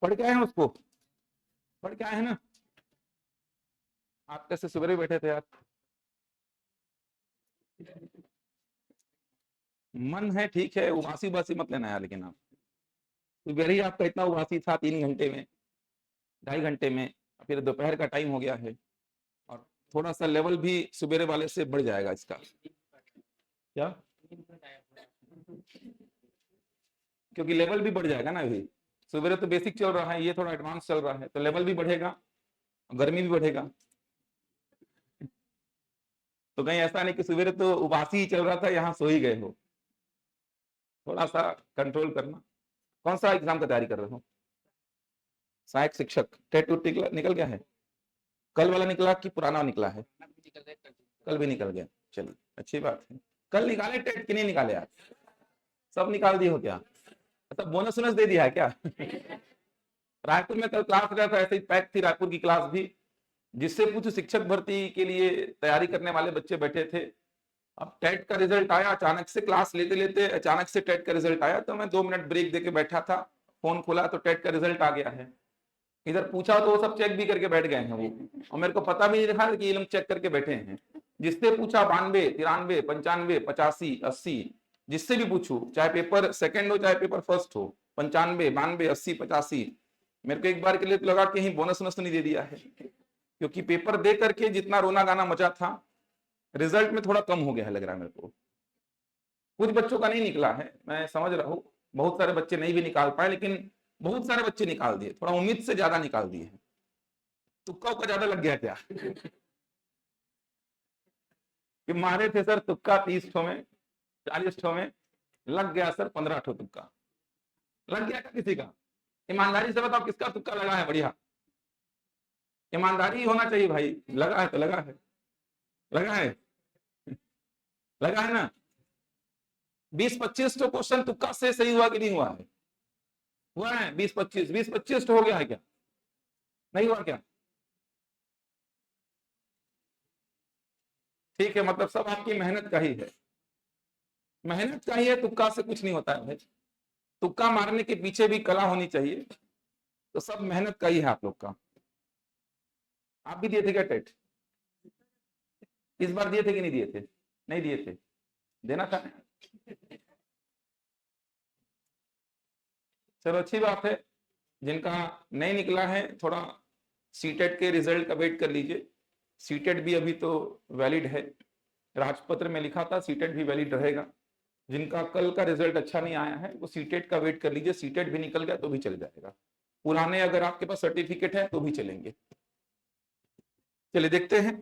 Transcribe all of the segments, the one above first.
पढ़ के आए हैं उसको, पढ़ के आए हैं ना। आप कैसे सवेरे बैठे थे यार? मन है ठीक है, उबासी उबासी मत लेना यार, लेकिन आप सवेरे ही आपका इतना उबासी था 3 घंटे में, 2.5 घंटे में, फिर दोपहर का टाइम हो गया है, और थोड़ा सा लेवल भी सवेरे वाले से बढ़ जाएगा इसका। क्या? क्योंकि लेवल भी बढ़ जाएगा ना, अभी सवेरे तो बेसिक चल रहा है, ये थोड़ा एडवांस चल रहा है, तो लेवल भी बढ़ेगा, गर्मी भी बढ़ेगा। तो कहीं ऐसा नहीं कि सवेरे तो उबासी ही चल रहा था, यहाँ सो ही गए हो। थोड़ा सा कंट्रोल करना। कौन सा एग्जाम का तैयारी कर रहे हो? सहायक शिक्षक। टेट उट निकल गया है? कल वाला निकला कि पुराना निकला है? कल भी निकल गया, चलिए अच्छी बात है। कल निकाले टेट कि नहीं निकाले आप? सब निकाल दिए हो क्या? अच्छा, बोनस वोनस दे दिया है क्या? रायपुर में कल क्लास रहा था, ऐसे ही पैक थी रायपुर की क्लास भी। जिससे पूछो शिक्षक भर्ती के लिए तैयारी करने वाले बच्चे बैठे थे। अब टेट का रिजल्ट आया अचानक से, क्लास लेते लेते अचानक से टेट का रिजल्ट आया, तो मैं 2 मिनट ब्रेक देके बैठा था, फोन खोला तो टेट का रिजल्ट आ गया है। इधर पूछा तो वो सब चेक भी करके बैठ गए हैं वो, और मेरे को पता भी नहीं था कि ये लोग चेक करके बैठे हैं। जिससे पूछा 92, 93, 95, 85, 80, जिससे भी पूछू, चाहे पेपर सेकंड हो चाहे पेपर फर्स्ट हो, 95, 92, 80, 85। मेरे को एक बार के लिए तो लगा कहीं बोनस वोनस तो नहीं दे दिया है, क्योंकि पेपर दे करके जितना रोना गाना मचा था, रिजल्ट में थोड़ा कम हो गया है लग रहा है मेरे को। कुछ बच्चों का नहीं निकला है, मैं समझ रहा हूँ, बहुत सारे बच्चे नहीं भी निकाल पाए, लेकिन बहुत सारे बच्चे निकाल दिए, थोड़ा उम्मीद से ज्यादा निकाल दिए हैं। तुक्का उक्का ज्यादा लग गया क्या? कि मारे थे सर तुक्का 30 ठो में, 40 ठो में, लग गया सर 15 ठो तुक्का। लग गया क्या किसी का? ईमानदारी से बताओ किसका तुक्का लगा है? बढ़िया, ईमानदारी होना चाहिए भाई। लगा है तो लगा है, लगा है, लगा है ना। 20-25 तो क्वेश्चन तुक्का से सही हुआ कि नहीं हुआ है? हुआ है 20-25, 20-25 तो हो गया है क्या? नहीं हुआ क्या? ठीक है, मतलब सब आपकी मेहनत का ही है, मेहनत का ही है, तुक्का से कुछ नहीं होता है भाई। तुक्का मारने के पीछे भी कला होनी चाहिए, तो सब मेहनत का ही है आप लोग का। आप भी दिए थे क्या टेट? इस बार दिए थे कि नहीं दिए थे? नहीं दिए थे, देना था। चलो अच्छी बात है। जिनका नहीं निकला है, थोड़ा सीटेट के रिजल्ट का वेट कर लीजिए। सीटेट भी अभी तो वैलिड है, राजपत्र में लिखा था सीटेट भी वैलिड रहेगा। जिनका कल का रिजल्ट अच्छा नहीं आया है, वो सीटेट का वेट कर लीजिए, सीटेट भी निकल गया तो भी चल जाएगा। पुराने अगर आपके पास सर्टिफिकेट है तो भी चलेंगे। चलिए देखते हैं,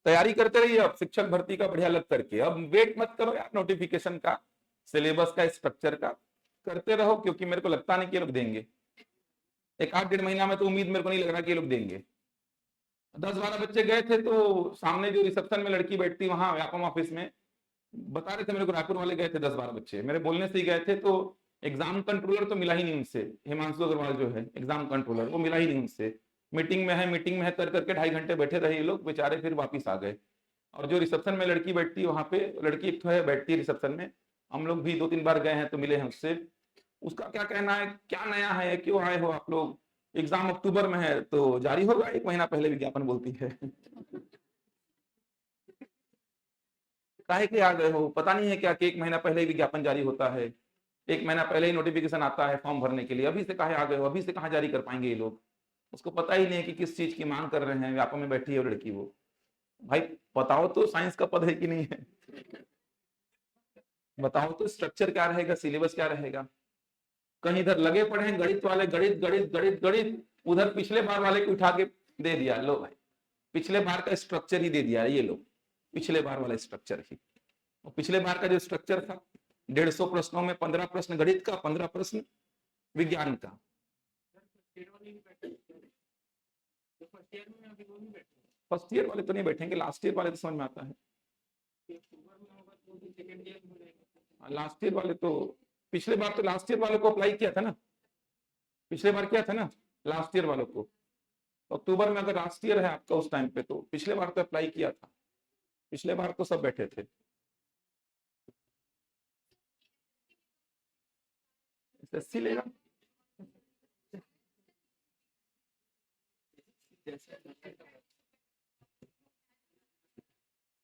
तैयारी करते रहिए अब शिक्षक भर्ती का बढ़िया लग करके। अब वेट मत करो यार नोटिफिकेशन का, सिलेबस का, स्ट्रक्चर का, करते रहो, क्योंकि मेरे को लगता नहीं कि ये लोग देंगे। एक 8-1.5 महीना में तो उम्मीद मेरे को नहीं लग रहा कि ये लोग देंगे। 10-12 बच्चे गए थे, तो सामने जो रिसेप्शन में लड़की बैठती वहां व्यापम ऑफिस में, बता रहे थे मेरे को, रायपुर वाले गए थे 10-12 बच्चे, मेरे बोलने से ही गए थे। तो एग्जाम कंट्रोलर तो मिला ही नहीं उनसे, हिमांशु अग्रवाल जो है एग्जाम कंट्रोलर, वो मिला ही नहीं उनसे। मीटिंग में है, मीटिंग में है कर करके 2.5 घंटे बैठे रहे ये लोग बेचारे, फिर वापिस आ गए। और जो रिसेप्शन में लड़की बैठती है वहां पे, लड़की एक तो है बैठती है रिसेप्शन में, हम लोग भी 2-3 बार गए हैं तो मिले हैं उससे। उसका क्या कहना है, क्या नया है, क्यों आए हो आप लोग, एग्जाम अक्टूबर में है तो जारी होगा, 1 महीना पहले विज्ञापन बोलती है। काहे के आ गए हो, पता नहीं है क्या कि 1 महीना पहले ही विज्ञापन जारी होता है, 1 महीना पहले ही नोटिफिकेशन आता है फॉर्म भरने के लिए, अभी से काहे आ गए हो, अभी से कहाँ जारी कर पाएंगे ये लोग। उसको पता ही नहीं है कि किस चीज की मांग कर रहे हैं, व्यापम में बैठी है वो लड़की। वो भाई बताओ तो, साइंस का पद है कि नहीं है? बताओ तो स्ट्रक्चर क्या रहेगा, सिलेबस क्या रहेगा। कहीं इधर लगे पड़े हैं गणित वाले, गणित गणित गणित गणित, उधर पिछले बार वाले को उठा के दे दिया, लो भाई पिछले बार का स्ट्रक्चर ही दे दिया ये लोग, पिछले बार वाला स्ट्रक्चर ही। और पिछले बार का जो स्ट्रक्चर था, 150 प्रश्नों में 15 प्रश्न गणित का, 15 प्रश्न विज्ञान का। फर्स्ट ईयर वाले तो नहीं बैठेंगे, लास्ट ईयर वाले तो समझ में आता है। लास्ट ईयर वाले तो, पिछले बार तो लास्ट ईयर वालों को अप्लाई किया था ना, पिछले बार किया था ना लास्ट ईयर वालों को। तो अक्टूबर में अगर लास्ट ईयर है आपका उस टाइम पे, तो पिछले बार तो अप्लाई किया था, पिछले बार तो सब बैठे थे। एसएससी लेगा,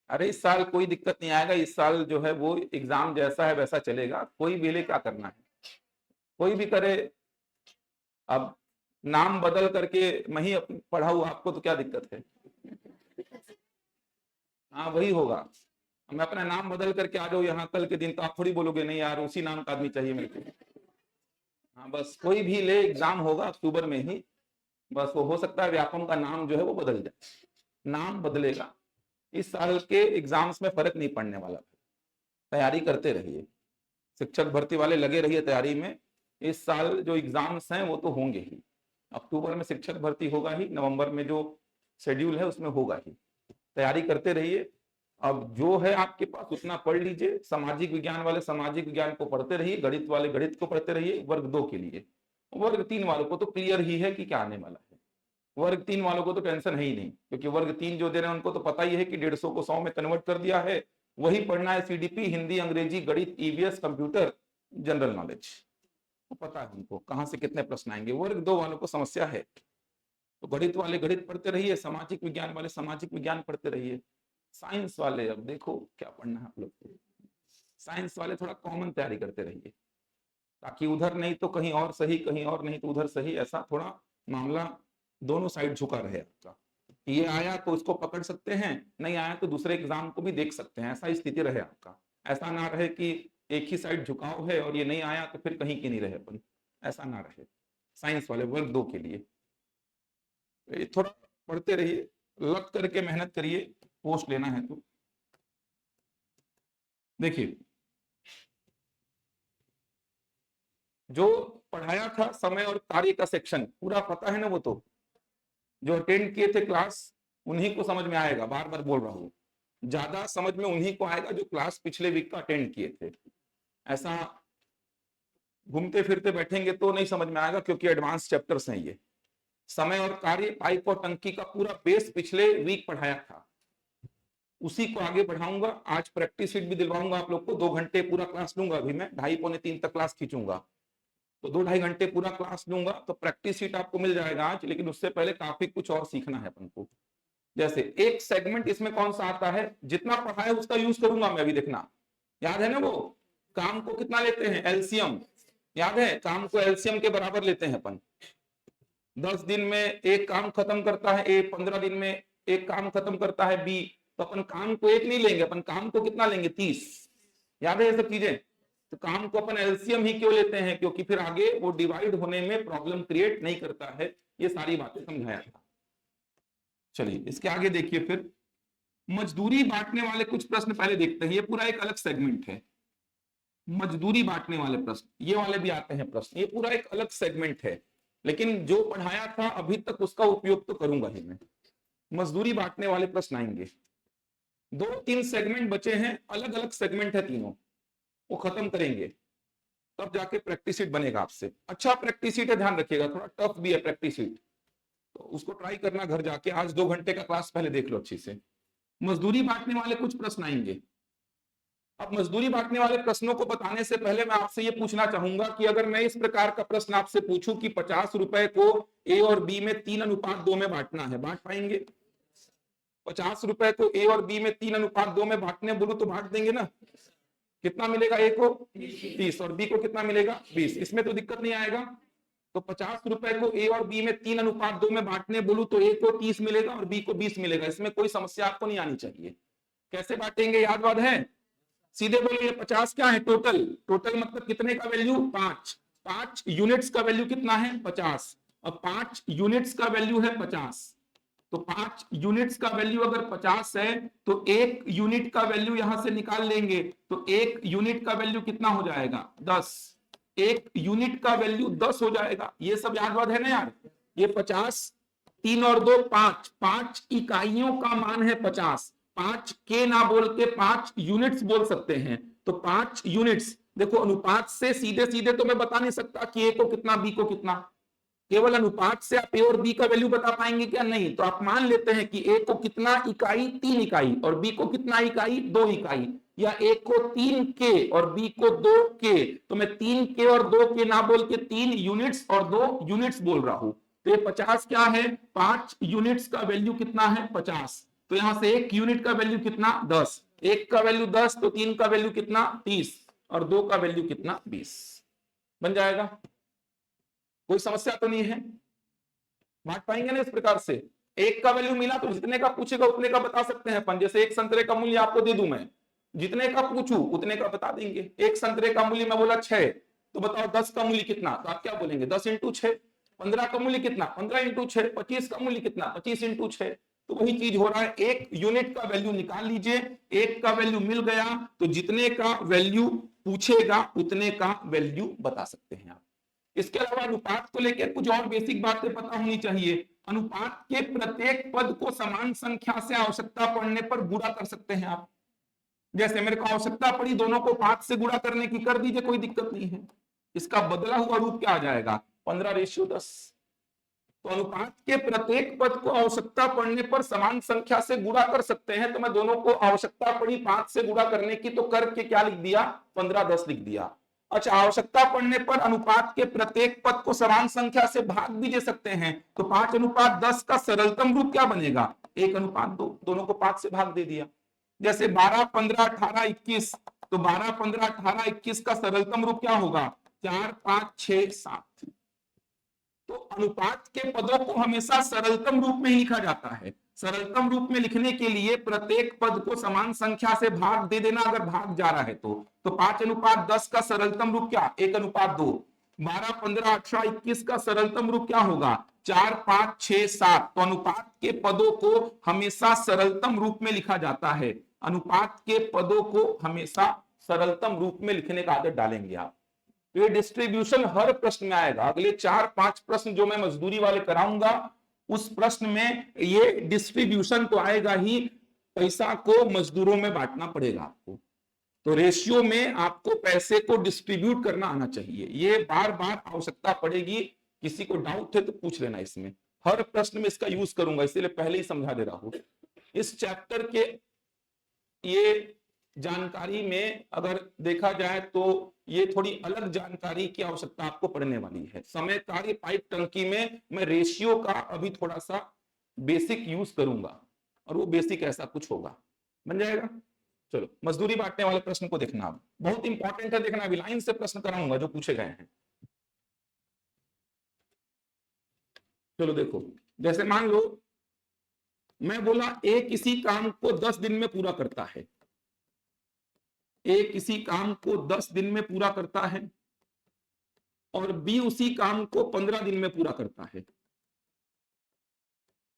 अरे इस साल कोई दिक्कत नहीं आएगा, इस साल जो है वो एग्जाम जैसा है वैसा चलेगा, कोई भी ले क्या करना है, कोई भी करे। अब नाम बदल करके मैं ही पढ़ाऊँ आपको तो क्या दिक्कत है? हाँ वही होगा, मैं अपना नाम बदल करके आ जाऊँ यहाँ कल के दिन तो आप थोड़ी बोलोगे नहीं यार उसी नाम का आदमी चाहिए मेरे को। हाँ बस कोई भी ले, एग्जाम होगा अक्टूबर में ही, बस वो हो सकता है व्यापम का नाम जो है वो बदल जाए, नाम बदलेगा। इस साल के एग्जाम्स में फर्क नहीं पड़ने वाला, तैयारी करते रहिए, शिक्षक भर्ती वाले लगे रहिए तैयारी में। इस साल जो एग्जाम्स हैं वो तो होंगे ही, अक्टूबर में शिक्षक भर्ती होगा ही, नवंबर में जो शेड्यूल है उसमें होगा ही, तैयारी करते रहिए। अब जो है आपके पास उतना पढ़ लीजिए, सामाजिक विज्ञान वाले सामाजिक विज्ञान को पढ़ते रहिए, गणित वाले गणित को पढ़ते रहिए। वर्ग 2 के लिए, वर्ग 3 वालों को तो क्लियर ही है कि क्या आने वाला है, वर्ग 3 वालों को तो टेंशन है ही नहीं, क्योंकि वर्ग 3 जो दे रहे हैं उनको तो पता ही है कि 150 को 100 में कन्वर्ट कर दिया है, वही पढ़ना है, सीडीपी, हिंदी, अंग्रेजी, गणित, ईवीएस, कंप्यूटर, जनरल नॉलेज, तो पता है उनको कहां से कितने प्रश्न आएंगे। वर्ग 2 वालों को समस्या है, तो गणित वाले गणित पढ़ते रहिए, सामाजिक विज्ञान वाले सामाजिक विज्ञान पढ़ते रहिए। साइंस वाले अब देखो क्या पढ़ना है आप लोग को, साइंस वाले थोड़ा कॉमन तैयारी करते रहिए, ताकि उधर नहीं तो कहीं और सही, कहीं और नहीं तो उधर सही, ऐसा थोड़ा मामला दोनों साइड झुका रहे आपका। ये आया तो उसको पकड़ सकते हैं, नहीं आया तो दूसरे एग्जाम को भी देख सकते हैं, ऐसा स्थिति रहे आपका। ऐसा ना रहे कि एक ही साइड झुकाव है और ये नहीं आया तो फिर कहीं की नहीं रहे अपन, ऐसा ना रहे। साइंस वाले वर्ग 2 के लिए थोड़ा पढ़ते रहिए, लग करके मेहनत करिए, पोस्ट लेना है तो। देखिए जो पढ़ाया था समय और कार्य का सेक्शन पूरा पता है ना, वो तो जो अटेंड किए थे क्लास उन्हीं को समझ में आएगा, बार बार बोल रहा हूं, ज्यादा समझ में उन्हीं को आएगा जो क्लास पिछले वीक का अटेंड किए थे। ऐसा घूमते फिरते बैठेंगे तो नहीं समझ में आएगा, क्योंकि एडवांस चैप्टर्स हैं ये। समय और कार्य, पाइप और टंकी का पूरा बेस पिछले वीक पढ़ाया था, उसी को आगे बढ़ाऊंगा। आज प्रैक्टिस शीट भी दिलवाऊंगा आप लोग को, 2 घंटे पूरा क्लास लूंगा, अभी मैं 2:30 पौने 3 तक क्लास खींचूंगा, तो 2-2.5 घंटे पूरा क्लास लूंगा, तो प्रैक्टिस शीट आपको मिल जाएगा आज। लेकिन उससे पहले काफी कुछ और सीखना है अपन को। जैसे एक सेगमेंट इसमें कौन सा आता है, जितना पढ़ा है उसका यूज करूंगा मैं अभी, देखना याद है ना, वो काम को कितना लेते हैं, एलसीएम, याद है, काम को एलसीएम के बराबर लेते हैं अपन। 10 दिन में एक काम खत्म करता है ए, 15 दिन में एक काम खत्म करता है बी, तो अपन काम को एक नहीं लेंगे, अपन काम को कितना लेंगे, 30। याद है ये सब चीजें, तो काम को अपन एलसीएम ही क्यों लेते हैं, क्योंकि फिर आगे वो डिवाइड होने में प्रॉब्लम क्रिएट नहीं करता है। ये सारी बातें समझाया था। चलिए इसके आगे देखिए, फिर मजदूरी बांटने वाले कुछ प्रश्न पहले देखते हैं, ये पूरा एक अलग सेगमेंट है। मजदूरी बांटने वाले प्रश्न, ये वाले भी आते हैं प्रश्न, ये पूरा एक अलग सेगमेंट है, लेकिन जो पढ़ाया था अभी तक उसका उपयोग तो करूंगा ही मैं। मजदूरी बांटने वाले प्रश्न आएंगे, 2-3 सेगमेंट बचे हैं, अलग अलग सेगमेंट है तीनों, वो खत्म करेंगे तब जाके प्रैक्टिस शीट बनेगा आपसे। अच्छा प्रैक्टिस शीट है, ध्यान रखिएगा, थोड़ा टफ भी है प्रैक्टिस शीट, तो उसको ट्राई करना घर जाके। आज 2 घंटे का क्लास पहले देख लो अच्छी से। मजदूरी बांटने वाले कुछ प्रश्न आएंगे। अब मजदूरी बांटने वाले प्रश्नों को बताने से पहले मैं आपसे ये पूछना चाहूंगा कि अगर मैं इस प्रकार का प्रश्न आपसे पूछूं कि 50 रुपए को ए और बी में 3:2 में बांटना है, बांट पाएंगे? 50 रुपए को ए और बी में 3:2 में बांटने बोलूं तो बांट देंगे ना? कितना मिलेगा, ए को 30 और बी को कितना मिलेगा, 20। इसमें तो दिक्कत नहीं आएगा। तो 50 रुपए को ए और बी में 3:2 में बांटने बोलूं तो ए को 30 मिलेगा और बी को 20 मिलेगा, इसमें कोई समस्या आपको नहीं आनी चाहिए। कैसे बांटेंगे, याद बात है? सीधे बोलो, ये 50 क्या है, टोटल, टोटल मतलब कितने का वैल्यू, 5 यूनिट्स का वैल्यू कितना है, 50, और 5 यूनिट्स का वैल्यू है 50, तो 5 यूनिट्स का वैल्यू अगर 50 है तो 1 यूनिट का वैल्यू यहां से निकाल लेंगे, तो 1 यूनिट का वैल्यू कितना हो जाएगा, 10, 1 यूनिट का वैल्यू 10 हो जाएगा। ये सब याद बात है ना यार? ये 50, 3 और 2 5, 5 इकाइयों का मान है 50, 5 के ना बोल के 5 यूनिट्स बोल सकते हैं, तो 5 यूनिट्स। देखो अनुपात से सीधे सीधे तो मैं बता नहीं सकता कि ए को कितना बी को कितना, केवल अनुपात से आप ए और बी का वैल्यू बता पाएंगे क्या, नहीं। तो आप मान लेते हैं कि ए को कितना इकाई, 3 इकाई, और बी को कितना इकाई, 2 इकाई, या ए को 3 के और बी को 2 के, तो मैं 3 के और 2 के ना बोल के 3 यूनिट्स और 2 यूनिट्स बोल रहा हूं। तो ये 50 क्या है, 5 यूनिट्स का वैल्यू कितना है 50, तो यहां से 1 यूनिट का वैल्यू कितना 10, 1 का वैल्यू 10 तो 3 का वैल्यू कितना 30 और 2 का वैल्यू कितना 20, बन जाएगा। कोई समस्या तो नहीं है, बांट पाएंगे ना इस प्रकार से। 1 का वैल्यू मिला तो जितने का पूछेगा उतने का बता सकते हैं अपन, जैसे 1 संतरे का मूल्य आपको दे दूं मैं, जितने का पूछूं उतने का बता देंगे। 1 संतरे का मूल्य मैं बोला 6, तो बताओ 10 का मूल्य कितना, तो आप क्या बोलेंगे 10 इंटू 6। 15 का मूल्य कितना 15 इंटू 6। 25 का मूल्य कितना 25 इंटू 6। तो वही चीज हो रहा है, 1 यूनिट का वैल्यू निकाल लीजिए, 1 का वैल्यू मिल गया तो जितने का वैल्यू पूछेगा उतने का वैल्यू बता सकते हैं आप। इसके अलावा अनुपात को लेकर कुछ और बेसिक बातें पता होनी चाहिए। अनुपात के प्रत्येक पद को समान संख्या से आवश्यकता पड़ने पर गुणा कर सकते हैं आप। जैसे मेरे को आवश्यकता पड़ी दोनों को 5 से गुणा करने की, कर दीजिए, कोई दिक्कत नहीं है। इसका बदला हुआ रूप क्या आ जाएगा 15:10। तो अनुपात के प्रत्येक पद को आवश्यकता पड़ने पर समान संख्या से गुणा कर सकते हैं, तो मैं दोनों को आवश्यकता पड़ी 5 से गुणा करने की, तो करके क्या लिख दिया 15:10 लिख दिया। अच्छा, आवश्यकता पड़ने पर अनुपात के प्रत्येक पद को समान संख्या से भाग भी दे सकते हैं, तो 5:10 का सरलतम रूप क्या बनेगा 1:2, दोनों को 5 से भाग दे दिया। जैसे 12, 15, 18, 21, तो 12, 15, 18, 21 का सरलतम रूप क्या होगा 4, 5, 6, 7। तो अनुपात के पदों को हमेशा सरलतम रूप में ही लिखा जाता है। सरलतम रूप में लिखने के लिए प्रत्येक पद को समान संख्या से भाग दे देना, अगर भाग जा रहा है तो 5:10 का सरलतम रूप क्या 1:2। 12, 15, 18, 21 का सरलतम रूप क्या होगा 4, 5, 6, 7। तो अनुपात के पदों को हमेशा सरलतम रूप में लिखा जाता है। अनुपात के पदों को हमेशा सरलतम रूप में लिखने का आदत डालेंगे आप। तो ये डिस्ट्रीब्यूशन हर प्रश्न में आएगा। अगले 4-5 प्रश्न जो मैं मजदूरी वाले कराऊंगा उस प्रश्न में ये डिस्ट्रीब्यूशन तो आएगा ही, पैसा को मजदूरों में बांटना पड़ेगा आपको। तो रेशियो में आपको पैसे को डिस्ट्रीब्यूट करना आना चाहिए, ये बार बार आवश्यकता पड़ेगी। किसी को डाउट है तो पूछ लेना, इसमें हर प्रश्न में इसका यूज करूंगा, इसीलिए पहले ही समझा दे रहा हूं। इस चैप्टर के ये जानकारी में अगर देखा जाए तो ये थोड़ी अलग जानकारी की आवश्यकता आपको पड़ने वाली है। समय कार्य पाइप टंकी में मैं रेशियो का अभी थोड़ा सा बेसिक यूज करूंगा, और वो बेसिक ऐसा कुछ होगा, बन जाएगा। चलो, मजदूरी बांटने वाले प्रश्न को देखना, अब बहुत इंपॉर्टेंट है, देखना अभी लाइन से प्रश्न कराऊंगा जो पूछे गए हैं। चलो देखो, जैसे मान लो मैं बोला ए किसी काम को 10 दिन में पूरा करता है, ए किसी काम को 10 दिन में पूरा करता है और बी उसी काम को 15 दिन में पूरा करता है।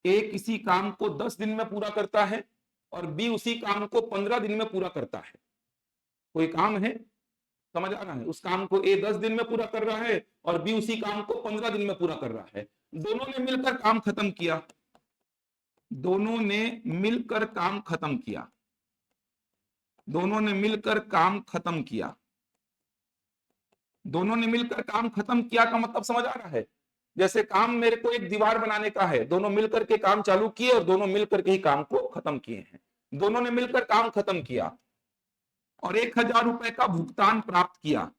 ए किसी काम को 10 दिन में पूरा करता है और बी उसी काम को 15 दिन में पूरा करता है। कोई काम है, समझ आ रहा है, उस काम को ए 10 दिन में पूरा कर रहा है और बी उसी काम को 15 दिन में पूरा कर रहा है। दोनों ने मिलकर काम खत्म किया, दोनों ने मिलकर काम खत्म किया, दोनों ने मिलकर काम खत्म किया। दोनों ने मिलकर काम खत्म किया का मतलब समझ आ रहा है, जैसे काम मेरे को एक दीवार बनाने का है, दोनों मिलकर के काम चालू किए और दोनों मिलकर के ही काम को खत्म किए हैं। दोनों ने मिलकर काम खत्म किया और 1,000 रुपए का भुगतान प्राप्त किया,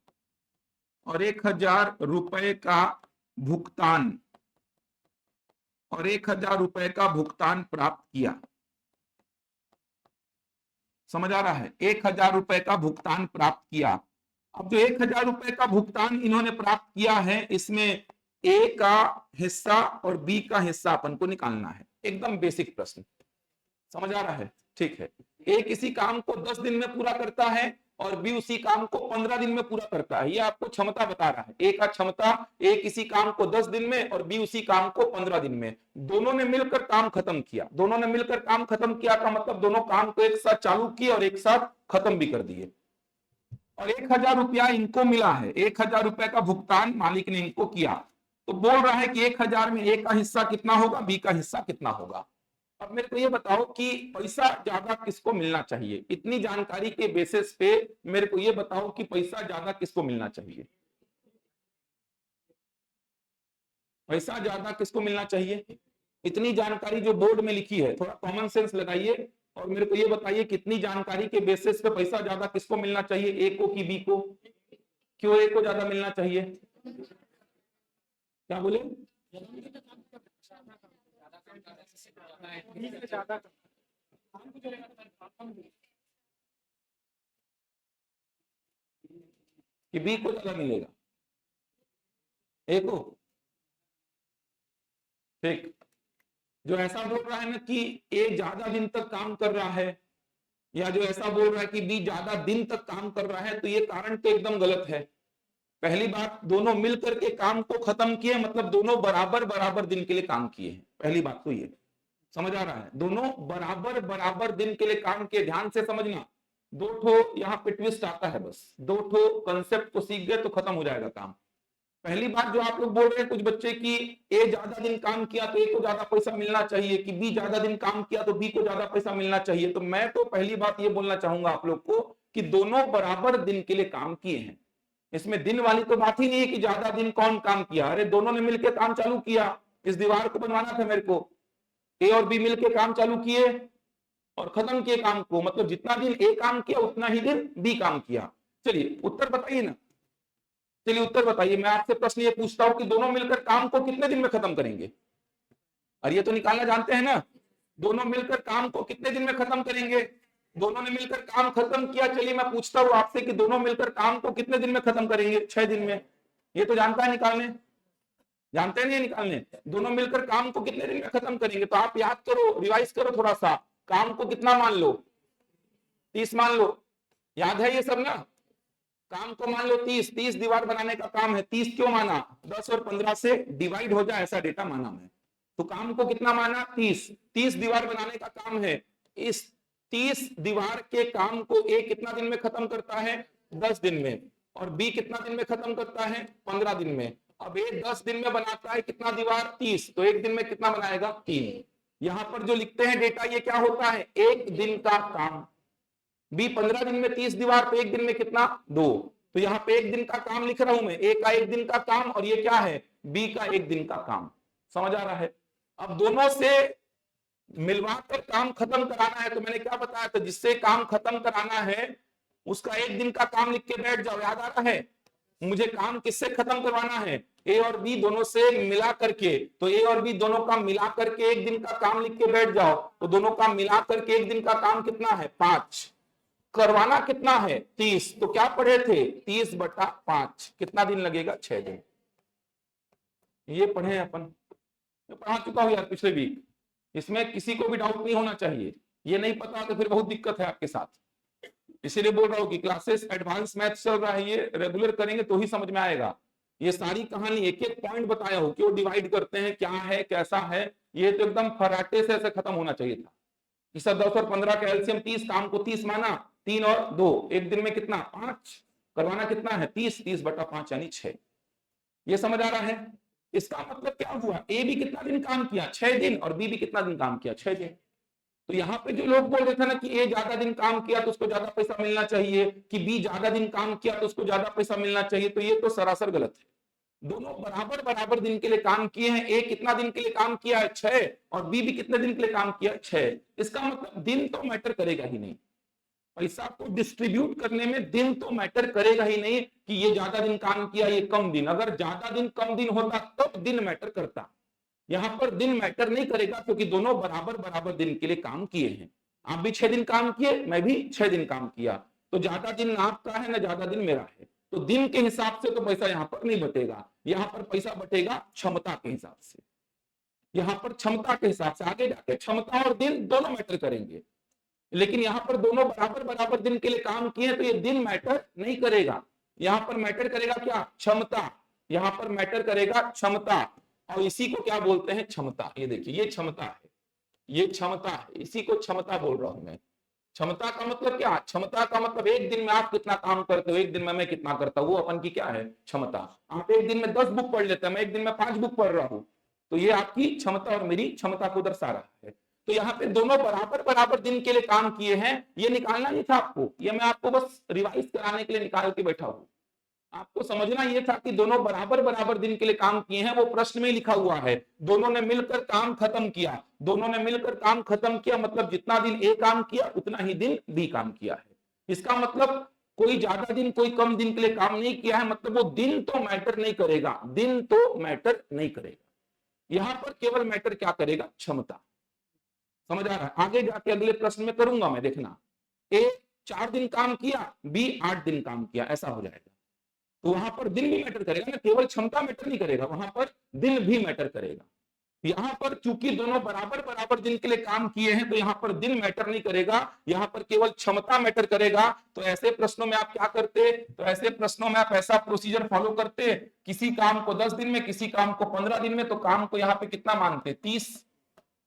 और 1,000 रुपए का भुगतान, और 1,000 रुपए का भुगतान प्राप्त किया। समझ आ रहा है, 1,000 रुपए का भुगतान प्राप्त किया। अब जो 1,000 रुपए का भुगतान इन्होंने प्राप्त किया है, इसमें ए का हिस्सा और बी का हिस्सा अपन को निकालना है। एकदम बेसिक प्रश्न, समझ आ रहा है, ठीक है। ए किसी काम को 10 दिन में पूरा करता है और बी उसी काम को 15 दिन में पूरा करता है। ये आपको क्षमता बता रहा है, ए का क्षमता, ए किसी काम को 10 दिन में और बी उसी काम को 15 दिन में। दोनों ने मिलकर काम खत्म किया, दोनों ने मिलकर काम खत्म किया का मतलब दोनों काम को एक साथ चालू किए और एक साथ खत्म भी कर दिए। और 1,000 रुपया इनको मिला है, 1,000 रुपए का भुगतान मालिक ने इनको किया। तो बोल रहा है कि 1,000 में ए का हिस्सा कितना होगा, बी का हिस्सा कितना होगा। अब मेरे को ये बताओ कि पैसा ज्यादा किसको मिलना चाहिए। इतनी जानकारी के बेसिस पे मेरे को ये बताओ कि पैसा ज्यादा किसको मिलना चाहिए, पैसा ज्यादा किसको मिलना चाहिए। इतनी जानकारी जो बोर्ड में लिखी है, थोड़ा कॉमन सेंस लगाइए और मेरे को ये बताइए कितनी जानकारी के बेसिस पे पैसा ज्यादा किसको मिलना चाहिए, ए को कि बी को। क्यों ए को ज्यादा मिलना चाहिए, क्या बोले, कि बी को ज्यादा मिलेगा, ए को। ठीक, जो ऐसा बोल रहा है ना कि ए ज्यादा दिन तक काम कर रहा है, या जो ऐसा बोल रहा है कि बी ज्यादा दिन तक काम कर रहा है, तो ये कारण तो एकदम गलत है। पहली बात, दोनों मिलकर के काम को खत्म किए, मतलब दोनों बराबर बराबर दिन के लिए काम किए हैं। पहली बात तो ये समझ आ रहा है, दोनों बराबर बराबर दिन के लिए काम किए। ध्यान से समझना, दो ठो यहाँ पे ट्विस्ट आता है, बस दो ठो कंसेप्ट को सीख गए तो खत्म हो जाएगा काम। पहली बात जो आप लोग बोल रहे हैं कुछ बच्चे की ए ज्यादा दिन काम किया तो ए को ज्यादा पैसा मिलना चाहिए, कि बी ज्यादा दिन काम किया तो बी को ज्यादा पैसा मिलना चाहिए। तो मैं तो पहली बात ये बोलना चाहूंगा आप लोग को कि दोनों बराबर दिन के लिए काम किए हैं। इसमें दिन वाली तो बात ही नहीं है कि ज्यादा दिन कौन काम किया। अरे दोनों ने मिलकर काम चालू किया, इस दीवार को बनवाना था मेरे को, ए और बी मिलकर काम चालू किए और खत्म किए काम को, मतलब जितना दिन ए काम किया उतना ही दिन बी काम किया। चलिए उत्तर बताइए ना, चलिए उत्तर बताइए। मैं आपसे प्रश्न ये पूछता हूं कि दोनों मिलकर काम को कितने दिन में खत्म करेंगे? और ये तो निकालना जानते हैं ना, दोनों मिलकर काम को कितने दिन में खत्म करेंगे? दोनों ने मिलकर काम खत्म किया। चलिए मैं पूछता हूं आपसे कि दोनों मिलकर काम को कितने दिन में खत्म करेंगे? 6 दिन में। ये तो जानता है निकालने, जानते नहीं निकालने। दोनों मिलकर काम को कितने दिन में खत्म करेंगे? तो आप याद करो, रिवाइज करो थोड़ा सा। काम को कितना मान लो? 30 मान लो, याद है ये सब ना। काम को मान लो 30, 30 दीवार बनाने का काम है। 30 क्यों माना? 10 और 15 से डिवाइड हो जाए ऐसा डेटा माना मैं। तो काम को कितना माना? 30। 30 दीवार बनाने का काम है। इस 30 दीवार के काम को ए कितना दिन में खत्म करता है? 10 दिन में। और बी कितना दिन में खत्म करता है? 15 दिन में। अब ए 10 दिन में बनाता है कितना दीवार? 30। तो एक दिन में कितना बनाएगा? 3। यहां पर जो लिखते हैं डेटा, ये क्या होता है? एक दिन का काम। बी 15 दिन में 30 दीवार, तो एक दिन में कितना? 2। तो यहाँ पे एक दिन का काम लिख रहा हूं मैं, ए का एक दिन का काम, और ये क्या है? बी का एक दिन का काम। समझ आ रहा है? अब दोनों से मिलवाकर काम खत्म कराना है, तो मैंने क्या बताया था? जिससे काम खत्म कराना है उसका एक दिन का काम लिख के बैठ जाओ। याद आ रहा है? मुझे काम किससे खत्म करवाना है? ए और बी दोनों से मिला करके। तो ए और बी दोनों का मिला करके एक दिन का काम लिख के बैठ जाओ। तो दोनों का मिला करके एक दिन का काम कितना है? 5। करवाना कितना है? 30। तो क्या पढ़े थे? 30/5। कितना दिन लगेगा? 6 दिन। ये पढ़े अपन, मैं पढ़ा चुका हूं यार पिछले वीक। इसमें किसी को भी डाउट नहीं होना चाहिए। ये नहीं पता तो फिर बहुत दिक्कत है आपके साथ। इसीलिए बोल रहा हूँ कि क्लासेस एडवांस मैथ चल रहा है, ये रेगुलर करेंगे तो ही समझ में आएगा। ये सारी कहानी एक एक पॉइंट बताया हो, क्यों डिवाइड करते हैं, क्या है, कैसा है, ये तो एकदम फराटे से ऐसे खत्म होना चाहिए था कि सब 10 और 15 का एलसीएम 30, काम को 30 माना, 3 और 2, एक दिन में कितना? 5। करवाना कितना है? 30। 30/5 यानी 6। ये समझ आ रहा है? इसका मतलब क्या हुआ? ए भी कितना दिन काम किया? 6 दिन। और बी भी कितना दिन काम किया? 6 दिन। तो यहाँ पे जो लोग बोल रहे थे ना कि ए ज्यादा दिन काम किया तो उसको ज्यादा पैसा मिलना चाहिए, कि बी ज्यादा दिन काम किया तो उसको ज्यादा पैसा मिलना चाहिए, तो ये तो सरासर गलत है। दोनों बराबर बराबर दिन के लिए काम किए हैं। ए कितना दिन के लिए काम किया है? 6। और बी भी कितने दिन के लिए काम किया है? 6। इसका मतलब दिन तो मैटर करेगा ही नहीं। पैसा को डिस्ट्रीब्यूट करने में दिन तो मैटर करेगा ही नहीं कि ये ज्यादा दिन काम किया, ये कम दिन। अगर ज्यादा दिन कम दिन होता तब दिन मैटर करता। यहां पर दिन मैटर नहीं करेगा क्योंकि दोनों बराबर बराबर दिन के लिए काम किए हैं। आप भी 6 दिन काम किए, मैं भी 6 दिन काम किया, तो ज्यादा दिन ना आपका है ना ज्यादा दिन मेरा है। तो दिन के हिसाब से तो पैसा यहां पर नहीं बटेगा, यहां पर पैसा बटेगा क्षमता के हिसाब से। यहां पर क्षमता के हिसाब से आगे जाके क्षमता और दिन दोनों मैटर करेंगे। लेकिन यहां पर दोनों बराबर बराबर दिन के लिए काम किए तो ये दिन मैटर नहीं करेगा। यहां पर मैटर करेगा क्या? क्षमता। यहां पर मैटर करेगा क्षमता, और इसी को क्या बोलते हैं? क्षमता। ये देखिए, ये क्षमता है, ये क्षमता है, इसी को क्षमता बोल रहा हूं मैं। क्षमता का मतलब क्या? क्षमता का मतलब एक दिन में आप कितना काम करते हो, एक दिन में मैं कितना करता हूं, वो अपन की क्या है? क्षमता। आप एक दिन में 10 बुक पढ़ लेते हैं, मैं एक दिन में 5 बुक पढ़ रहा हूं, तो ये आपकी क्षमता और मेरी क्षमता को दर्शा रहा है। तो यहाँ पे दोनों बराबर बराबर दिन के लिए काम किए हैं। ये निकालना नहीं था आपको, ये मैं आपको बस रिवाइज कराने के लिए निकाल के बैठा हूं। आपको समझना ये था कि दोनों बराबर बराबर दिन के लिए काम किए हैं, वो प्रश्न में लिखा हुआ है। दोनों ने मिलकर काम खत्म किया, दोनों ने मिलकर काम खत्म किया, मतलब जितना दिन ए काम किया उतना ही दिन बी काम किया है। इसका मतलब कोई ज्यादा दिन कोई कम दिन के लिए काम नहीं किया है, मतलब वो दिन तो मैटर नहीं करेगा, दिन तो मैटर नहीं करेगा। यहां पर केवल मैटर क्या करेगा, क्षमता। समझ आ रहा है? आगे जाके अगले प्रश्न में करूंगा मैं, देखना। ए 4 दिन काम किया, बी 8 दिन काम किया, ऐसा हो जाएगा। तो वहां पर दिन भी मैटर करेगा ना, केवल क्षमता मैटर नहीं करेगा, वहां पर दिन भी मैटर करेगा। यहां पर चूंकि दोनों बराबर बराबर दिन के लिए काम किए हैं, तो यहां पर दिन मैटर नहीं करेगा, यहां पर केवल क्षमता मैटर करेगा। तो ऐसे प्रश्नों में आप क्या करते, तो ऐसे प्रश्नों में आप ऐसा प्रोसीजर फॉलो करते, किसी काम को 10 दिन में, किसी काम को 15 दिन में। तो काम को यहाँ पे कितना मानते, 30,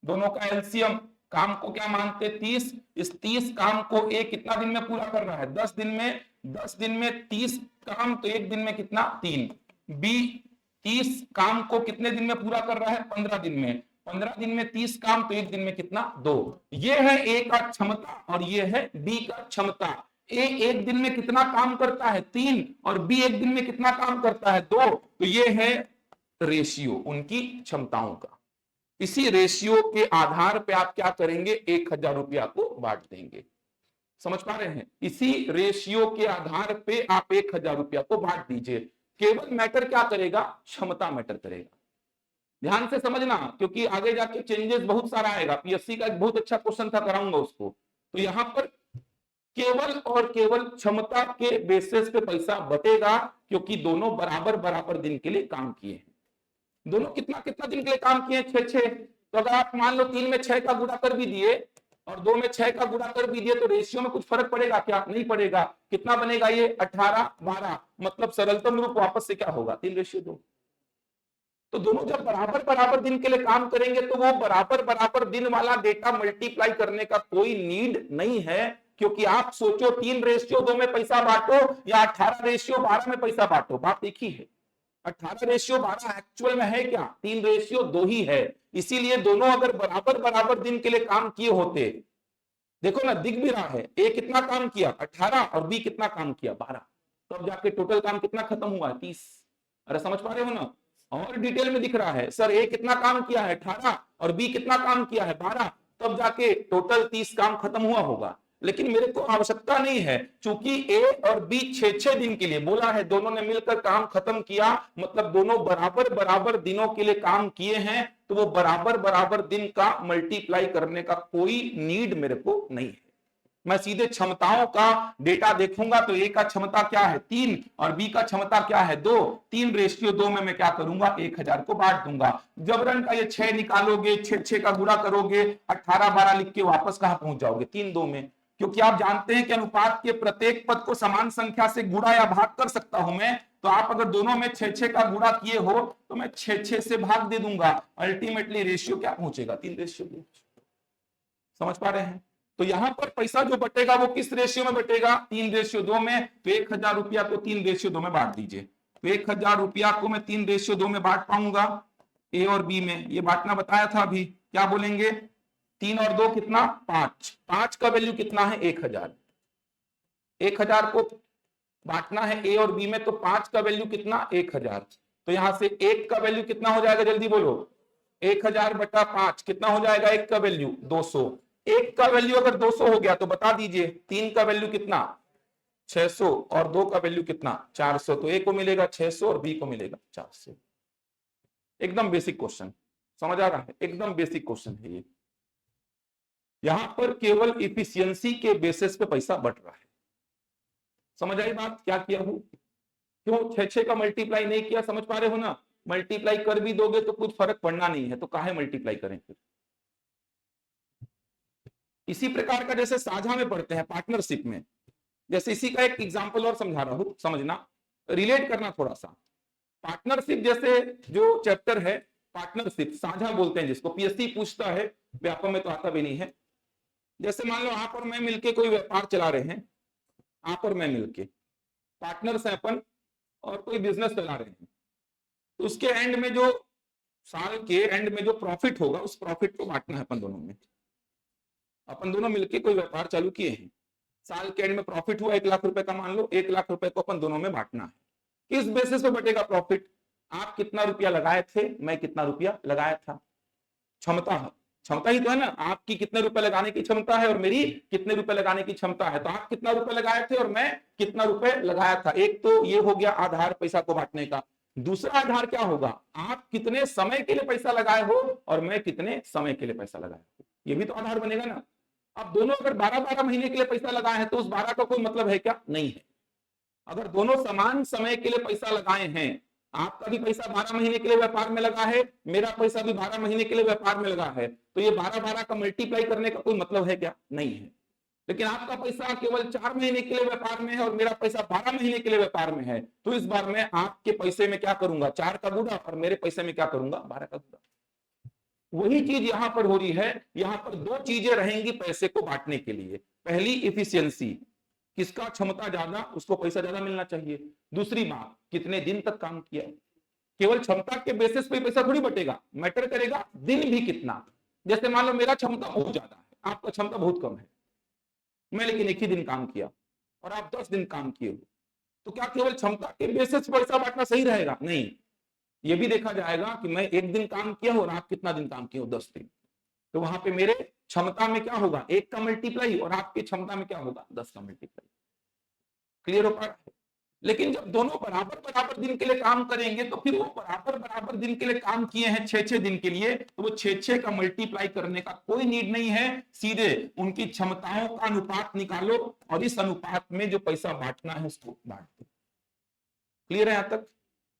दोनों का एलसीएम। काम को क्या मानते, 30। इस 30 काम को ए कितना दिन में पूरा कर रहा है, 10 दिन में। 10 दिन में 30 काम, तो एक दिन में कितना, 3। बी 30 काम को कितने दिन में पूरा कर रहा है, 15 दिन में। 15 दिन में 30 काम, तो एक दिन में कितना, 2। ये है ए का क्षमता और ये है बी का क्षमता। ए एक दिन में कितना काम करता है, 3, और बी एक दिन में कितना काम करता है, 2। तो ये है रेशियो उनकी क्षमताओं का। इसी रेशियो के आधार पे आप क्या करेंगे, 1000 रुपया को बांट देंगे। समझ पा रहे हैं? इसी रेशियो के आधार पे आप 1000 रुपया को बांट दीजिए। केवल मैटर क्या करेगा, क्षमता मैटर करेगा। ध्यान से समझना, क्योंकि आगे जाके चेंजेस बहुत सारा आएगा। पीएससी का एक बहुत अच्छा क्वेश्चन था, कराऊंगा उसको। तो यहां पर केवल और केवल क्षमता के बेसिस पे पैसा बटेगा, क्योंकि दोनों बराबर बराबर दिन के लिए काम किए हैं। दोनों कितना कितना दिन के लिए काम किए, 6-6। तो अगर आप मान लो 3 में 6 का गुणा कर भी दिए और 2 में 6 का गुणा कर भी दिए, तो रेशियो में कुछ फर्क पड़ेगा क्या, नहीं पड़ेगा। कितना बनेगा ये, 18-12। मतलब सरलतम रूप वापस से क्या होगा, 3:2। तो दोनों जब बराबर बराबर दिन के लिए काम करेंगे, तो वो बराबर बराबर दिन वाला डेटा मल्टीप्लाई करने का कोई नीड नहीं है। क्योंकि आप सोचो 3:2 में पैसा बांटो या 18:12 में पैसा बांटो, बात एक ही है। 18:12 एक्चुअल में है क्या, 3:2 ही है। इसीलिए दोनों अगर बराबर बराबर दिन के लिए काम किए होते, देखो ना दिख भी रहा है, ए कितना काम किया 18 और बी कितना काम किया 12, तब जाके टोटल काम कितना खत्म हुआ 30। अरे समझ पा रहे हो ना? और डिटेल में दिख रहा है, सर ए कितना काम किया है 18 और बी कितना काम किया है 12, तब जाके टोटल 30 काम खत्म हुआ होगा। लेकिन मेरे को आवश्यकता नहीं है, चूंकि ए और बी 6-6 दिन के लिए बोला है, दोनों ने मिलकर काम खत्म किया, मतलब दोनों बराबर बराबर दिनों के लिए काम किए हैं। तो वो बराबर बराबर दिन का मल्टीप्लाई करने का कोई नीड मेरे को नहीं है। मैं सीधे क्षमताओं का डेटा देखूंगा, तो ए का क्षमता क्या है 3 और बी का क्षमता क्या है 2। 3:2 में मैं क्या करूंगा, 1000 को बांट दूंगा। जबरन का ये 6 निकालोगे, 6 का गुणा करोगे, 18-12 लिख के वापस कहां पहुंच जाओगे, 3-2 में। क्योंकि आप जानते हैं कि अनुपात के प्रत्येक पद को समान संख्या से गुणा या भाग कर सकता हूं मैं। तो आप अगर दोनों में 6-6 का गुणा किए हो, तो मैं 6-6 से भाग दे दूंगा। अल्टीमेटली रेशियो क्या पहुंचेगा, 3:2। समझ पा रहे हैं? तो यहां पर पैसा जो बटेगा वो किस रेशियो में बटेगा, 3:2 में। तो 1000 रुपया को 3:2 में बांट दीजिए। तो 1000 रुपया को मैं 3:2 में बांट पाऊंगा ए और बी में। ये बांटना बताया था अभी, क्या बोलेंगे, 3 और 2 कितना 5। 5 का वैल्यू कितना है 1000। 1000 को बांटना है ए और बी में, तो 5 का वैल्यू कितना 1000। तो यहां से 1 का वैल्यू कितना हो जाएगा, जल्दी बोलो। 1000/5 कितना हो जाएगा, 1 का वैल्यू 200। 1 का वैल्यू अगर 200 हो गया तो बता दीजिए 3 का वैल्यू कितना 600 और 2 का वैल्यू कितना 400। तो ए को मिलेगा 600 और बी को मिलेगा 400। एकदम बेसिक क्वेश्चन, समझ आ रहा है? एकदम बेसिक क्वेश्चन है ये। यहां पर केवल इफिशियंसी के बेसिस पे पैसा बढ़ रहा है। समझ आई बात, क्या किया हूं, क्यों 6-6 का मल्टीप्लाई नहीं किया, समझ पा रहे हो ना? मल्टीप्लाई कर भी दोगे तो कुछ फर्क पड़ना नहीं है, तो काहे मल्टीप्लाई करें फिर। इसी प्रकार का जैसे साझा में पढ़ते हैं, पार्टनरशिप में, जैसे इसी का एक एग्जांपल और समझा रहा हूं, समझना, रिलेट करना थोड़ा सा। पार्टनरशिप जैसे जो चैप्टर है, पार्टनरशिप साझा बोलते हैं जिसको, पीएससी पूछता है, व्यापक में तो आता भी नहीं है। जैसे मान लो आप और मैं मिलके कोई व्यापार चला रहे हैं, आप और मैं मिलके पार्टनर्स हैं अपन, और कोई बिजनेस चला रहे हैं। तो उसके एंड में जो, साल के एंड में जो प्रॉफिट होगा, उस प्रॉफिट को बांटना है अपन दोनों में। अपन दोनों मिलके कोई व्यापार चालू किए हैं, साल के एंड में प्रॉफिट हुआ 1 लाख रुपए का, मान लो 1 लाख रुपए को अपन दोनों में बांटना है। किस बेसिस पे बटेगा प्रॉफिट, आप कितना रुपया लगाए थे, मैं कितना रुपया लगाया था। क्षमता है, क्षमता ही तो है ना, आपकी कितने रुपए लगाने की क्षमता है और मेरी कितने रुपए लगाने की क्षमता है। तो आप कितना रुपए लगाए थे और मैं कितना रुपए लगाया था। एक तो ये हो गया आधार पैसा को बांटने का। दूसरा आधार क्या होगा, आप कितने समय के लिए पैसा लगाए हो और मैं कितने समय के लिए पैसा लगाया हूं, ये भी तो आधार बनेगा ना। अब दोनों अगर 12-12 महीने के लिए पैसा लगाए हैं तो उस 12 का कोई मतलब है क्या, नहीं है। अगर दोनों समान समय के लिए पैसा लगाए हैं, आपका भी पैसा 12 महीने के लिए व्यापार में लगा है, मेरा पैसा भी 12 महीने के लिए व्यापार में लगा है, तो ये 12-12 का मल्टीप्लाई करने का कोई मतलब है क्या, नहीं है। लेकिन आपका पैसा केवल 4 महीने के लिए व्यापार में है और मेरा पैसा 12 महीने के लिए व्यापार में है, तो इस बार मैं आपके पैसे में क्या करूंगा, 4 का गुना, और मेरे पैसे में क्या करूंगा, 12 का गुना। वही चीज यहां पर हो रही है। यहां पर दो चीजें रहेंगी पैसे को बांटने के लिए। पहली इफिशियंसी, किसका क्षमता ज्यादा उसको पैसा ज्यादा मिलना चाहिए। दूसरी बात, कितने दिन तक काम किया। केवल क्षमता के बेसिस पे पैसा थोड़ी बटेगा, मैटर करेगा दिन भी कितना। जैसे मान लो मेरा क्षमता बहुत ज्यादा है, आपका क्षमता बहुत कम है, मैं लेकिन एक ही दिन काम किया और आप 10 दिन काम किए हो, तो क्या केवल क्षमता के बेसिस पर पैसा बांटना सही रहेगा, नहीं। ये भी देखा जाएगा कि मैं एक दिन काम किया हो और आप कितना दिन काम किए हो, 10 दिन, तो वहां पे मेरे क्षमता में क्या होगा, 1 का मल्टीप्लाई, और आपकी क्षमता में क्या होगा, 10 का मल्टीप्लाई। क्लियर हो पा रहा है। लेकिन जब दोनों बराबर बराबर दिन के लिए काम करेंगे तो फिर वो बराबर बराबर दिन के लिए काम किए हैं 6-6 दिन के लिए, तो वो 6-6 का मल्टीप्लाई करने का कोई नीड नहीं है। सीधे उनकी क्षमताओं का अनुपात निकालो और इस अनुपात में जो पैसा बांटना है उसको बांट दो। क्लियर है यहां तक।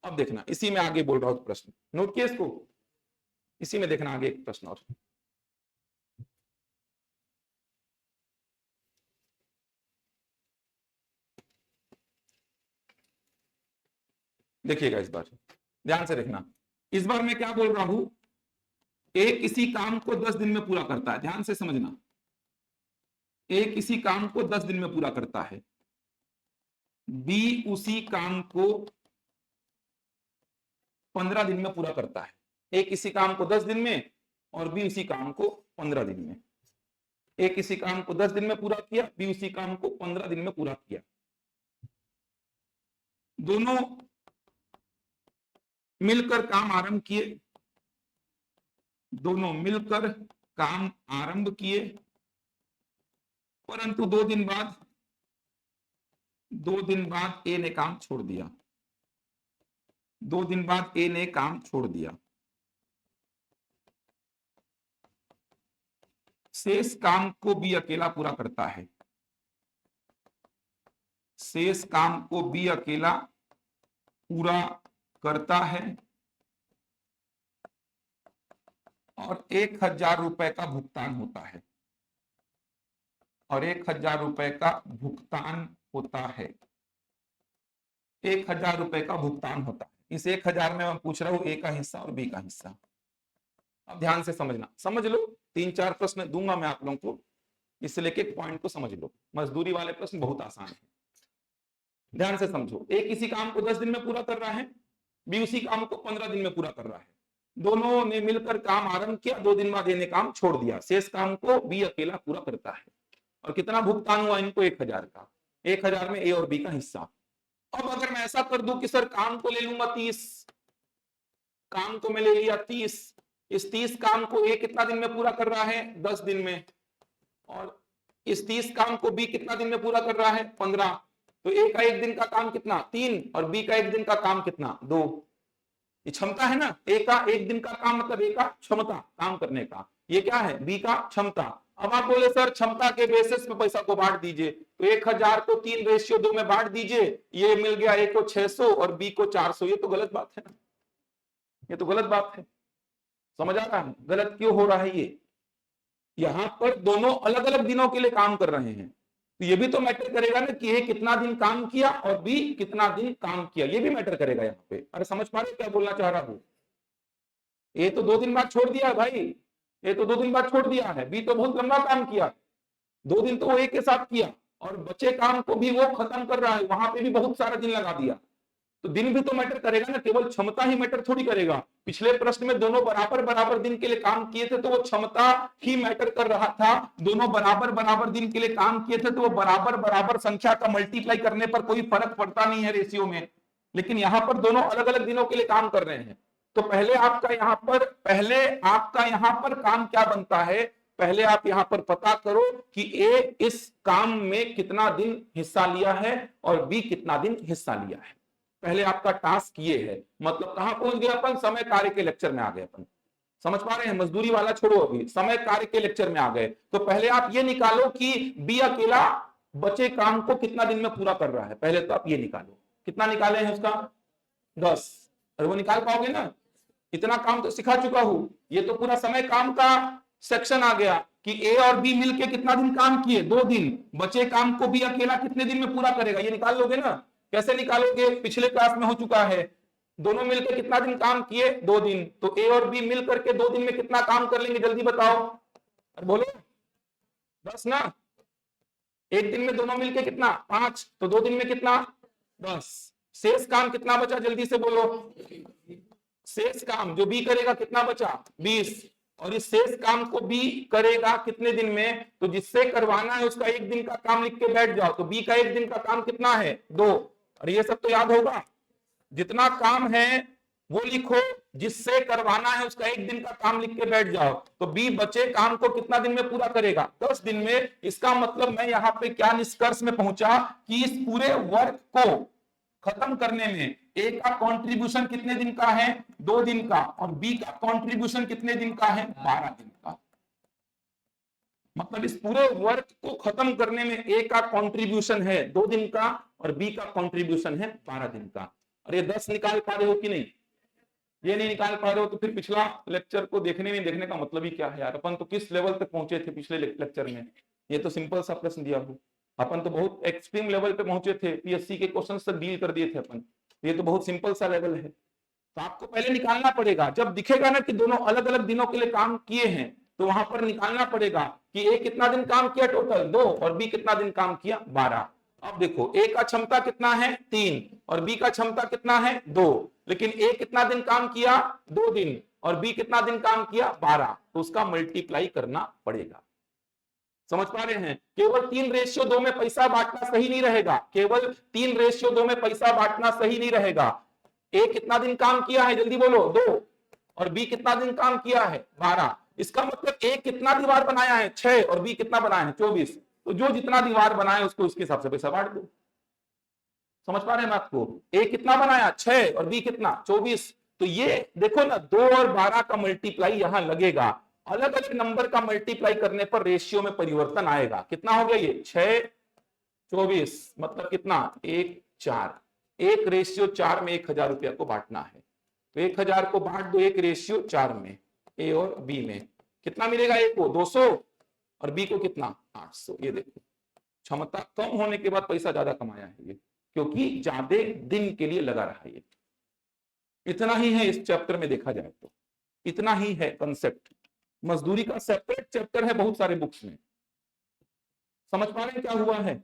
अब देखना, इसी में आगे बोल रहा हूं प्रश्न, नोट किए इसको, इसी में देखना आगे एक प्रश्न और। देखिएगा इस बार, ध्यान से देखना। इस बार मैं क्या बोल रहा हूं, ए किसी काम को 10 दिन में पूरा करता है, ध्यान से समझना। ए किसी काम को 10 दिन में पूरा करता है, बी उसी काम को 15 दिन में पूरा करता है। ए किसी काम को 10 दिन में और बी उसी काम को 15 दिन में। ए किसी काम को 10 दिन में पूरा किया, बी उसी काम को 15 दिन में पूरा किया। दोनों मिलकर काम आरंभ किए, दोनों मिलकर काम आरंभ किए, परंतु 2 दिन बाद ए ने काम छोड़ दिया। 2 दिन बाद ए ने काम छोड़ दिया। शेष काम को बी अकेला पूरा करता है। शेष काम को बी अकेला पूरा करता है और 1000 रुपए का भुगतान होता है, और 1000 रुपए का भुगतान होता है। 1000 रुपए का भुगतान होता है। इस 1000 में मैं पूछ रहा हूं ए का हिस्सा और बी का हिस्सा। अब ध्यान से समझना, समझ लो, 3-4 प्रश्न दूंगा मैं आप लोगों को, इससे लेके पॉइंट को समझ लो। मजदूरी वाले प्रश्न बहुत आसान है, ध्यान से समझो। ए किसी काम को 10 दिन में पूरा कर रहा है, बी उसी काम को 15 दिन में पूरा कर रहा है। दोनों ने मिलकर काम आरंभ किया, 2 दिन बाद ए ने काम छोड़ दिया। शेष काम को बी अकेला पूरा करता है और कितना भुगतान हुआ इनको, 1000 का। 1000 में ए और बी का हिस्सा। अब अगर मैं ऐसा कर दूं कि सर काम को ले लूंगा 30, काम को मैं ले लिया 30, इस 30 काम को ए कितना दिन में पूरा कर रहा है, 10 दिन में, और इस 30 काम को बी कितना दिन में पूरा कर रहा है, 15। तो ए का 1 दिन का काम कितना, 3, और बी का 1 दिन का काम कितना, 2। ये क्षमता है ना, ए का 1 दिन का काम मतलब ए का क्षमता काम करने का, ये क्या है, बी का क्षमता। अब आप बोले सर क्षमता के बेसिस पे पैसा को बांट दीजिए, तो 1000 को 3:2 में बांट दीजिए, ये मिल गया ए को 600 और बी को 400। ये तो गलत बात है ना, ये तो गलत बात है। समझ आ रहा है गलत क्यों हो रहा है ये। यहां पर दोनों अलग अलग दिनों के लिए काम कर रहे हैं, तो ये भी तो मैटर करेगा ना कि ए कितना दिन काम किया और बी कितना दिन काम किया, ये भी मैटर करेगा यहाँ पे। अरे समझ पा रहे क्या बोलना चाह रहा हूं। ए तो 2 दिन बाद छोड़ दिया है भाई, ए तो 2 दिन बाद छोड़ दिया है, बी तो बहुत लंबा काम किया, 2 दिन तो वो एक के साथ किया, और बचे काम को भी वो खत्म कर रहा है, वहां पे भी बहुत सारा दिन लगा दिया। तो दिन भी तो मैटर करेगा ना, केवल क्षमता ही मैटर थोड़ी करेगा। पिछले प्रश्न में दोनों बराबर बराबर दिन के लिए काम किए थे, तो वो क्षमता ही मैटर कर रहा था। दोनों बराबर बराबर दिन के लिए काम किए थे, तो वो बराबर बराबर संख्या का मल्टीप्लाई करने पर कोई फर्क पड़ता नहीं है रेशियो में। लेकिन यहां पर दोनों अलग अलग दिनों के लिए काम कर रहे हैं, तो पहले आपका यहां पर काम क्या बनता है, पहले आप यहां पर पता करो कि ए इस काम में कितना दिन हिस्सा लिया है और बी कितना दिन हिस्सा लिया है। पहले आपका टास्क ये है, मतलब कहां पहुंच गए अपन, समय कार्य के लेक्चर में आ गए अपन। समझ पा रहे हैं, मजदूरी वाला छोड़ो, अभी समय कार्य के लेक्चर में आ गए। तो पहले आप ये निकालो कि बी अकेला बचे काम को कितना दिन में पूरा कर रहा है, पहले तो आप ये निकालो। कितना निकाले हैं उसका, 10। अरे वो निकाल पाओगे ना, इतना काम तो सिखा चुका हूं। ये तो पूरा समय काम का सेक्शन आ गया कि ए और बी मिलके कितना दिन काम किए, 2 दिन। बचे काम को बी अकेला कितने दिन में पूरा करेगा, ये निकाल लोगे ना। कैसे निकालोगे, पिछले क्लास में हो चुका है। दोनों मिलकर कितना दिन काम किए, 2 दिन। तो ए और बी मिल करके 2 दिन में कितना काम कर लेंगे, जल्दी बताओ। अरे बोलो, 10 ना। एक दिन में दोनों मिलके कितना, 5। तो 2 दिन में कितना, 10। शेष काम कितना बचा, जल्दी से बोलो। शेष काम जो बी करेगा कितना बचा, 20। और इस शेष काम को बी करेगा कितने दिन में, तो जिससे करवाना है उसका 1 दिन का काम लिख के बैठ जाओ। तो बी का 1 दिन का काम कितना है, 2। और ये सब तो याद होगा, जितना काम है वो लिखो, जिससे करवाना है उसका 1 दिन का काम लिख के बैठ जाओ। तो बी बचे काम को कितना दिन में पूरा करेगा, 10 दिन में। इसका मतलब मैं यहां पे क्या निष्कर्ष में पहुंचा कि इस पूरे वर्क को खत्म करने में ए का कंट्रीब्यूशन कितने दिन का है, 2 दिन का। और बी का कंट्रीब्यूशन कितने दिन का है, 12 दिन का। मतलब इस पूरे वर्क को खत्म करने में ए का कंट्रीब्यूशन है 2 दिन का और बी का कंट्रीब्यूशन है 12 दिन का। और ये 10 निकाल पा रहे हो कि नहीं, ये नहीं निकाल पा रहे हो तो फिर पिछला लेक्चर को देखने नहीं देखने का मतलब ही क्या है यार। अपन तो किस लेवल तक पहुंचे थे पिछले लेक्चर में, ये तो सिंपल सा प्रश्न दिया हूं। अपन तो बहुत एक्सट्रीम लेवल पे पहुंचे थे, पीएससी के क्वेश्चन तक डील कर दिए थे अपन। ये तो बहुत सिंपल सा लेवल है। तो आपको पहले निकालना पड़ेगा, जब दिखेगा ना कि दोनों अलग अलग दिनों के लिए काम किए हैं, तो वहां पर निकालना पड़ेगा कि ए कितना दिन काम किया टोटल, 2, और बी कितना दिन काम किया, 12। अब देखो ए का क्षमता कितना है, 3, और बी का क्षमता कितना है, 2। लेकिन ए कितना दिन काम किया, 2 दिन, और बी कितना दिन काम किया, 12। तो उसका मल्टीप्लाई करना पड़ेगा। समझ पा रहे हैं, केवल 3:2 में पैसा बांटना सही नहीं रहेगा, केवल 3:2 में पैसा बांटना सही नहीं रहेगा। ए कितना दिन काम किया है, जल्दी बोलो, 2, और बी कितना दिन काम किया है, 12। इसका मतलब ए कितना दीवार बनाया है, 6, और बी कितना बनाया है, 24। तो जो जितना दीवार बनाए उसको उसके हिसाब से पैसा बांट दो। समझ पा रहे हैं आपको, ए कितना बनाया, 6, और बी कितना, 24। तो ये देखो ना, 2 और 12 का मल्टीप्लाई यहां लगेगा। अलग अलग नंबर का मल्टीप्लाई करने पर रेशियो में परिवर्तन आएगा। कितना हो गया ये, 6, 24, मतलब कितना, 1, 4। 1:4 में 1000 रुपया को बांटना है। तो 1000 को बांट दो 1:4 में, ए और बी में। कितना मिलेगा, ए को 200 और बी को कितना, 800। ये देखो, क्षमता कम होने के बाद पैसा ज्यादा कमाया है ये, क्योंकि ज्यादा दिन के लिए लगा रहा है ये। इतना ही है इस चैप्टर में, देखा जाए तो इतना ही है कंसेप्ट। मजदूरी का सेपरेट चैप्टर है बहुत सारे बुक्स में। समझ पा रहे हैं क्या हुआ है,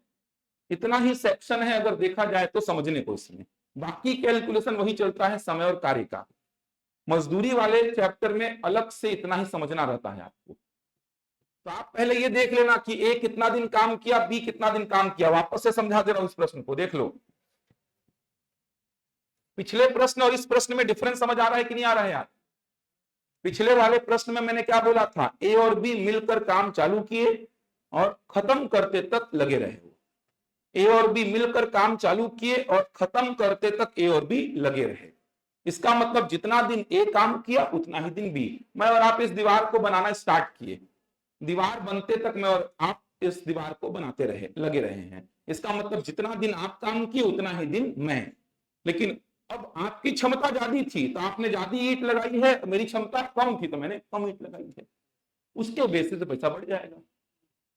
इतना ही सेक्शन है अगर देखा जाए तो समझने को इसमें। बाकी कैलकुलेशन वही चलता है समय और कार्य का। मजदूरी वाले चैप्टर में अलग से इतना ही समझना रहता है आपको। तो आप पहले ये देख लेना कि ए कितना दिन काम किया, बी कितना दिन काम किया। वापस से समझा दे रहा हूं इस प्रश्न को, देख लो। पिछले प्रश्न और इस प्रश्न में डिफरेंस समझ आ रहा है कि नहीं आ रहा है यार। पिछले वाले प्रश्न में मैंने क्या बोला था, ए और बी मिलकर काम चालू किए और खत्म करते तक लगे रहे। ए और बी मिलकर काम चालू किए और खत्म करते तक ए और बी लगे रहे। इसका मतलब जितना दिन ए काम किया उतना ही दिन बी। मैं और आप इस दीवार को बनाना स्टार्ट किए, दीवार बनते तक मैं और आप इस दीवार को बनाते रहे, लगे रहे हैं। इसका मतलब जितना दिन आप काम किए उतना ही दिन मैं। लेकिन अब आपकी क्षमता ज्यादा थी तो आपने ज्यादा ईंट लगाई है, मेरी क्षमता कम थी तो मैंने कम ईंट लगाई है, उसके बेसिस से पैसा बढ़ जाएगा।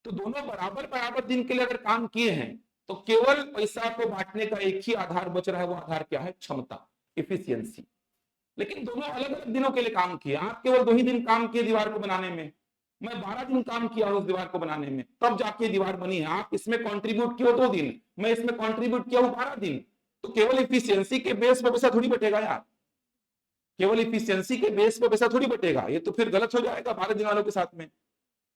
तो दोनों बराबर बराबर दिन के लिए अगर काम किए हैं तो केवल पैसा को बांटने का एक ही आधार बच रहा है, वो आधार क्या है, क्षमता, इफिशियंसी। लेकिन दोनों अलग अलग दिनों के लिए काम किए। आप केवल 2 ही दिन काम किए दीवार को बनाने में, मैं 12 दिन काम किया उस दीवार को बनाने में, तब जाके दीवार बनी है। आप इसमें कंट्रीब्यूट किए 2 दिन, मैं इसमें कंट्रीब्यूट किया हूं 12 दिन। तो केवल इफिशियंसी के बेस पर पैसा थोड़ी बटेगा यार, केवल इफिशियंसी के बेस पर पैसा थोड़ी बटेगा, ये तो फिर गलत हो जाएगा 12 दिन वालों के साथ में।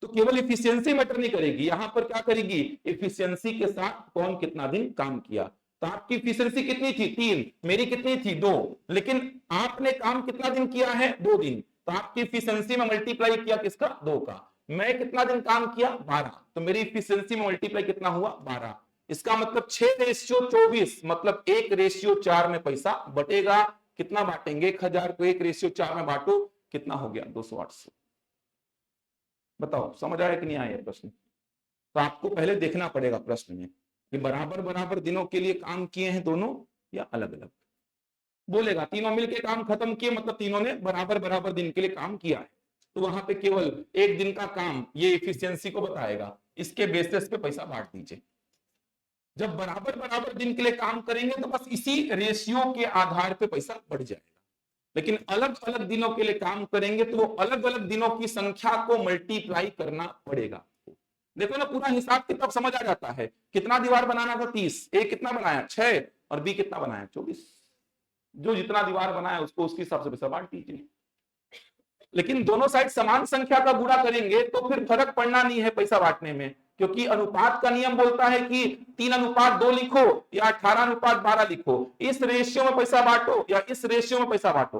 तो केवल इफिशियंसी मैटर नहीं करेगी, यहां पर क्या करेगी, इफिशियंसी के साथ कौन कितना दिन काम किया। तो आपकी इफिशियंसी कितनी थी, 3, मेरी कितनी थी, 2, लेकिन आपने काम कितना दिन किया है, 2 दिन। तो आपकी इफिशियंसी में मल्टीप्लाई किया किसका, 2 का। मैं कितना दिन काम किया, 12, तो मेरी इफिशियंसी में मल्टीप्लाई कितना हुआ, 12। इसका मतलब 6:24, मतलब 1:4 में पैसा बटेगा। कितना बांटेंगे? 1000 को 1:4 में बांटो, कितना हो गया? 200-800। बताओ समझ आया कि नहीं आया प्रश्न? तो आपको पहले देखना पड़ेगा प्रश्न में कि बराबर बराबर दिनों के लिए काम किए हैं दोनों या अलग अलग। बोलेगा तीनों मिलके काम खत्म किए, मतलब तीनों ने बराबर बराबर दिन के लिए काम किया है, तो वहां पे केवल एक दिन का काम ये इफिशियंसी को बताएगा, इसके बेसिस पे पैसा बांट दीजिए। जब बराबर बराबर दिन के लिए काम करेंगे तो बस इसी रेशियो के आधार पे पैसा बढ़ जाएगा। लेकिन अलग अलग दिनों के लिए काम करेंगे तो वो अलग अलग दिनों की संख्या को मल्टीप्लाई करना पड़ेगा। देखो ना, पूरा हिसाब किताब समझ आ जाता है। कितना दीवार बनाना था? 30। ए कितना बनाया? 6। और बी कितना बनाया? 24। जो जितना दीवार बनाया उसको उसके हिसाब से पैसा बांट दीजिए। लेकिन दोनों साइड समान संख्या का गुणा करेंगे तो फिर फर्क पड़ना नहीं है पैसा बांटने में, क्योंकि अनुपात का नियम बोलता है कि 3:2 लिखो या 18:12 लिखो, इस रेशियो में पैसा बांटो या इस रेशियो में पैसा बांटो,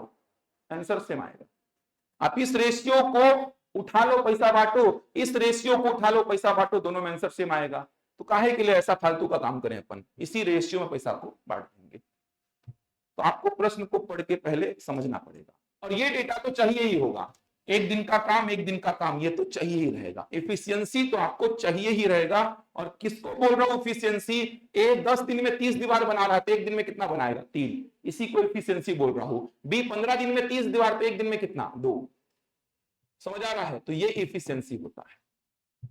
आंसर सेम आएगा। आप इस रेशियो को उठा लो पैसा बांटो, इस रेशियो को उठा लो पैसा बांटो, दोनों में आंसर सेम आएगा। तो काहे के लिए ऐसा फालतू का काम करें, अपन इसी रेशियो में पैसा को बांट देंगे। तो आपको प्रश्न को पढ़ के पहले समझना पड़ेगा। और ये डेटा तो चाहिए ही होगा, एक दिन का काम एक दिन का काम, ये तो चाहिए ही रहेगा। एफिशिएंसी तो आपको चाहिए ही रहेगा। और किसको बोल रहा हूं एफिशिएंसी? ए 10 दिन में 30 दीवार बना रहा है तो एक दिन में कितना बनाएगा? 3। इसी को एफिशिएंसी बोल रहा हूं। बी 15 दिन में 30 दीवार तो एक दिन में कितना? 2। समझ आ रहा है? तो ये एफिशिएंसी होता है।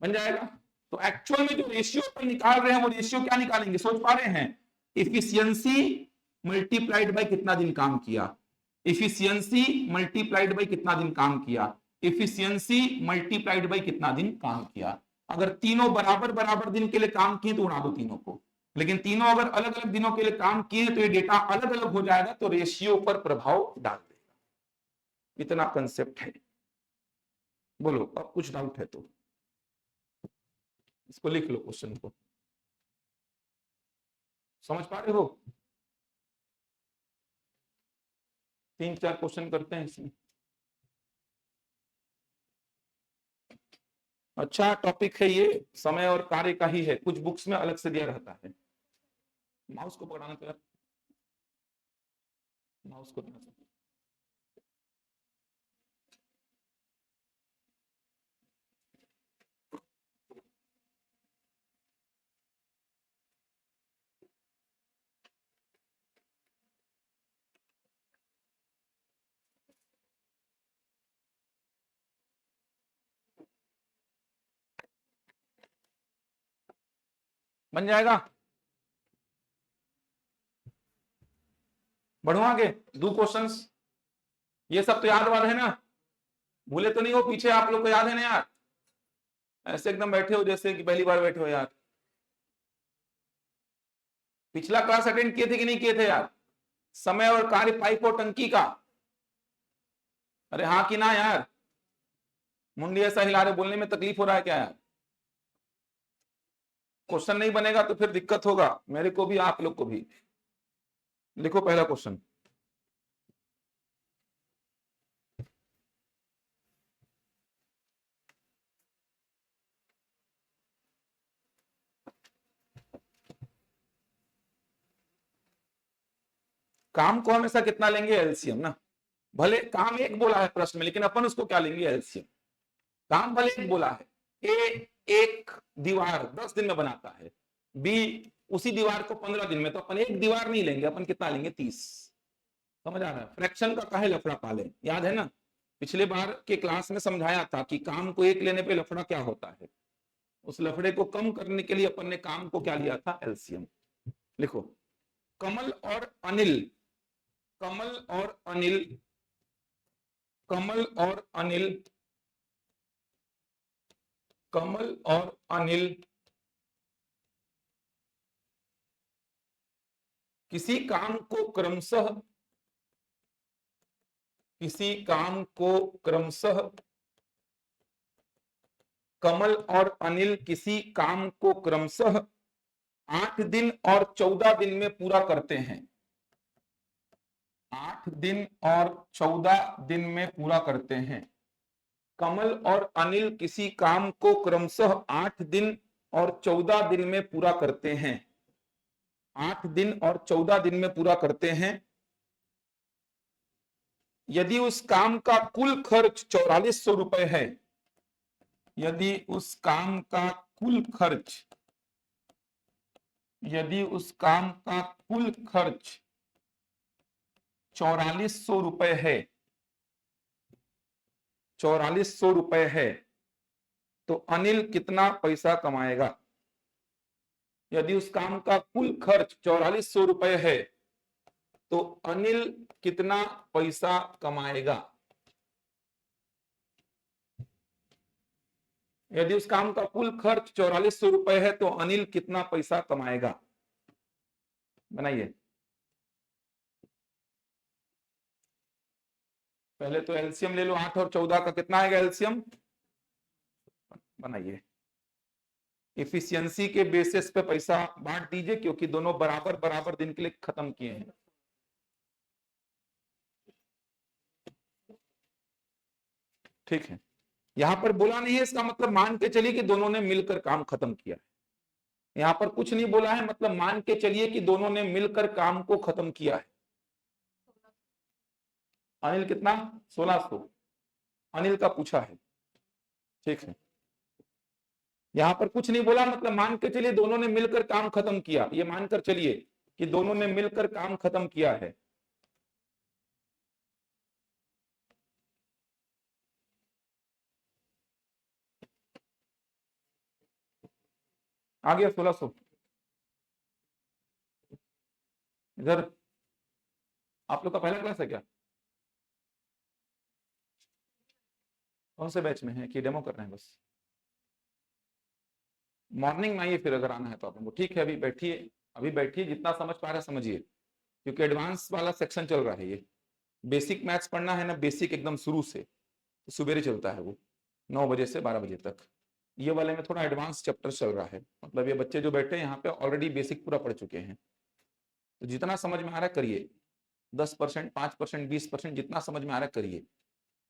बन जाएगा। तो एक्चुअल में जो रेशियो पर निकाल रहे हैं वो रेशियो क्या निकालेंगे? सोच पा रहे हैं? एफिशिएंसी मल्टीप्लाइड बाय कितना दिन काम किया, एफिशिएंसी मल्टीप्लाइड बाय कितना दिन काम किया, एफिशिएंसी मल्टीप्लाइड बाय कितना दिन काम किया। अगर तीनों बराबर बराबर दिन के लिए काम किए तो उड़ा दो तीनों को, लेकिन तीनों अगर अलग अलग दिनों के लिए काम किए तो ये डेटा अलग अलग हो जाएगा, तो रेशियो पर प्रभाव डाल देगा। इतना कंसेप्ट है। बोलो अब कुछ डाउट है तो इसको लिख लो, क्वेश्चन को समझ पा रहे हो? 3-4 क्वेश्चन करते हैं इसमें। अच्छा टॉपिक है ये, समय और कार्य का ही है, कुछ बुक्स में अलग से दिया रहता है। माउस को पकड़ाना तो यार, माउस को थोड़ा सा बन जाएगा। बढ़ो आगे, 2 क्वेश्चंस। ये सब तो याद वाद है ना, भूले तो नहीं हो? पीछे आप लोग को याद है ना यार? ऐसे एकदम बैठे हो जैसे कि पहली बार बैठे हो यार। पिछला क्लास अटेंड किए थे कि नहीं किए थे यार? समय और कार्य पाइप और टंकी का। अरे हाँ कि ना यार? मुंडी ऐसा हिला रहे, बोलने में तकलीफ हो रहा है क्या यार? क्वेश्चन नहीं बनेगा तो फिर दिक्कत होगा मेरे को भी आप लोग को भी। लिखो पहला क्वेश्चन। काम को हमेशा कितना लेंगे? एलसीएम ना। भले काम एक बोला है प्रश्न में, लेकिन अपन उसको क्या लेंगे? एलसीएम। काम भले एक बोला है, ए एक दीवार 10 दिन में बनाता है, बी उसी दीवार को 15 दिन में, तो अपन एक दीवार नहीं लेंगे, अपन कितना लेंगे? 30। समझ आ रहा है? फ्रैक्शन का काहे लफड़ा पाले, याद है ना? पिछले बार के क्लास में समझाया था कि काम को एक लेने पे लफड़ा क्या होता है। उस लफड़े को कम करने के लिए अपन ने काम को क्या लिया था? एलसीएम। लिखो, कमल और अनिल, कमल और अनिल, कमल और अनिल, कमल और अनिल किसी काम को क्रमशः, किसी काम को क्रमशः, कमल और अनिल किसी काम को क्रमशः 8 दिन और 14 दिन में पूरा करते हैं। 8 दिन और 14 दिन में पूरा करते हैं। कमल और अनिल किसी काम को क्रमशः 8 दिन और 14 दिन में पूरा करते हैं, 8 दिन और 14 दिन में पूरा करते हैं, यदि उस काम का कुल खर्च 4400 रुपए है, यदि उस काम का कुल खर्च, यदि उस काम का कुल खर्च 4400 रुपए है, 4400 रुपए है, तो अनिल कितना पैसा कमाएगा? यदि उस काम का कुल खर्च 4400 रुपए है तो अनिल कितना पैसा कमाएगा? यदि उस काम का कुल खर्च 4400 रुपए है तो अनिल कितना पैसा कमाएगा? बनाइए। पहले तो एलसीएम ले लो, 8 और 14 का कितना आएगा एलसीएम? बनाइए। इफिशियंसी के बेसिस पे पैसा बांट दीजिए, क्योंकि दोनों बराबर बराबर दिन के लिए खत्म किए हैं। ठीक है, यहां पर बोला नहीं है, इसका मतलब मान के चलिए कि दोनों ने मिलकर काम खत्म किया है। यहां पर कुछ नहीं बोला है, मतलब मान के चलिए कि दोनों ने मिलकर काम को खत्म किया है। अनिल कितना? 1600 अनिल का पूछा है। ठीक है, यहां पर कुछ नहीं बोला, मतलब मान के चलिए दोनों ने मिलकर काम खत्म किया, ये मानकर चलिए कि दोनों ने मिलकर काम खत्म किया है। आ गया 1600। इधर आप लोग का पहला क्लास है क्या? कौन से बैच में है कि डेमो कर रहे हैं बस? मॉर्निंग में आइए फिर, अगर आना है तो आप लोगों को। ठीक है, अभी बैठिए, अभी बैठिए, जितना समझ पा रहे हैं समझिए, क्योंकि एडवांस वाला सेक्शन चल रहा है। ये बेसिक मैथ्स पढ़ना है ना, बेसिक एकदम शुरू से, तो सुबेरे चलता है वो 9 बजे से 12 बजे तक। ये वाले में थोड़ा एडवांस चैप्टर चल रहा है, मतलब ये बच्चे जो बैठे हैं यहाँ पे ऑलरेडी बेसिक पूरा पढ़ चुके हैं। तो जितना समझ में आ रहा है करिए, 10%, 5%, 20%, जितना समझ में आ रहा है करिए।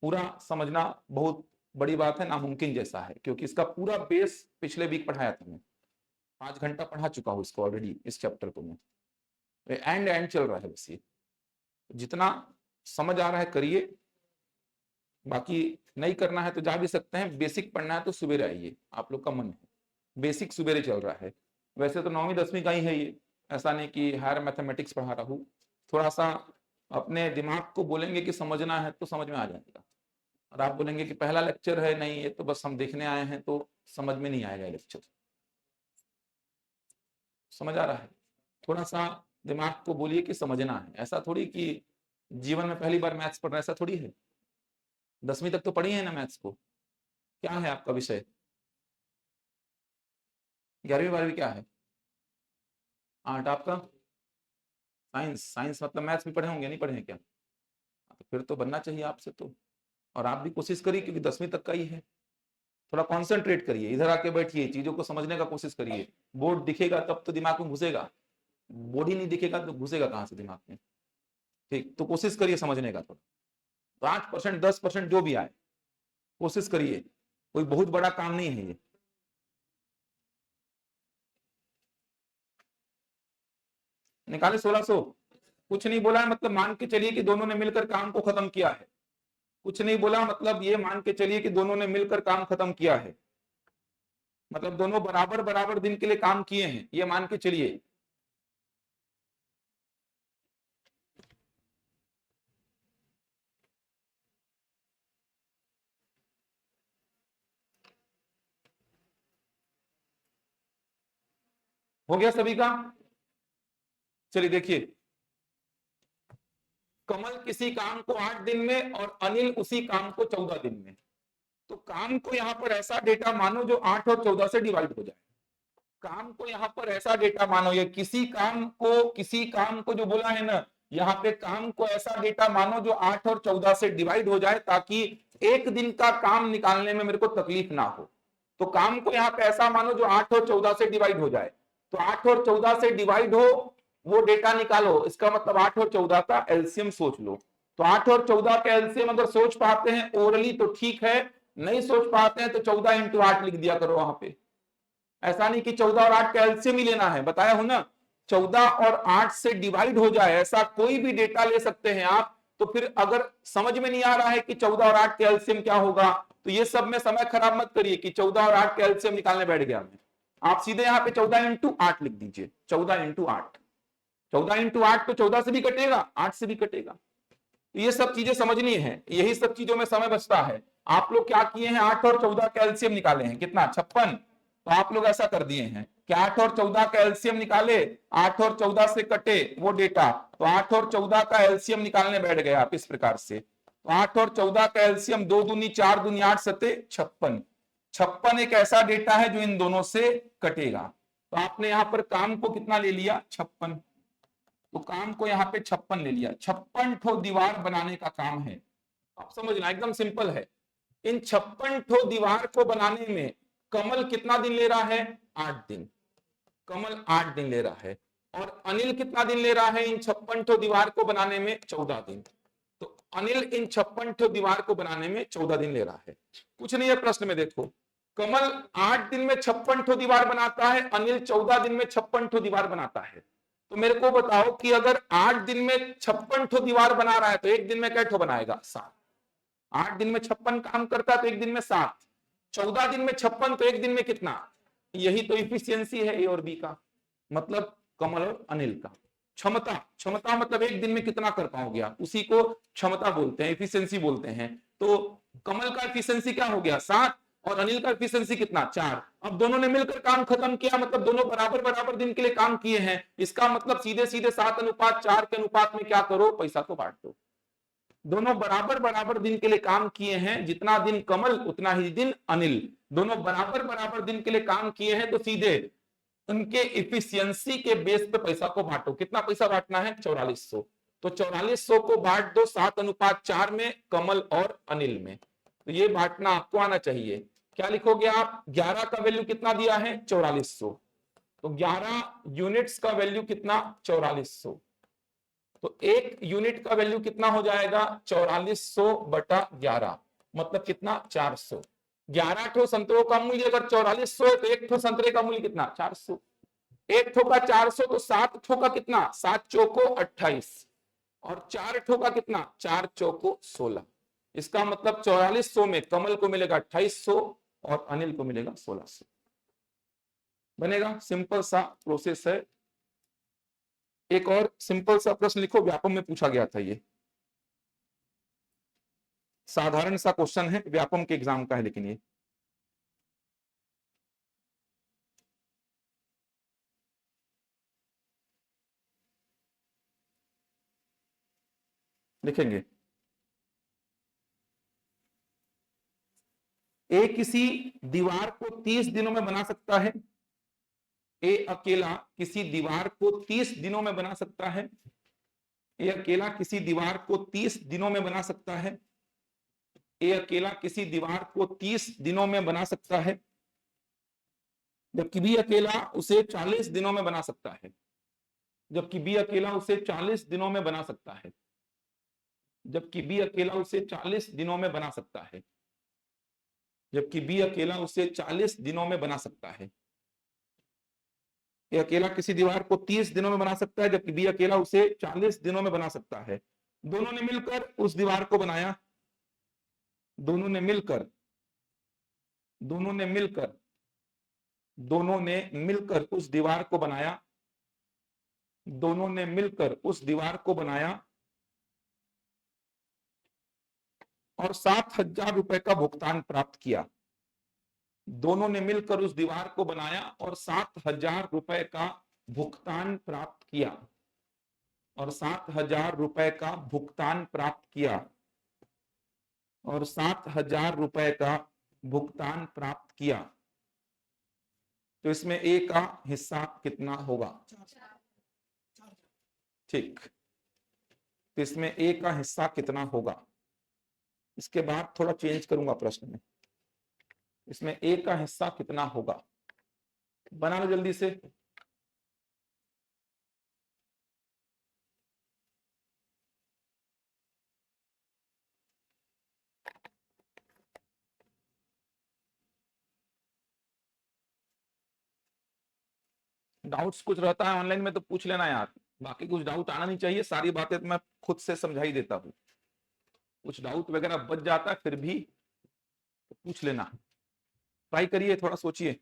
पूरा समझना बहुत बड़ी बात है, नामुमकिन जैसा है, क्योंकि इसका पूरा बेस पिछले वीक पढ़ाया था मैं, 5 घंटा पढ़ा चुका हूँ इसको ऑलरेडी, इस चैप्टर को मैं। एंड चल रहा है बस ये, जितना समझ आ रहा है करिए, बाकी नहीं करना है तो जा भी सकते हैं। बेसिक पढ़ना है तो सुबेरे आइए, आप लोग का मन है, बेसिक सुबेरे चल रहा है। वैसे तो 9वीं 10वीं का ही है ये, ऐसा नहीं कि हायर मैथमेटिक्स पढ़ा रहा हूँ। थोड़ा सा अपने दिमाग को बोलेंगे कि समझना है तो समझ में आ जाएगा, और आप बोलेंगे कि पहला लेक्चर है, नहीं ये तो बस हम देखने आए हैं, तो समझ में नहीं आएगा लेक्चर। समझ आ रहा है? थोड़ा सा दिमाग को बोलिए कि समझना है, ऐसा थोड़ी कि जीवन में पहली बार मैथ्स पढ़ रहे हैं, ऐसा थोड़ी है। 10वीं तक तो पढ़ी है ना मैथ्स को। क्या है आपका विषय? 11वीं 12वीं क्या है? आर्ट। आपका साइंस। साइंस मतलब मैथ्स भी पढ़े होंगे, नहीं पढ़े हैं क्या? तो फिर तो बनना चाहिए आपसे तो। और आप भी कोशिश करिए, क्योंकि 10वीं तक का ही है। थोड़ा कॉन्सेंट्रेट करिए, इधर आके बैठिए, चीजों को समझने का कोशिश करिए। बोर्ड दिखेगा तब तो दिमाग में घुसेगा, बोर्ड ही नहीं दिखेगा तो घुसेगा कहां से दिमाग में? ठीक, तो कोशिश करिए समझने का थोड़ा। 5%, 10% जो भी आए कोशिश करिए, कोई बहुत बड़ा काम नहीं है ये। निकाले 1600। कुछ नहीं बोला है, मतलब मान के चलिए कि दोनों ने मिलकर काम को खत्म किया है। कुछ नहीं बोला, मतलब ये मान के चलिए कि दोनों ने मिलकर काम खत्म किया है, मतलब दोनों बराबर बराबर दिन के लिए काम किए हैं, ये मान के चलिए। हो गया सभी का? चलिए देखिए, कमल किसी काम को 8 दिन में और अनिल उसी काम को 14 दिन में। तो काम को यहां पर ऐसा डेटा मानो जो 8 और 14 से डिवाइड हो जाए। काम को यहाँ पर ऐसा डेटा मानो, ये किसी काम को जो बोला है ना, यहाँ पे काम को ऐसा डेटा मानो जो 8 और 14 से डिवाइड हो जाए, ताकि एक दिन का काम निकालने में मेरे को तकलीफ ना हो। तो काम को यहाँ पे ऐसा मानो जो 8 और 14 से डिवाइड हो जाए, तो 8 और 14 से डिवाइड हो वो डेटा निकालो। इसका मतलब 8 और 14 का एलसीएम सोच लो। तो 8 और 14 का एलसीएम अगर सोच पाते हैं ओरली तो ठीक है, नहीं सोच पाते हैं तो 14 × 8 लिख दिया करो वहां पे। ऐसा नहीं कि 14 और 8 का एलसीएम ही लेना है, बताया हूं ना, 14 और 8 से डिवाइड हो जाए ऐसा कोई भी डेटा ले सकते हैं आप। तो फिर अगर समझ में नहीं आ रहा है कि 14 और 8 का एलसीएम क्या होगा, तो ये सब में समय खराब मत करिए कि 14 और 8 का एलसीएम निकालने बैठ गया मैं। आप सीधे यहां पे 14 इंटू 8 लिख दीजिए, 14 इंटू 8, 14 इंटू 8 तो 14 से भी कटेगा, 8 से भी कटेगा। ये सब चीजें समझनी है, यही सब चीजों में समय बचता है। आप लोग क्या किए हैं, 8 और 14 का एलसीएम निकाले हैं, कितना, 56। तो आप लोग ऐसा कर दिए हैं कि 8 और 14 का एलसीएम निकाले, 8 और 14 से कटे वो डेटा, तो 8 और 14 का एलसीएम निकालने बैठ गए आप इस प्रकार से। तो 8 और 14 का एलसीएम 2 दूनी 4 दूनी 8 सते 56। 56 एक ऐसा डेटा है जो इन दोनों से कटेगा। तो आपने यहां पर काम को कितना ले लिया, 56। तो काम को यहाँ पे 56 ले लिया, 56 ठो दीवार बनाने का काम है। आप समझना एकदम सिंपल है। इन 56 ठो दीवार को बनाने में कमल कितना दिन ले रहा है, 8 दिन। कमल 8 दिन ले रहा है। और अनिल कितना दिन ले रहा है इन 56 ठो दीवार को बनाने में, 14 दिन। तो अनिल इन 56 ठो दीवार को बनाने में 14 दिन ले रहा है। कुछ नहीं है प्रश्न में, देखो कमल 8 दिन में 56 ठो दीवार बनाता है, अनिल 14 दिन में 56 ठो दीवार बनाता है। तो मेरे को बताओ कि अगर 8 दिन में 56 ठो दीवार बना रहा है तो एक दिन में कै ठो बनाएगा, 7। 8 दिन में 56 काम करता है तो एक दिन में 7, 14 दिन में 56 तो एक दिन में कितना। यही तो इफिशियंसी है ए और बी का, मतलब कमल और अनिल का। क्षमता, क्षमता मतलब एक दिन में कितना कर पाओगे आप, उसी को क्षमता बोलते हैं, इफिशियंसी बोलते हैं। तो कमल का इफिशियंसी क्या हो गया, 7, और अनिल का एफिशिएंसी कितना, 4। अब दोनों ने मिलकर काम खत्म किया, मतलब दोनों बराबर बराबर दिन के लिए काम किए हैं। इसका मतलब सीधे सीधे 7:4 के अनुपात में क्या करो, पैसा को बांट दो। दोनों बराबर बराबर दिन के लिए काम किए हैं, जितना दिन कमल उतना ही दिन अनिल। दोनों बराबर बराबर दिन के लिए काम किए हैं, तो सीधे उनके इफिशियंसी के बेस पे पैसा को बांटो। कितना पैसा बांटना है, 4400। तो 4400 को बांट दो 7:4 में कमल और अनिल में। तो ये बांटना आपको आना चाहिए। क्या लिखोगे आप, 11 का वैल्यू कितना दिया है, 4400। तो 11 यूनिट्स का वैल्यू कितना, 4400। तो एक यूनिट का वैल्यू कितना हो जाएगा, 4400/11, मतलब कितना, 400। 11 ठो संतरों का मूल्य अगर 4400 है तो एक ठो संतरे का मूल्य कितना, 400। एक ठो का 400 तो 7 ठो का कितना, 7 चौको 28, और 4 ठो का कितना, 4 चौको 16। इसका मतलब 4400 में कमल को मिलेगा 2800 और अनिल को मिलेगा 1600। बनेगा, सिंपल सा प्रोसेस है। एक और सिंपल सा प्रश्न लिखो, व्यापम में पूछा गया था, ये साधारण सा क्वेश्चन है, व्यापम के एग्जाम का है, लेकिन ये लिखेंगे। ए किसी दीवार को 30 दिनों में बना सकता है। ए अकेला किसी दीवार को 30 दिनों में बना सकता है। ए अकेला किसी दीवार को 30 दिनों में बना सकता है। ए अकेला किसी दीवार को 30 दिनों में बना सकता है, जबकि बी अकेला उसे 40 दिनों में बना सकता है। जबकि बी अकेला उसे 40 दिनों में बना सकता है। जबकि बी अकेला उसे 40 दिनों में बना सकता है। जबकि बी अकेला उसे 40 दिनों में बना सकता है। ये अकेला किसी दीवार को 30 दिनों में बना सकता है, जबकि बी अकेला उसे 40 दिनों में बना सकता है। दोनों ने मिलकर उस दीवार को बनाया। दोनों ने मिलकर दोनों ने मिलकर दोनों ने मिलकर उस दीवार को बनाया। दोनों ने मिलकर उस दीवार को बनाया और 7,000 रुपए का भुगतान प्राप्त किया। दोनों ने मिलकर उस दीवार को बनाया और 7,000 रुपए का भुगतान प्राप्त किया। और 7,000 रुपए का भुगतान प्राप्त किया। और 7,000 रुपए का भुगतान प्राप्त किया। तो इसमें ए का हिस्सा कितना होगा, ठीक। तो इसमें ए का हिस्सा कितना होगा। इसके बाद थोड़ा चेंज करूंगा प्रश्न में। इसमें ए का हिस्सा कितना होगा, बना लो जल्दी से। डाउट्स कुछ रहता है ऑनलाइन में तो पूछ लेना यार, बाकी कुछ डाउट आना नहीं चाहिए, सारी बातें तो मैं खुद से समझा ही देता हूँ। कुछ डाउट वगैरह बच जाता है फिर भी तो पूछ लेना, ट्राई करिए, थोड़ा सोचिए।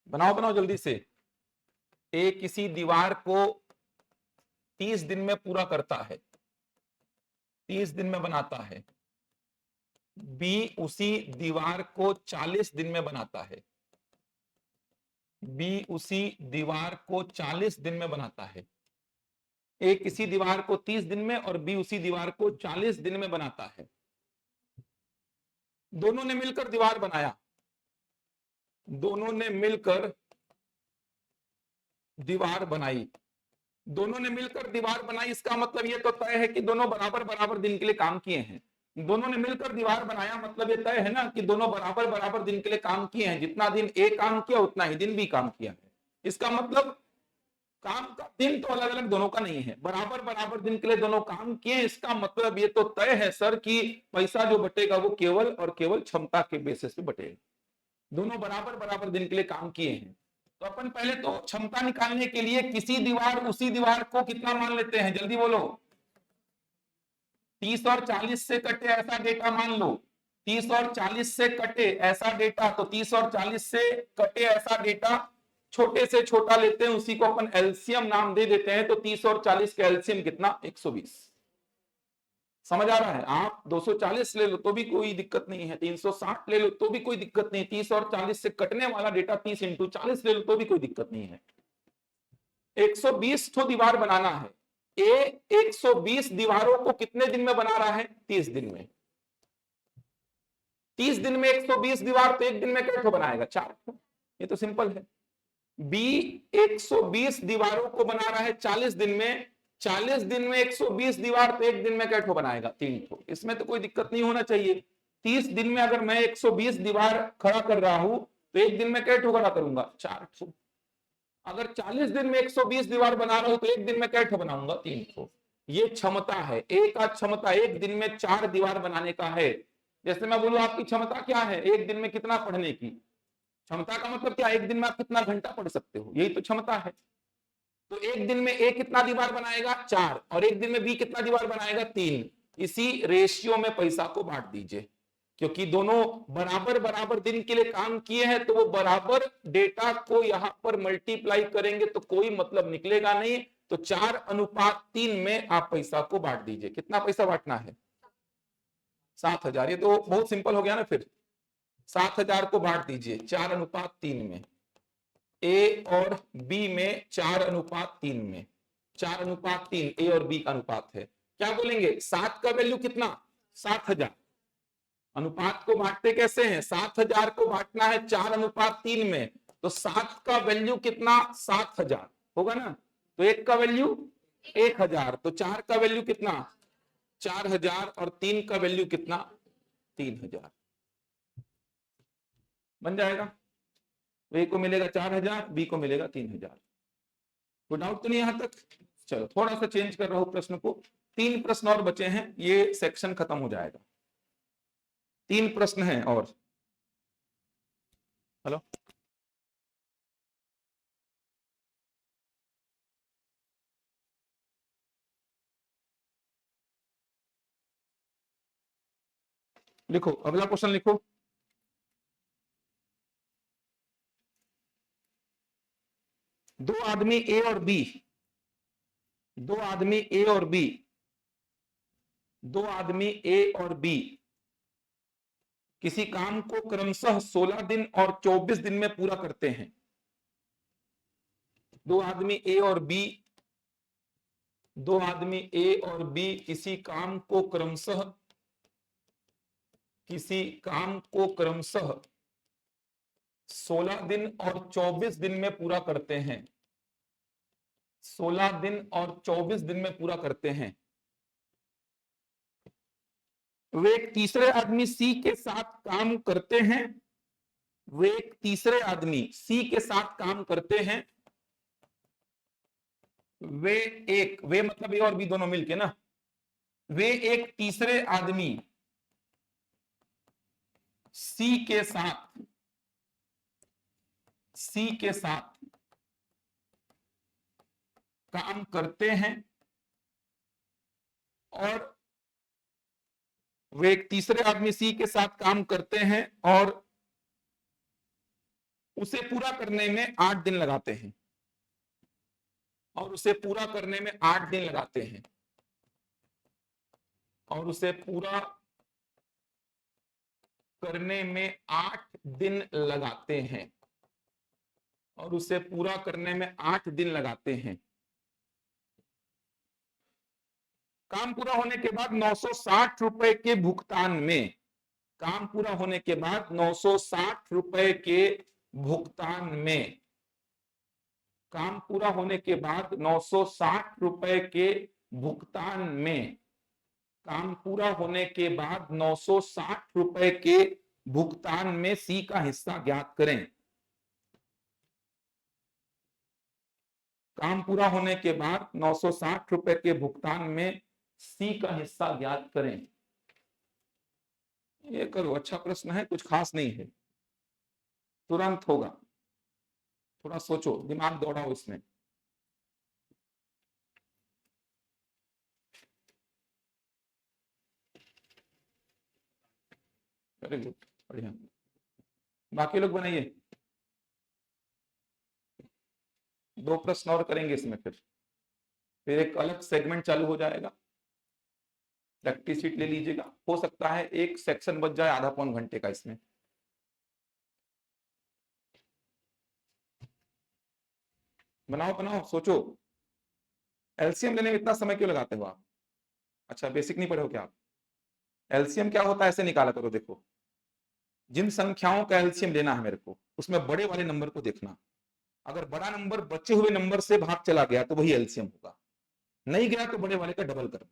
बनाओ बनाओ जल्दी से। ए किसी दीवार को 30 दिन में पूरा करता है, 30 दिन में बनाता है। बी उसी दीवार को 40 दिन में बनाता है, बी उसी दीवार को 40 दिन में बनाता है। ए किसी दीवार को 30 दिन में और बी उसी दीवार को 40 दिन में बनाता है। दोनों ने मिलकर दीवार बनाया, दोनों ने मिलकर दीवार बनाई, दोनों ने मिलकर दीवार बनाई, इसका मतलब ये तो तय है कि दोनों बराबर बराबर दिन के लिए काम किए हैं। दोनों ने मिलकर दीवार बनाया मतलब ये तय है ना कि दोनों बराबर बराबर दिन के लिए काम किए हैं, जितना दिन ए काम किया उतना ही दिन बी काम किया है। इसका मतलब काम का दिन तो अलग अलग दोनों का नहीं है, बराबर बराबर दिन के लिए दोनों काम किए। इसका मतलब ये तो तय है सर कि पैसा जो बटेगा वो केवल और केवल क्षमता के बेसिस पे बटेगा। दोनों बराबर बराबर दिन के लिए काम किए हैं, तो अपन पहले तो क्षमता निकालने के लिए किसी दीवार उसी दीवार को कितना मान लेते हैं, जल्दी बोलो। 30 और 40 से कटे ऐसा डेटा मान लो, 30 और 40 से कटे ऐसा डेटा, तो 30 और 40 से कटे ऐसा डेटा छोटे से छोटा लेते हैं, उसी को अपन एलसीएम नाम दे देते हैं। तो 30 और 40 का एलसीएम कितना, 120। समझ आ रहा है? आप 240 ले लो तो भी कोई दिक्कत नहीं है, 360 ले लो तो भी कोई दिक्कत नहीं, 30 और 40 से कटने वाला डेटा 30 इंटू 40 ले लो तो भी कोई दिक्कत नहीं है। 120 ठो दीवार बनाना है। ए 120 दीवारों को कितने दिन में बना रहा है, 30 दिन में। 30 दिन में 120 दीवार, तो एक दिन में कितने ठो बनाएगा, 4 ठो। ये तो सिंपल है। बी 120 दीवारों को बना रहा है 40 दिन में, 40 दिन में 120 दीवार, तो एक दिन में क्या ठो बनाएगा, 3 ठो। इसमें तो कोई दिक्कत नहीं होना चाहिए। 30 दिन में अगर मैं 120 दीवार खड़ा कर रहा हूं तो एक दिन में क्या ठो खड़ा करूंगा, 4 ठो। अगर 40 दिन में 120 दीवार बना रहा हूं तो एक दिन में क्या ठो बनाऊंगा, 3 ठो। ये क्षमता है, एक का क्षमता एक दिन में 4 दीवार बनाने का है। जैसे मैं बोलूं आपकी क्षमता क्या है, एक दिन में कितना पढ़ने की क्षमता, का मतलब क्या, एक दिन में आप कितना घंटा पढ़ सकते हो, यही तो क्षमता है। तो एक दिन में ए कितना दीवार बनाएगा, 4, और एक दिन में बी कितना दीवार बनाएगा, 3। इसी रेशियो में पैसा को बांट दीजिए, क्योंकि दोनों बराबर बराबर दिन के लिए काम किए हैं, तो वो बराबर डेटा को यहां पर मल्टीप्लाई करेंगे तो कोई मतलब निकलेगा नहीं। तो 4:3 में आप पैसा को बांट दीजिए। कितना पैसा बांटना है, 7000। ये तो बहुत सिंपल हो गया ना फिर। 7000 को बांट दीजिए 4:3 में, ए और बी में 4:3 में, 4:3 ए और बी का अनुपात है। क्या बोलेंगे, 7 का वैल्यू कितना, 7000। अनुपात को बांटते कैसे हैं, 7000 को बांटना है 4:3 में, तो 7 का वैल्यू कितना, 7000 होगा ना। तो 1 का वैल्यू 1000, तो 4 का वैल्यू कितना, 4000, और 3 का वैल्यू कितना, 3000। बन जाएगा। ए को मिलेगा 4000, बी को मिलेगा 3000। कोई डाउट तो नहीं यहां तक? चलो थोड़ा सा चेंज कर रहा हूं प्रश्न को। 3 प्रश्न और बचे हैं, ये सेक्शन खत्म हो जाएगा। 3 प्रश्न हैं और। हेलो, लिखो अगला क्वेश्चन लिखो। दो आदमी ए और बी, दो आदमी ए और बी, दो आदमी ए और बी किसी काम को क्रमशः 16 दिन और 24 दिन में पूरा करते हैं। दो आदमी ए और बी, दो आदमी ए और बी किसी काम को क्रमशः, किसी काम को क्रमशः 16 दिन और 24 दिन में पूरा करते हैं। 16 दिन और 24 दिन में पूरा करते हैं। वे एक तीसरे आदमी सी के साथ काम करते हैं। वे एक तीसरे आदमी सी के साथ काम करते हैं। वे मतलब ए और बी दोनों मिलके ना, वे एक तीसरे आदमी सी के साथ काम करते हैं और वे एक तीसरे आदमी सी के साथ काम करते हैं और उसे पूरा करने में 8 दिन लगाते हैं। और उसे पूरा करने में 8 दिन लगाते हैं। और उसे पूरा करने में 8 दिन लगाते हैं। और उसे पूरा करने में 8 दिन लगाते हैं। काम पूरा होने के बाद 960 रुपए के भुगतान में, काम पूरा होने के बाद 960 रुपए के भुगतान में, काम पूरा होने के बाद 960 रुपए के भुगतान में, काम पूरा होने के बाद 960 रुपए के भुगतान में सी का हिस्सा ज्ञात करें। काम पूरा होने के बाद 960 रुपए के भुगतान में सी का हिस्सा ज्ञात करें। ये करो, अच्छा प्रश्न है, कुछ खास नहीं है, तुरंत होगा, थोड़ा सोचो, दिमाग दौड़ाओ इसमें। वेरी गुड, बढ़िया। बाकी लोग बनाइए, 2 प्रश्न और करेंगे इसमें, फिर एक अलग सेगमेंट चालू हो जाएगा। प्रैक्टिस शीट ले लीजिएगा, हो सकता है एक सेक्शन बच जाए आधा पौन घंटे का इसमें। बनाओ बनाओ, सोचो। एलसीएम लेने में इतना समय क्यों लगाते हो आप? अच्छा, बेसिक नहीं पढ़े हो क्या आप? एलसीएम क्या होता है ऐसे निकाला करो। देखो, जिन संख्याओं का एलसीएम लेना है मेरे को, उसमें बड़े वाले नंबर को देखना। अगर बड़ा नंबर बचे हुए नंबर से भाग चला गया तो वही एलसीएम होगा। नहीं गया तो बड़े वाले का डबल करना,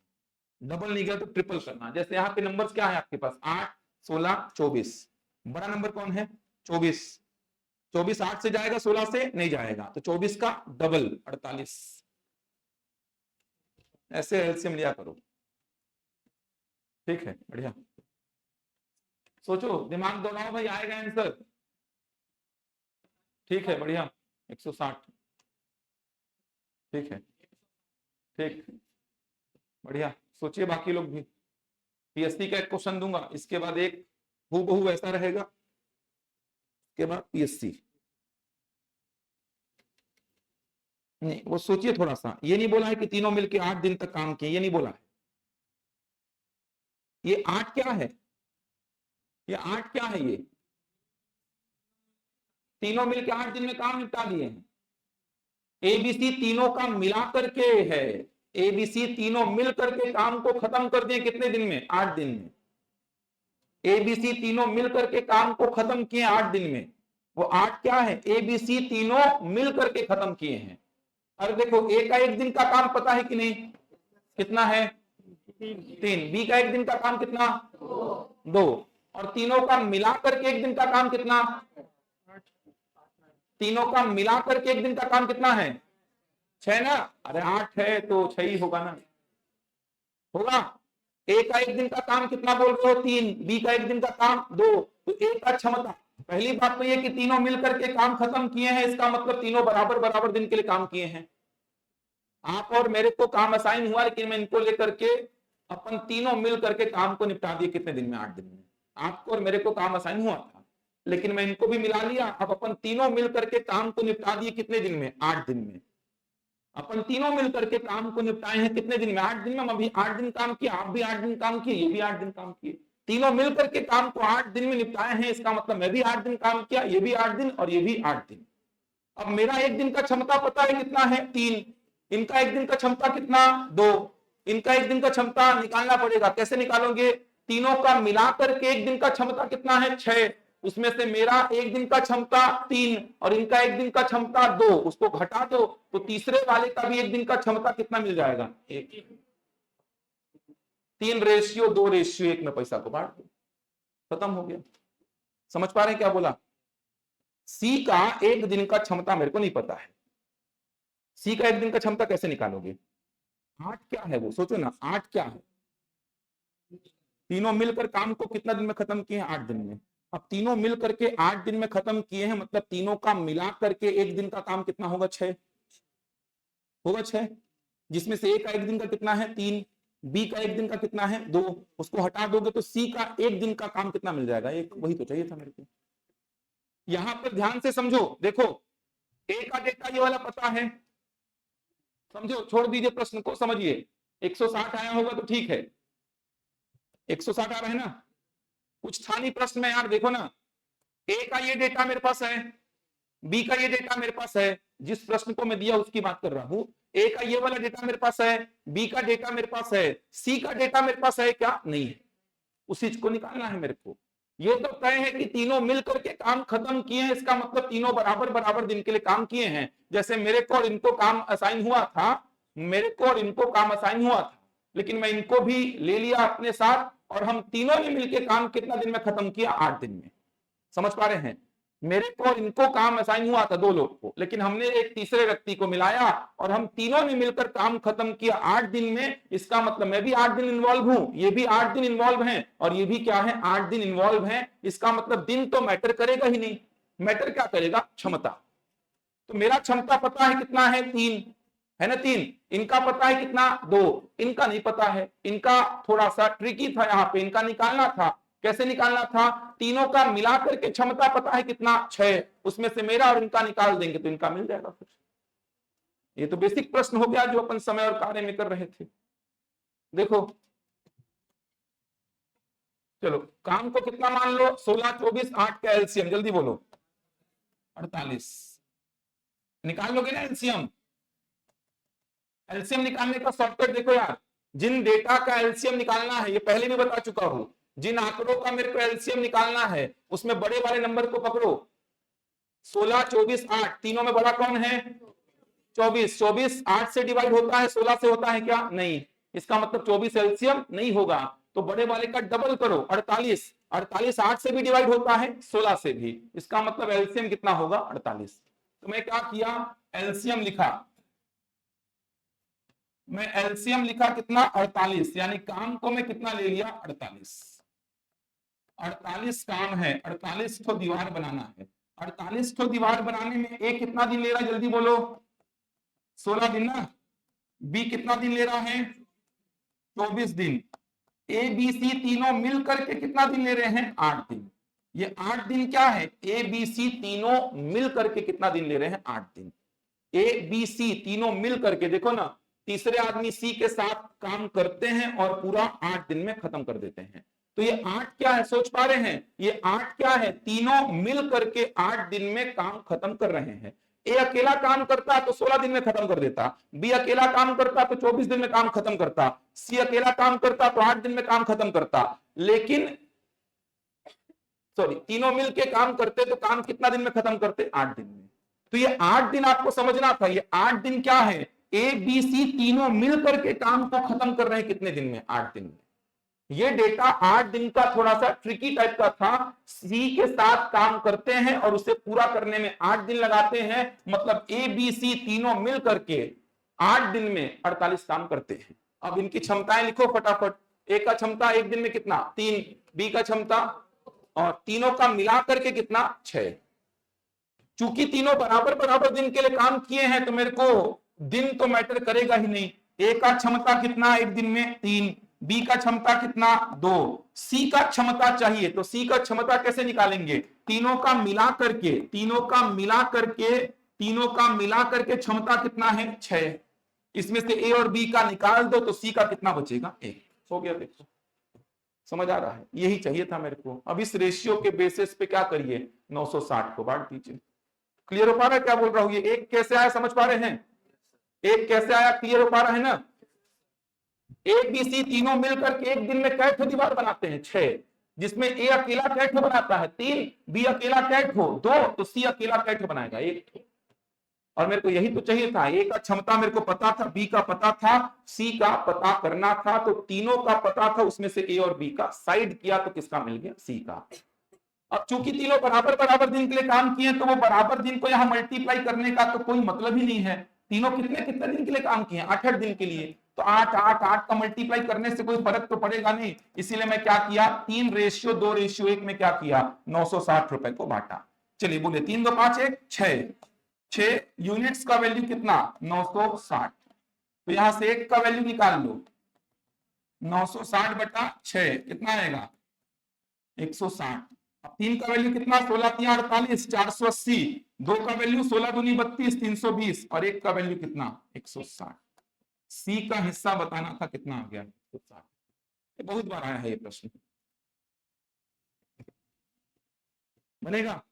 डबल नहीं गया तो ट्रिपल करना। जैसे यहाँ पे नंबर्स क्या है आपके पास, 8, 16, 24। बड़ा नंबर कौन है? 24। 24 8 से जाएगा, 16 से नहीं जाएगा, तो 24 का डबल 48। ऐसे एलसीएम लिया करो, ठीक है, बढ़िया। सोचो, दिमाग दौड़ाओ भाई, आएगा आंसर। ठीक है, बढ़िया, 160। ठीक है, ठीक, बढ़िया। सोचिए बाकी लोग भी। पीएससी का एक क्वेश्चन दूंगा, इसके बाद एक हूबहू ऐसा रहेगा, इसके बाद पीएससी। नहीं, वो सोचिए थोड़ा सा। ये नहीं बोला है कि तीनों मिलके 8 दिन तक काम किए, ये नहीं बोला है। ये 8 क्या है? ये 8 क्या है? ये तीनों मिलके 8 दिन में काम निपटा दिए हैं। एबीसी तीनों का मिला करके है। एबीसी तीनों मिल करके काम को खत्म कर दिए कितने दिन में? 8 दिन में। एबीसी तीनों मिल करके काम को खत्म किए 8 दिन में। वो 8 क्या है? एबीसी तीनों मिल करके खत्म किए हैं। अरे देखो, ए का 1 दिन का काम पता है कि नहीं? कितना है? 3। बी का 1 दिन का काम कितना? 2। और तीनों का मिला करके 1 दिन का काम कितना? तीनों का मिला करके 1 दिन का काम कितना है? 6 ना? अरे 8 है तो 6 ही होगा ना, होगा। ए का 1 दिन का काम कितना बोल रहे हो? 3। बी का 1 दिन का काम 2। तो ए का क्षमता, पहली बात तो ये कि तीनों मिलकर के काम खत्म किए हैं, इसका मतलब तीनों बराबर बराबर दिन के लिए काम किए हैं। आप और मेरे को काम असाइन हुआ, लेकिन मैं इनको लेकर के अपन तीनों मिल करके काम को निपटा दिए कितने दिन में? 8 दिन में। आपको और मेरे को काम असाइन हुआ था, लेकिन मैं इनको भी मिला लिया। अब अपन तीनों मिल करके काम को निपटा दिए कितने दिन में? 8 दिन में। अपन तीनों मिल करके काम को निपटाए हैं कितने दिन में? 8 दिन में। हम अभी 8 दिन काम किया, आप भी 8 दिन काम किए, ये भी 8 दिन काम किए। तीनों मिल करके काम को 8 दिन में निपटाए हैं, इसका मतलब मैं भी 8 दिन काम किया, ये भी 8 दिन और ये भी 8 दिन। अब मेरा 1 दिन का क्षमता पता है कितना है? 3। इनका 1 दिन का क्षमता कितना? 2। इनका 1 दिन का क्षमता निकालना पड़ेगा। कैसे निकालोगे? तीनों का मिलाकर के 1 दिन का क्षमता कितना है? 6। उसमें से मेरा एक दिन का क्षमता 3 और इनका एक दिन का क्षमता 2, उसको घटा दो तो तीसरे वाले का भी एक दिन का क्षमता कितना मिल जाएगा? 3:2:1 में पैसा को बांट दो, खत्म हो गया। समझ पा रहे हैं क्या बोला? सी का एक दिन का क्षमता मेरे को नहीं पता है, सी का एक दिन का क्षमता कैसे निकालोगे? 8 क्या है वो, सोचो ना, 8 क्या है? तीनों मिलकर काम को कितना दिन में खत्म किए हैं? 8 दिन में। अब तीनों मिल करके 8 दिन में खत्म किए हैं, मतलब तीनों का मिला करके एक दिन का काम कितना होगा? 6 होगा, 6, जिसमें से ए का एक दिन का कितना है? 3, बी का एक दिन का कितना है? 2, उसको हटा दोगे तो सी का एक दिन का काम कितना मिल जाएगा? 1। वही तो चाहिए था मेरे को। यहां पर ध्यान से समझो, देखो ए का डेटा ये वाला पता है, समझो, छोड़ दीजिए प्रश्न को, समझिए। 160 आया होगा तो ठीक है, 160 आ रहा है ना, कुछ था नहीं प्रश्न में यार। देखो ना, ए का ये डेटा मेरे पास है, बी का ये डेटा मेरे पास है, जिस प्रश्न को मैं दिया उसकी बात कर रहा हूं। ए का ये वाला डेटा मेरे पास है, बी का डेटा मेरे पास है, सी का डेटा मेरे पास है क्या? नहीं है, उसी चीज को निकालना है मेरे को। ये तो तय है कि तीनों मिलकर के काम खत्म किए हैं, इसका मतलब तीनों बराबर बराबर दिन के लिए काम किए हैं। जैसे मेरे को और इनको काम असाइन हुआ था, मेरे को और इनको काम असाइन हुआ था, लेकिन मैं इनको भी ले लिया अपने साथ और हम तीनों ने मिलकर काम कितना दिन में खत्म किया? 8 दिन में। समझ पा रहे हैं? मेरे को और इनको काम असाइन हुआ था 2 लोग को, लेकिन हमने एक तीसरे व्यक्ति को मिलाया और हम तीनों ने मिलकर काम खत्म किया 8 दिन में। इसका मतलब मैं भी 8 दिन इन्वॉल्व हूं, ये भी 8 दिन इन्वॉल्व हैं और ये भी क्या है? 8 दिन इन्वॉल्व हैं। इसका मतलब दिन तो मैटर करेगा ही नहीं, मैटर क्या करेगा? क्षमता। तो मेरा क्षमता पता है कितना है? 3 है ना, 3। इनका पता है कितना? 2। इनका नहीं पता है, इनका थोड़ा सा ट्रिकी था, यहां पे इनका निकालना था। कैसे निकालना था? तीनों का मिलाकर के क्षमता पता है कितना? 6, उसमें से मेरा और इनका निकाल देंगे तो इनका मिल जाएगा फिर। ये तो बेसिक प्रश्न हो गया जो अपन समय और कार्य में कर रहे थे। देखो, चलो काम को कितना मान लो? 16, 24, 8 का एलसीएम जल्दी बोलो। 48 निकाल लोगे ना एलसीएम? एलसीएम निकालने का शॉर्टकट देखो यार, जिन डेटा का एलसीएम निकालना है, ये पहले भी बता चुका हूं, जिन आंकड़ों का मेरे को एलसीएम निकालना है उसमें बड़े वाले नंबर को पकड़ो। 16, 24, 8 तीनों में बड़ा कौन है? 24। 24 8 से डिवाइड होता है, 16 से होता है क्या? नहीं। इसका मतलब 24 एलसीएम नहीं होगा, तो बड़े वाले का डबल करो, 48। 48 8 से भी डिवाइड होता है, 16 से भी। इसका मतलब एलसीएम कितना होगा? 48। तो मैं क्या किया? एलसीएम लिखा, मैं एलसीएम लिखा कितना? 48, यानी काम को मैं कितना ले लिया? 48। 48 काम है, 48 ठो दीवार बनाना है। 48 ठो दीवार बनाने में ए कितना दिन ले रहा है? जल्दी बोलो। 16 दिन ना। बी कितना दिन ले रहा है? 24 दिन। ए बी सी तीनों मिल करके कितना दिन ले रहे हैं? 8 दिन। ये 8 दिन क्या है? ए बी सी तीनों मिल करके कितना दिन ले रहे हैं? 8 दिन। ए बी सी तीनों मिल करके, देखो ना, तीसरे आदमी सी के साथ काम करते हैं और पूरा 8 दिन में खत्म कर देते हैं। तो ये 8 क्या है? सोच पा रहे हैं? ये 8 क्या है? तीनों मिल करके 8 दिन में काम खत्म कर रहे हैं। ए अकेला काम करता तो 16 दिन में खत्म कर देता, बी अकेला काम करता तो 24 दिन में काम खत्म करता, सी अकेला काम करता तो 8 दिन में काम खत्म करता। लेकिन सॉरी, तीनों मिलके काम करते तो काम कितना दिन में खत्म करते? 8 दिन में। तो ये 8 दिन आपको समझना था। ये 8 दिन क्या है? ए बी सी तीनों मिलकर के काम को खत्म कर रहे हैं कितने दिन में? 8 दिन में। ये डेटा 8 दिन का थोड़ा सा ट्रिकी टाइप का था। सी के साथ काम करते हैं और उसे पूरा करने में 8 दिन लगाते हैं, मतलब ए बी सी तीनों मिल करके 8 दिन में 48 काम करते हैं। अब इनकी क्षमताएं लिखो फटाफट। ए का क्षमता एक दिन में कितना? 3, बी का क्षमता, और तीनों का मिला करके कितना? 6। चूंकि तीनों बराबर बराबर दिन के लिए काम किए हैं तो मेरे को दिन तो मैटर करेगा ही नहीं। ए का क्षमता कितना एक दिन में? 3, बी का क्षमता कितना? 2, सी का क्षमता चाहिए, तो सी का क्षमता कैसे निकालेंगे? तीनों का मिला करके, तीनों का मिला करके, तीनों का मिला करके क्षमता कितना है? 6। इसमें से ए और बी का निकाल दो तो सी का कितना बचेगा? 1। हो गया। देखो समझ आ रहा है? यही चाहिए था मेरे को। अब इस रेशियो के बेसिस पे क्या करिए? 960 को बांट दीजिए। क्लियर हो पा रहा है क्या बोल रहा हूं? ये एक कैसे आया समझ पा रहे हैं? एक कैसे आया क्लियर हो पा रहा है ना? ए बी सी तीनों मिलकर के एक दिन में कै ठो दीवार बनाते हैं? 6। जिसमें ए अकेला कैठ बनाता है 3, बी अकेला कैठ हो 2, तो सी अकेला कैठ बनाएगा 1। और मेरे को यही तो चाहिए था, ए का क्षमता मेरे को पता था, बी का पता था, सी का पता करना था, तो तीनों का पता था, उसमें से ए और बी का साइड किया तो किसका मिल गया, सी का। अब चूंकि तीनों बराबर बराबर दिन के लिए काम किए तो वो बराबर दिन को यहाँ मल्टीप्लाई करने का तो कोई मतलब ही नहीं है। तीनों कितने कितने दिन के लिए काम किए, 8-8 दिन के लिए, तो 8 8 8 का मल्टीप्लाई करने से कोई फर्क तो पड़ेगा नहीं। इसीलिए मैं क्या किया, 3:2:1 में क्या किया, 960 रुपए को बांटा। चलिए बोले 3 2 5 1 6 यूनिट्स का वैल्यू कितना, 960। तो यहां से 1 का वैल्यू निकाल लो, 960/6 कितना आएगा, 160। अब 3 का वैल्यू कितना, 16×3 = 48, 480। 2 का वैल्यू 16×2 = 32, 320। और 1 का वैल्यू कितना, 160। सी का हिस्सा बताना था, कितना आ गया, 160। बहुत बार आया है ये प्रश्न, बनेगा।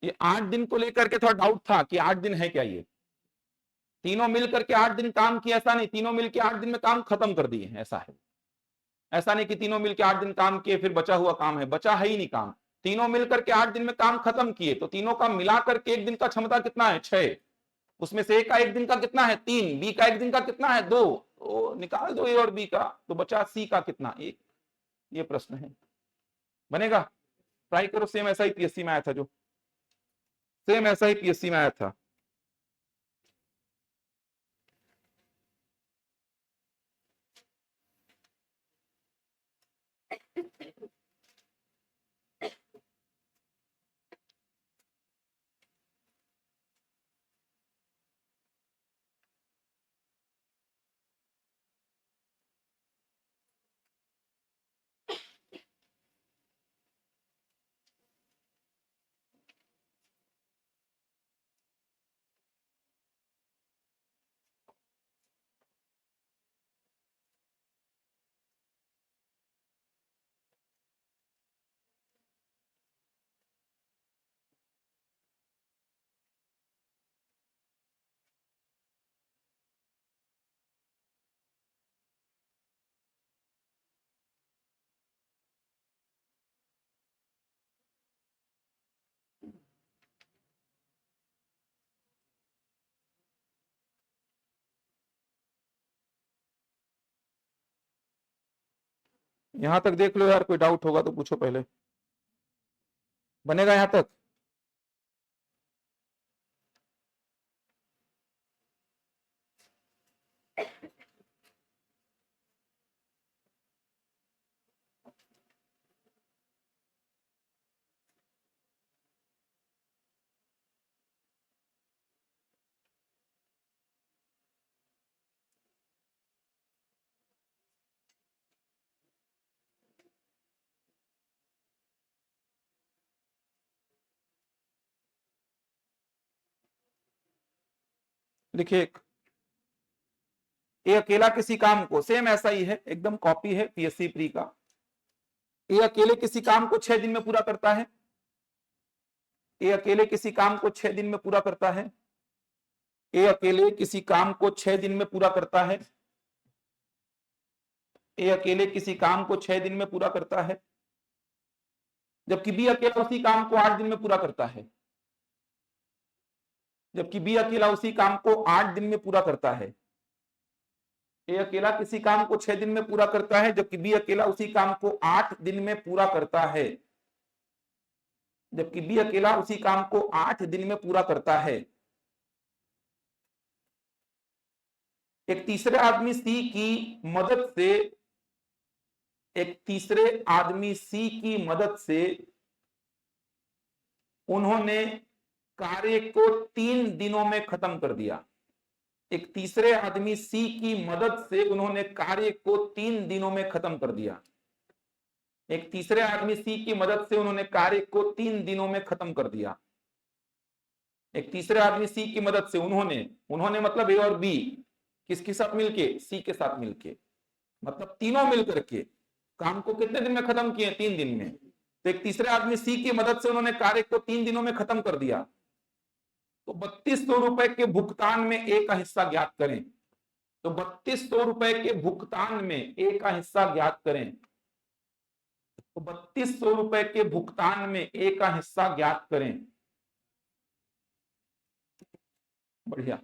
ये 8 दिन को लेकर के थोड़ा डाउट था कि 8 दिन है क्या, ये तीनों मिलकर के 8 दिन काम किया, ऐसा नहीं, तीनों मिलकर 8 दिन में काम खत्म कर दिए, ऐसा है। ऐसा नहीं कि तीनों मिलकर 8 दिन काम किए फिर बचा हुआ काम है, बचा है ही नहीं काम। तीनों मिलकर के 8 दिन में काम खत्म किए, तो तीनों का मिलाकर के एक दिन का क्षमता कितना है, 6। उसमें से ए का एक दिन का कितना है, 3, बी का एक दिन का कितना है, 2, तो निकाल दो ए और बी का, तो बचा सी का कितना, 1। ये प्रश्न है, बनेगा। ट्राई करो, सेम ऐसा ही पीएससी में आया था, जो सेम ऐसा ही पीएससी में आया था। यहां तक देख लो यार, कोई डाउट होगा तो पूछो पहले, बनेगा यहां तक। लिखिए, ये अकेला किसी काम को, सेम ऐसा ही है, एकदम कॉपी है पीएससी प्री का। ये अकेले किसी काम को 6 दिन में पूरा करता है, ये अकेले किसी काम को 6 दिन में पूरा करता है, ये अकेले किसी काम को 6 दिन में पूरा करता है, ये अकेले किसी काम को 6 दिन में पूरा करता है, जबकि बी अकेला उसी काम को 8 दिन में पूरा करता है, जबकि बी अकेला उसी काम को 8 दिन में पूरा करता है। ए अकेला किसी काम को 6 दिन में पूरा करता है, जबकि बी अकेला उसी काम को 8 दिन में पूरा करता है, जबकि बी अकेला उसी काम को 8 दिन में पूरा करता है। एक तीसरे आदमी सी की मदद से, एक तीसरे आदमी सी की मदद से उन्होंने कार्य को 3 दिनों में खत्म कर दिया। एक तीसरे आदमी सी की मदद से उन्होंने कार्य को 3 दिनों में खत्म कर दिया। एक तीसरे आदमी सी की मदद से उन्होंने कार्य को 3 दिनों में खत्म कर दिया। एक तीसरे आदमी सी की मदद से उन्होंने मतलब ए और बी, किसके साथ मिलके, सी के साथ मिलके, मतलब तीनों मिलकर के काम को कितने दिन में खत्म किए, 3 दिन में। तो एक तीसरे आदमी सी की मदद से उन्होंने कार्य को 3 दिनों में खत्म कर दिया। तो 3200 रुपए के भुगतान में ए का हिस्सा ज्ञात करें। तो 3200 रुपए के भुगतान में ए का हिस्सा ज्ञात करें। तो 3200 रुपए के भुगतान में ए का हिस्सा ज्ञात करें। बढ़िया।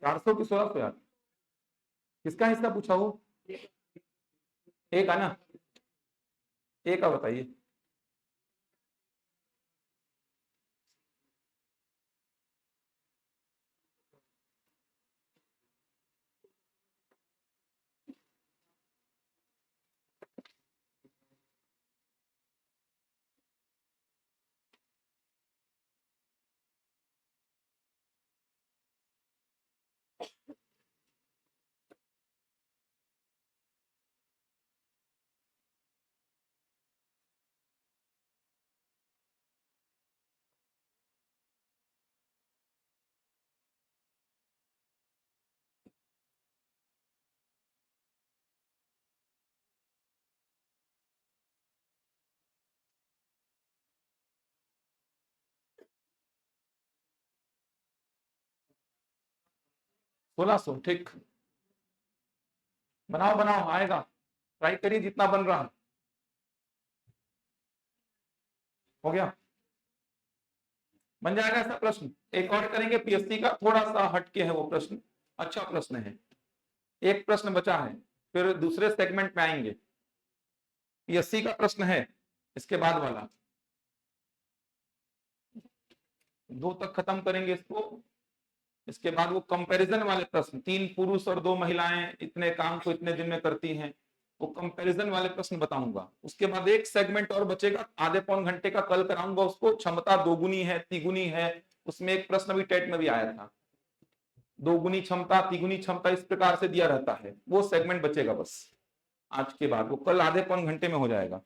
चार सौ की 1600 यार, किसका हिस्सा पूछा हो? ए का ना, ए का बताइए। सोलह सौ, ठीक। बनाओ बनाओ, आएगा, ट्राई करिए जितना बन रहा है। हो गया, बन जाएगा ऐसा प्रश्न। एक और करेंगे पीएससी का, थोड़ा सा हटके है वो प्रश्न, अच्छा प्रश्न है। एक प्रश्न बचा है, फिर दूसरे सेगमेंट में आएंगे। पीएससी का प्रश्न है, इसके बाद वाला 2 तक खत्म करेंगे इसको। इसके बाद वो कंपैरिजन वाले प्रश्न, 3 पुरुष और 2 महिलाएं इतने काम को इतने दिन में करती हैं, वो कंपैरिजन वाले प्रश्न बताऊंगा। उसके बाद एक सेगमेंट और बचेगा, आधे पौन घंटे का, कल कराऊंगा उसको। क्षमता दोगुनी है तिगुनी है, उसमें एक प्रश्न भी टेट में भी आया था, दोगुनी क्षमता तिगुनी क्षमता इस प्रकार से दिया रहता है, वो सेगमेंट बचेगा बस आज के बाद। वो कल आधे पौन घंटे में हो जाएगा।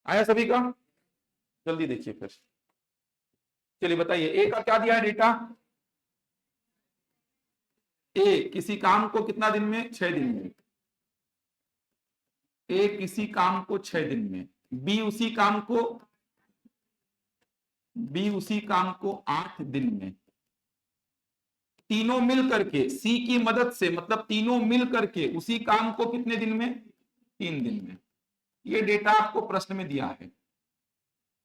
आया सभी का? जल्दी देखिए फिर। चलिए बताइए, ए का क्या दिया है डेटा? ए किसी काम को कितना दिन में? 6 दिन में। ए किसी काम को 6 दिन में, बी उसी काम को 8 दिन में। तीनों मिल करके सी की मदद से, मतलब तीनों मिल करके उसी काम को कितने दिन में? 3 दिन में। ये डेटा आपको प्रश्न में दिया है।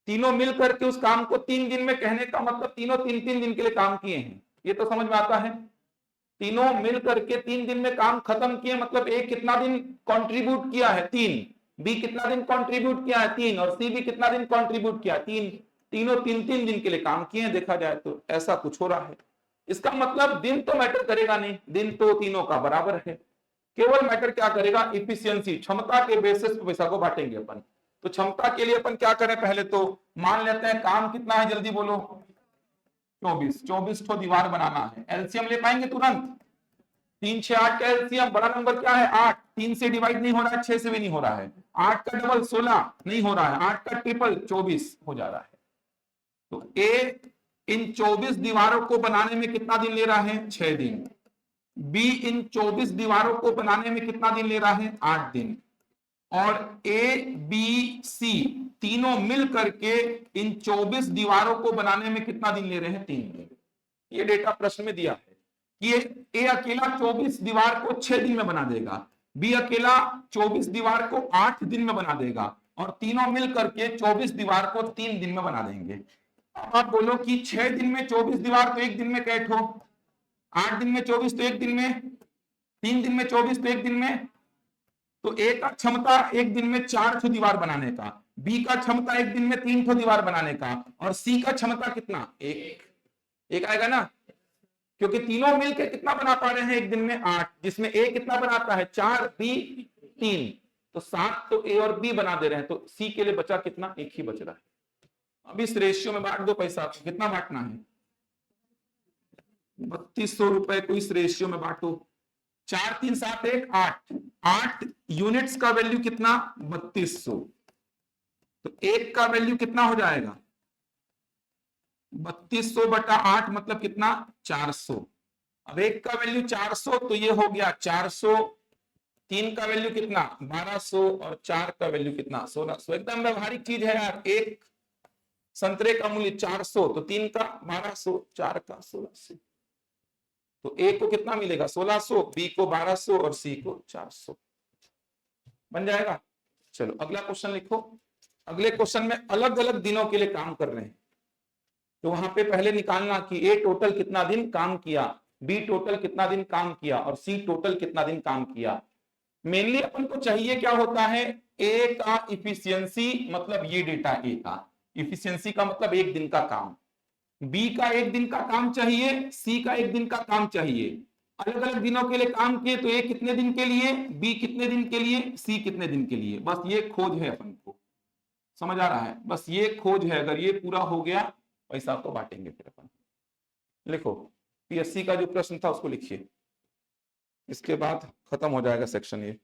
तीनों मिल करके उस काम को 3 दिन में, कहने का मतलब तीनों 3-3 दिन के लिए काम किए हैं, ये तो समझ में आता है। तीनों मिल करके 3 दिन में काम खत्म किए, मतलब ए कितना दिन कंट्रीब्यूट किया है? 3। बी कितना दिन कंट्रीब्यूट किया है? 3। और सी भी कितना दिन कंट्रीब्यूट किया? 3। तीनों 3-3 दिन के लिए काम किए हैं, देखा जाए तो ऐसा कुछ हो रहा है। इसका मतलब दिन तो मैटर करेगा नहीं, दिन तो तीनों का बराबर है। केवल मैटर क्या करेगा? इफिशियंसी, क्षमता के बेसिस पे पैसा को बांटेंगे अपन। तो क्षमता के लिए अपन क्या करें? पहले तो मान लेते हैं काम कितना है, जल्दी बोलो। 24 तो दीवार बनाना है। एलसीएम ले पाएंगे तुरंत? 3 6 8 का एलसीएम, बड़ा नंबर क्या है? 8। 3 से डिवाइड नहीं हो रहा है, 6 से भी नहीं हो रहा है। 8 का डबल 16 नहीं हो रहा है, 8 का ट्रिपल 24 हो जा रहा है। तो ए इन 24 दीवारों को बनाने में कितना दिन ले रहा है? 6 दिन। बी इन 24 दीवारों को बनाने में कितना दिन ले रहा है? 8 दिन। और ए बी सी तीनों मिल करके इन 24 दीवारों को बनाने में कितना दिन ले रहे हैं? 3 दिन। ये डेटा प्रश्न में दिया है कि ए अकेला 24 दीवार को 6 दिन में बना देगा, बी अकेला 24 दीवार को 8 दिन में बना देगा, और तीनों मिल करके 24 दीवार को 3 दिन में बना देंगे। आप बोलो कि 6 दिन में 24 दीवार तो 1 दिन में कैट हो, 8 दिन में 24 तो 1 दिन में, 3 दिन में 24 तो 1 दिन में। तो ए का क्षमता 1 दिन में 4 ठो दीवार बनाने का, बी का क्षमता 1 दिन में 3 ठो दीवार बनाने का, और सी का क्षमता कितना? 1 आएगा ना, क्योंकि तीनों मिलकर कितना बना पा रहे हैं 1 दिन में? 8, जिसमें ए कितना बनाता है? 4, बी 3। तो 7 तो ए और बी बना दे रहे हैं, तो सी के लिए बचा कितना, एक ही बच रहा है। अब इस रेशियो में बांट दो पैसा, तो कितना बांटना है, 3200 रुपए को इस रेशियो में बांटो। 4 3 7 1 8, 8 यूनिट्स का वैल्यू कितना, 3200, तो एक का वैल्यू कितना हो जाएगा, 3200 बटा 8 मतलब कितना, 400। अब एक का वैल्यू 400, तो ये हो गया 400, 3 का वैल्यू कितना 1200 और 4 का वैल्यू कितना 1600। एकदम व्यवहारिक चीज है यार, एक संतरे का मूल्य 400, तो 3 का 1200, 4 का 1600, तो ए को कितना मिलेगा 1600, बी को 1200 और सी को 400, बन जाएगा। चलो अगला क्वेश्चन लिखो। अगले क्वेश्चन में अलग अलग दिनों के लिए काम कर रहे हैं, तो वहां पे पहले निकालना कि ए टोटल कितना दिन काम किया, बी टोटल कितना दिन काम किया और सी टोटल कितना दिन काम किया। मेनली अपन को चाहिए क्या होता है, ए का इफिशियंसी, मतलब ये डेटा ए का इफिशियंसी का मतलब एक दिन का काम, बी का एक दिन का काम चाहिए, सी का एक दिन का काम चाहिए। अलग अलग दिनों के लिए काम किए, तो ए कितने दिन के लिए, बी कितने दिन के लिए, सी कितने दिन के लिए, बस ये खोज है अपन को, समझ आ रहा है, बस ये खोज है। अगर ये पूरा हो गया पैसा तो बांटेंगे फिर अपन। लिखो पीएससी का जो प्रश्न था उसको लिखिए, इसके बाद खत्म हो जाएगा सेक्शन ये।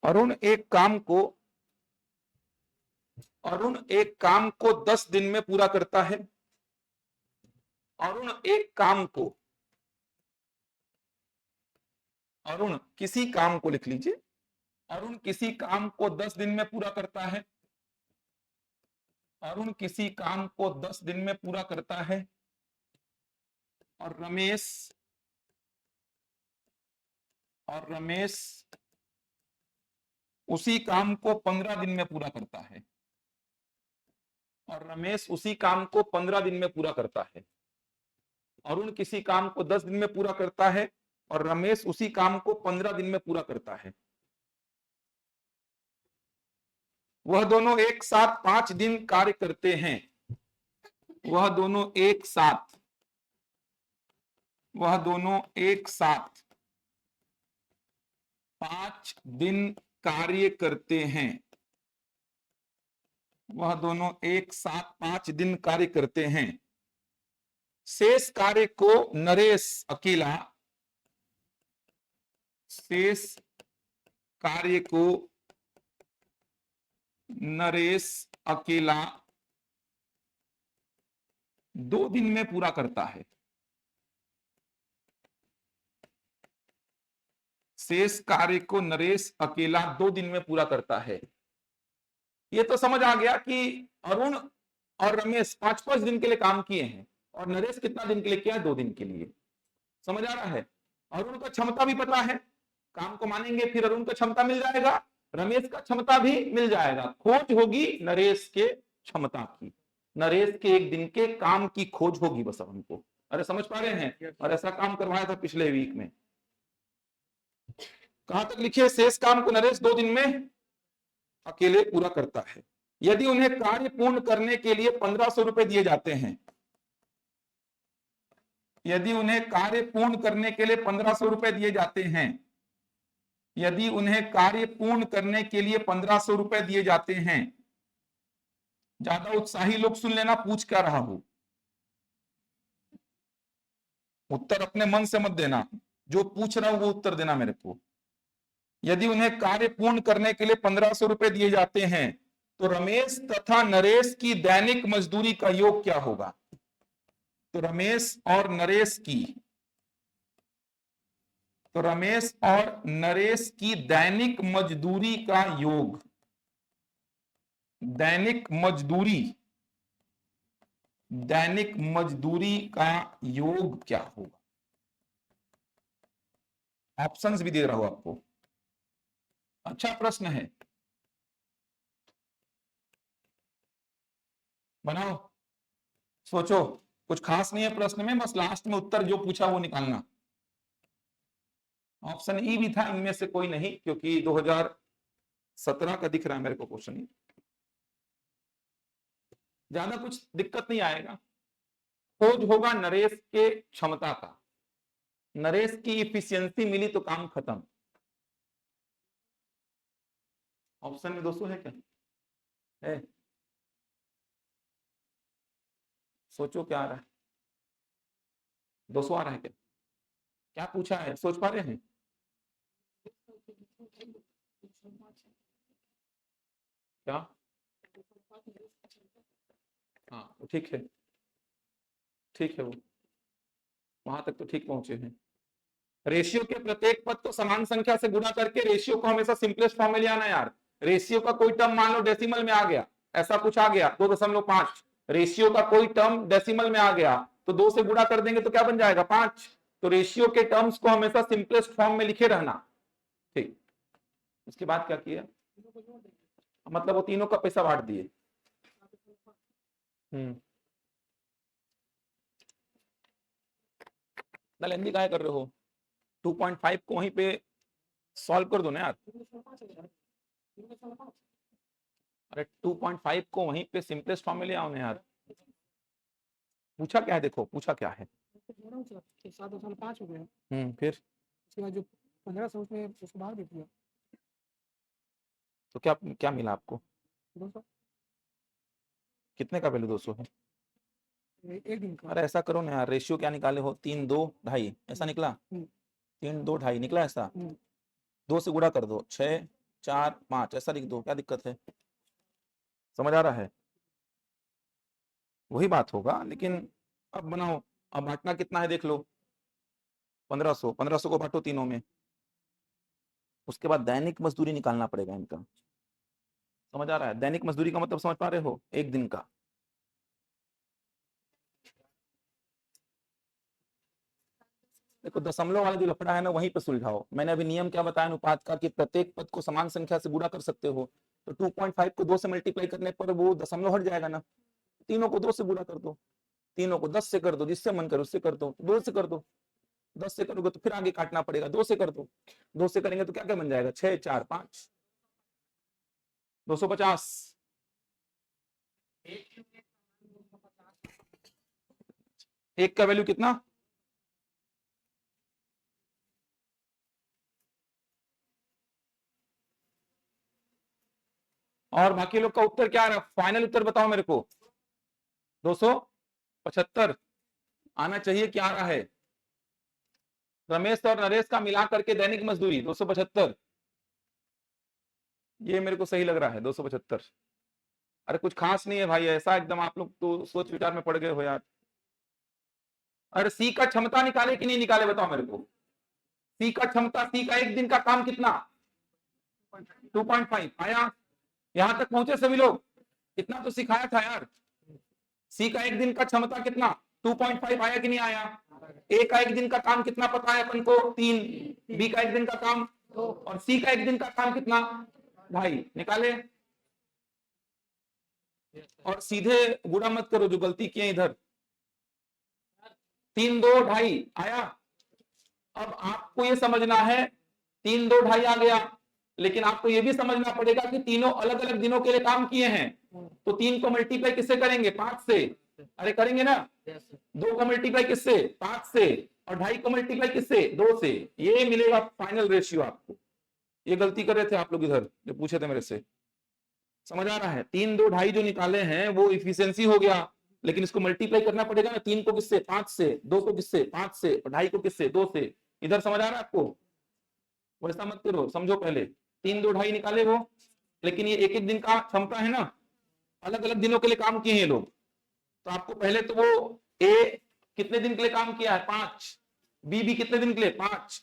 अरुण एक काम को अरुण एक काम को 10 दिन में पूरा करता है। अरुण एक काम को, अरुण किसी काम को लिख लीजिए, अरुण किसी काम को 10 दिन में पूरा करता है। अरुण किसी काम को 10 दिन में पूरा करता है और रमेश उसी काम को 15 दिन में पूरा करता है, और रमेश उसी काम को 15 दिन में पूरा करता है। अरुण किसी काम को 10 दिन में पूरा करता है और रमेश उसी काम को 15 दिन में पूरा करता है। वह दोनों एक साथ 5 दिन कार्य करते हैं। वह दोनों एक साथ 5 दिन कार्य करते हैं। वह दोनों एक साथ 5 दिन कार्य करते हैं। शेष कार्य को नरेश अकेला, शेष कार्य को नरेश अकेला 2 दिन में पूरा करता है। शेष कार्य को नरेश अकेला 2 दिन में पूरा करता है। ये तो समझ आ गया कि अरुण और रमेश 5-5 दिन के लिए काम किए हैं और नरेश कितना दिन के लिए किया, 2 दिन के लिए। समझ आ रहा है। अरुण का क्षमता भी पता है, काम को मानेंगे फिर अरुण का क्षमता मिल जाएगा, रमेश का क्षमता भी मिल जाएगा। खोज होगी नरेश के क्षमता की, नरेश के एक दिन के काम की खोज होगी बस अपन को। अरे समझ पा रहे हैं। और ऐसा काम करवाया था पिछले वीक में। कहां तक लिखिए, शेष काम को नरेश 2 दिन में अकेले पूरा करता है। यदि उन्हें कार्य पूर्ण करने के लिए 1500 रुपए दिए जाते हैं, यदि उन्हें कार्य पूर्ण करने के लिए 1500 रुपए दिए जाते हैं, यदि उन्हें कार्य पूर्ण करने के लिए 1500 रुपए दिए जाते हैं। ज्यादा उत्साही लोग सुन लेना, पूछ क्या रहा हूं, उत्तर अपने मन से मत देना, जो पूछ रहा हूं वो उत्तर देना मेरे को। यदि उन्हें कार्य पूर्ण करने के लिए 1500 रुपए दिए जाते हैं, तो रमेश तथा नरेश की दैनिक मजदूरी का योग क्या होगा। तो रमेश और नरेश की तो रमेश और नरेश की दैनिक मजदूरी का योग, दैनिक मजदूरी, दैनिक मजदूरी का योग क्या होगा? ऑप्शंस भी दे रहा हूं आपको। अच्छा प्रश्न है, बनाओ, सोचो। कुछ खास नहीं है प्रश्न में, बस लास्ट में उत्तर जो पूछा वो निकालना। ऑप्शन ई भी था, इनमें से कोई नहीं, क्योंकि 2017 का दिख रहा है मेरे को क्वेश्चन। ज्यादा कुछ दिक्कत नहीं आएगा। खोज होगा नरेश के क्षमता का, नरेश की इफिशियंसी मिली तो काम खत्म। ऑप्शन में 200 है क्या? है? सोचो क्या आ रहा है। 200 आ रहा है क्या? क्या पूछा है, सोच पा रहे हैं? क्या? हाँ ठीक है, ठीक है, वो वहां तक तो ठीक पहुंचे हैं। रेशियो के प्रत्येक पद को समान संख्या से गुणा करके रेशियो को हमेशा सिंपलेस्ट फॉर्म में ले आना यार। रेशियो का कोई टर्म मान लो डेसिमल में आ गया, ऐसा कुछ आ गया 2.5, रेशियो का कोई टर्म डेसिमल में आ गया तो 2 से गुणा कर देंगे तो क्या बन जाएगा 5। तो रेशियो के टर्म्स को हमेशा सिंपलेस्ट फॉर्म में लिखे रहना। ठीक, उसके बाद क्या किया, मतलब वो तीनों का पैसा बांट दिए। लेंदी काय कर रहे हो? 2.5 को वहीं पे सॉल्व कर दो ना यार। अरे 2.5 को वहीं पे सिंपलेस्ट फॉर्म में ले आओ ना यार। पूछा क्या है, देखो पूछा क्या है। 7.5 हो गया। फिर उसके बाद जो 1500 उसमें उसको बाहर दे दिया। तो क्या क्या मिला आपको? 200। कितने का वैल्यू 200 है? एक दिन का। अरे ऐसा करो ना यार, रेशियो क्या निकाले हो, 3 2 2.5 ऐसा निकला। 3 2 2.5 निकला ऐसा। 2 से गुणा कर दो, 6 4 5 ऐसा लिख दो, क्या दिक्कत है? समझ आ रहा है? वही बात होगा, लेकिन अब बनाओ। अब बांटना कितना है देख लो, 1500, 1500 को बांटो तीनों में। उसके बाद दैनिक मजदूरी निकालना पड़ेगा इनका। समझ आ रहा है? दैनिक मजदूरी का मतलब समझ पा रहे हो? एक दिन का। देखो दशमलव वाला जो लफड़ा है ना वहीं पे सुलझाओ। मैंने अभी नियम क्या बताया अनुपात का, कि प्रत्येक पद को समान संख्या से गुणा कर सकते हो। तो 2.5 को 2 से मल्टीप्लाई करने पर वो दशमलव हट जाएगा ना। तीनों को 2 से गुणा कर दो, तीनों को 10 से कर दो, जिससे मन करे उससे कर दो। 2 से कर दो, 10 से करोगे तो फिर आगे काटना पड़ेगा। 2 से कर दो, 2 से करेंगे तो क्या क्या बन जाएगा, 6 4 5, 250। एक का वैल्यू कितना? और बाकी लोग का उत्तर क्या आ रहा है, फाइनल उत्तर बताओ मेरे को। 275 आना चाहिए, क्या आ रहा है? रमेश और नरेश का मिला करके दैनिक मजदूरी 275, ये मेरे को सही लग रहा है 275। अरे कुछ खास नहीं है भाई, ऐसा एकदम आप लोग तो सोच विचार में पड़ गए हो यार। अरे सी का क्षमता निकाले कि नहीं निकाले बताओ मेरे को। सी का क्षमता, सी का एक दिन का काम कितना? 2.5 आया। यहां तक पहुंचे सभी लोग? इतना तो सिखाया था यार। सी का एक दिन का क्षमता कितना? 2.5 आया कि नहीं आया? ए का एक दिन का काम कितना पता है अपन को? 3। बी का एक दिन का काम, और सी का एक दिन का काम कितना? 2.5 निकाले। और सीधे गुणा मत करो जो गलती किए इधर। 3 2 2.5 आया। अब आपको ये समझना है, 3 2 2.5 आ गया, लेकिन आपको ये भी समझना पड़ेगा कि तीनों अलग अलग दिनों के लिए काम किए हैं। तो 3 को मल्टीप्लाई किससे करेंगे? 5 से। अरे करेंगे ना। 2 को मल्टीप्लाई किससे? 5 से। और 2.5 को मल्टीप्लाई किससे? 2 से। ये मिलेगा फाइनल रेशियो आपको। ये गलती कर रहे थे आप लोग इधर जो पूछे थे मेरे से। समझ आ रहा है? 3 2 2.5 जो निकाले हैं वो इफिशियंसी हो गया, लेकिन इसको मल्टीप्लाई करना पड़ेगा ना। 3 को किससे? 5 से। 2 को किससे? 5 से। और 2.5 को किससे? 2 से। इधर समझ आ रहा है आपको? वैसा मत करो, समझो पहले। 3 2 2.5 निकाले वो, लेकिन ये एक एक दिन का क्षमता है ना, अलग अलग दिनों के लिए काम किए हैं ये लोग। तो आपको पहले तो वो ए कितने दिन के लिए काम किया है? 5। बी भी कितने दिन के लिए? 5।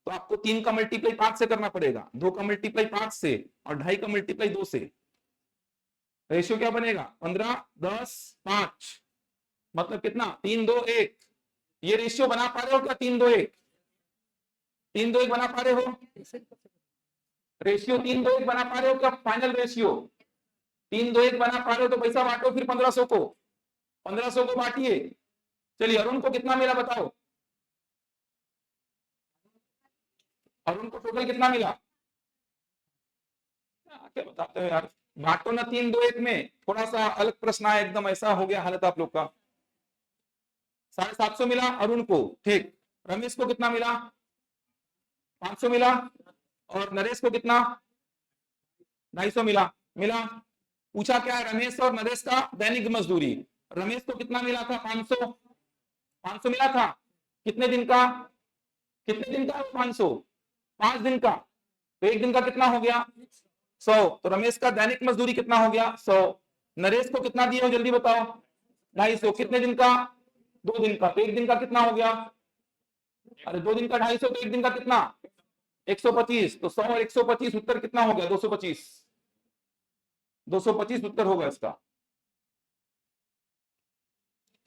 तो आपको 3 का मल्टीप्लाई 5 से करना पड़ेगा, 2 का मल्टीप्लाई 5 से और 2.5 का मल्टीप्लाई 2 से। रेशियो क्या बनेगा? 15, 10, 5, मतलब कितना? 3, 2, 1। ये रेशियो बना पा रहे हो क्या? 3, 2, 1, 3, 2, 1 बना पा रहे हो? रेशियो 3, 2, 1 बना पा रहे हो क्या? फाइनल रेशियो 3, 2, 1 बना पा रहे हो तो पैसा बांटो फिर 1500 को, 1500 को बांटिए। चलिए अरुण को कितना मिला बताओ? अरुण को टोटल कितना मिला? क्या बताते हो यार, बांटो ना 3, 2, 1 में। थोड़ा सा अलग प्रश्न आया, एकदम ऐसा हो गया हालत आप लोग का। 750 मिला अरुण को, ठीक। रमेश को कितना मिला? 500 मिला। और नरेश को कितना? 250 मिला। मिला। पूछा क्या है? रमेश और नरेश का दैनिक मजदूरी। रमेश को कितना मिला था? 500। 500 मिला था। कितने दिन का? कितने दिन का? 500 5 दिन का। तो एक दिन का कितना हो गया? 100। तो रमेश का दैनिक मजदूरी कितना हो गया? 100। नरेश को कितना दिए हो जल्दी बताओ? 250। कितने दिन का? 2 दिन का। तो एक दिन का कितना हो गया? अरे 2 दिन का 250, तो एक दिन का कितना? 125। तो 100 और 125 उत्तर कितना हो गया? 225। 225 उत्तर होगा इसका।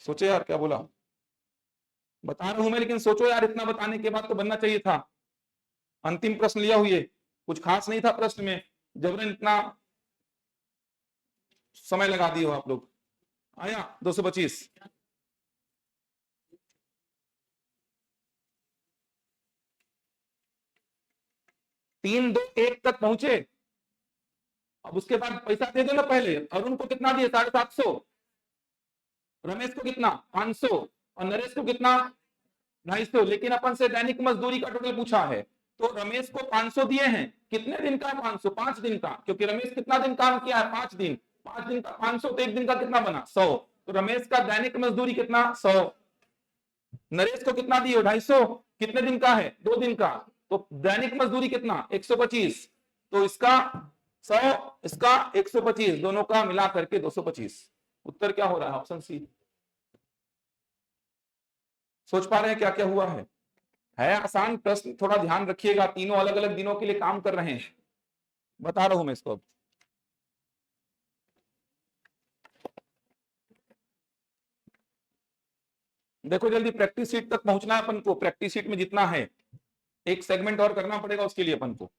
सोचे यार, क्या बोला? बता रहा हूं मैं, लेकिन सोचो यार, इतना बताने के बाद तो बनना चाहिए था। अंतिम प्रश्न लिया हुई, कुछ खास नहीं था प्रश्न में, जबरन इतना समय लगा दिए हो आप लोग। आया 225। 3, 2, 1 तक पहुंचे। अब उसके बाद पैसा दे दो ना पहले। अरुण को कितना दिए? 750। रमेश को कितना? 500। और नरेश को कितना? 250। लेकिन अपन से दैनिक मजदूरी का टोटल पूछा है, तो रमेश को 500 दिए हैं। कितने दिन का? 500, 5 दिन का, क्योंकि रमेश कितना दिन काम किया है? 5 दिन। 5 दिन का 500, तो एक दिन का कितना बना? 100। तो रमेश का दैनिक मजदूरी कितना? 100। नरेश को कितना दिए? 250। कितने दिन का है? 2 दिन का। तो दैनिक मजदूरी कितना? 125। तो इसका 100, इसका 125, दोनों का मिला करके 225। उत्तर क्या हो रहा है? Option C. सोच पा रहे हैं क्या क्या हुआ है आसान प्रश्न, थोड़ा ध्यान रखिएगा। तीनों अलग अलग दिनों के लिए काम कर रहे हैं, बता रहा हूं मैं इसको। अब देखो जल्दी, प्रैक्टिस शीट तक पहुंचना है अपन को। प्रैक्टिस शीट में जितना है, एक सेगमेंट और करना पड़ेगा उसके लिए अपन को,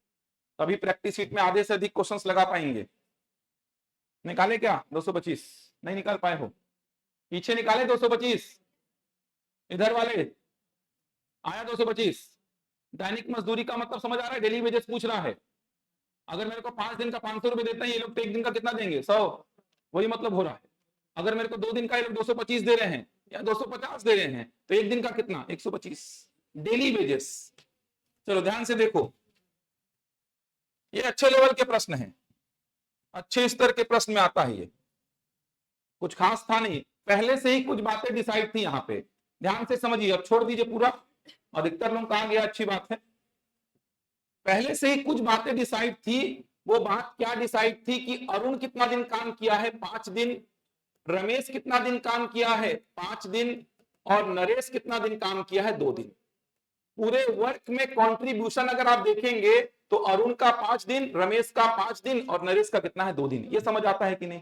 तभी प्रैक्टिस शीट में आधे से अधिक क्वेश्चंस लगा पाएंगे। निकाले क्या? 225 नहीं निकाल पाए हो? पीछे निकाले 225। इधर वाले आया 225। दैनिक मजदूरी का मतलब समझ आ रहा है? डेली वेजेस पूछ रहा है। अगर मेरे को 5 दिन का 500 रुपए देते हैं ये लोग, तो एक दिन का कितना देंगे? 100। वही मतलब हो रहा है। अगर मेरे को 2 दिन का ये लोग 225 दे रहे हैं या 250 दे रहे हैं, तो एक दिन का कितना? 125 डेली वेजेस। चलो ध्यान से देखो, ये अच्छे लेवल के प्रश्न हैं, अच्छे स्तर के प्रश्न में आता है ये। कुछ खास था नहीं, पहले से ही कुछ बातें डिसाइड थी यहाँ पे। ध्यान से समझिए, अब छोड़ दीजिए पूरा, अधिकतर लोग कहा गया, अच्छी बात है। पहले से ही कुछ बातें डिसाइड थी। वो बात क्या डिसाइड थी? कि अरुण कितना दिन काम किया है? 5 दिन। रमेश कितना दिन काम किया है? 5 दिन। और नरेश कितना दिन काम किया है? 2 दिन। पूरे वर्क में कंट्रीब्यूशन अगर आप देखेंगे तो अरुण का 5 दिन, रमेश का 5 दिन और नरेश का कितना है? 2 दिन। ये समझ आता है कि नहीं?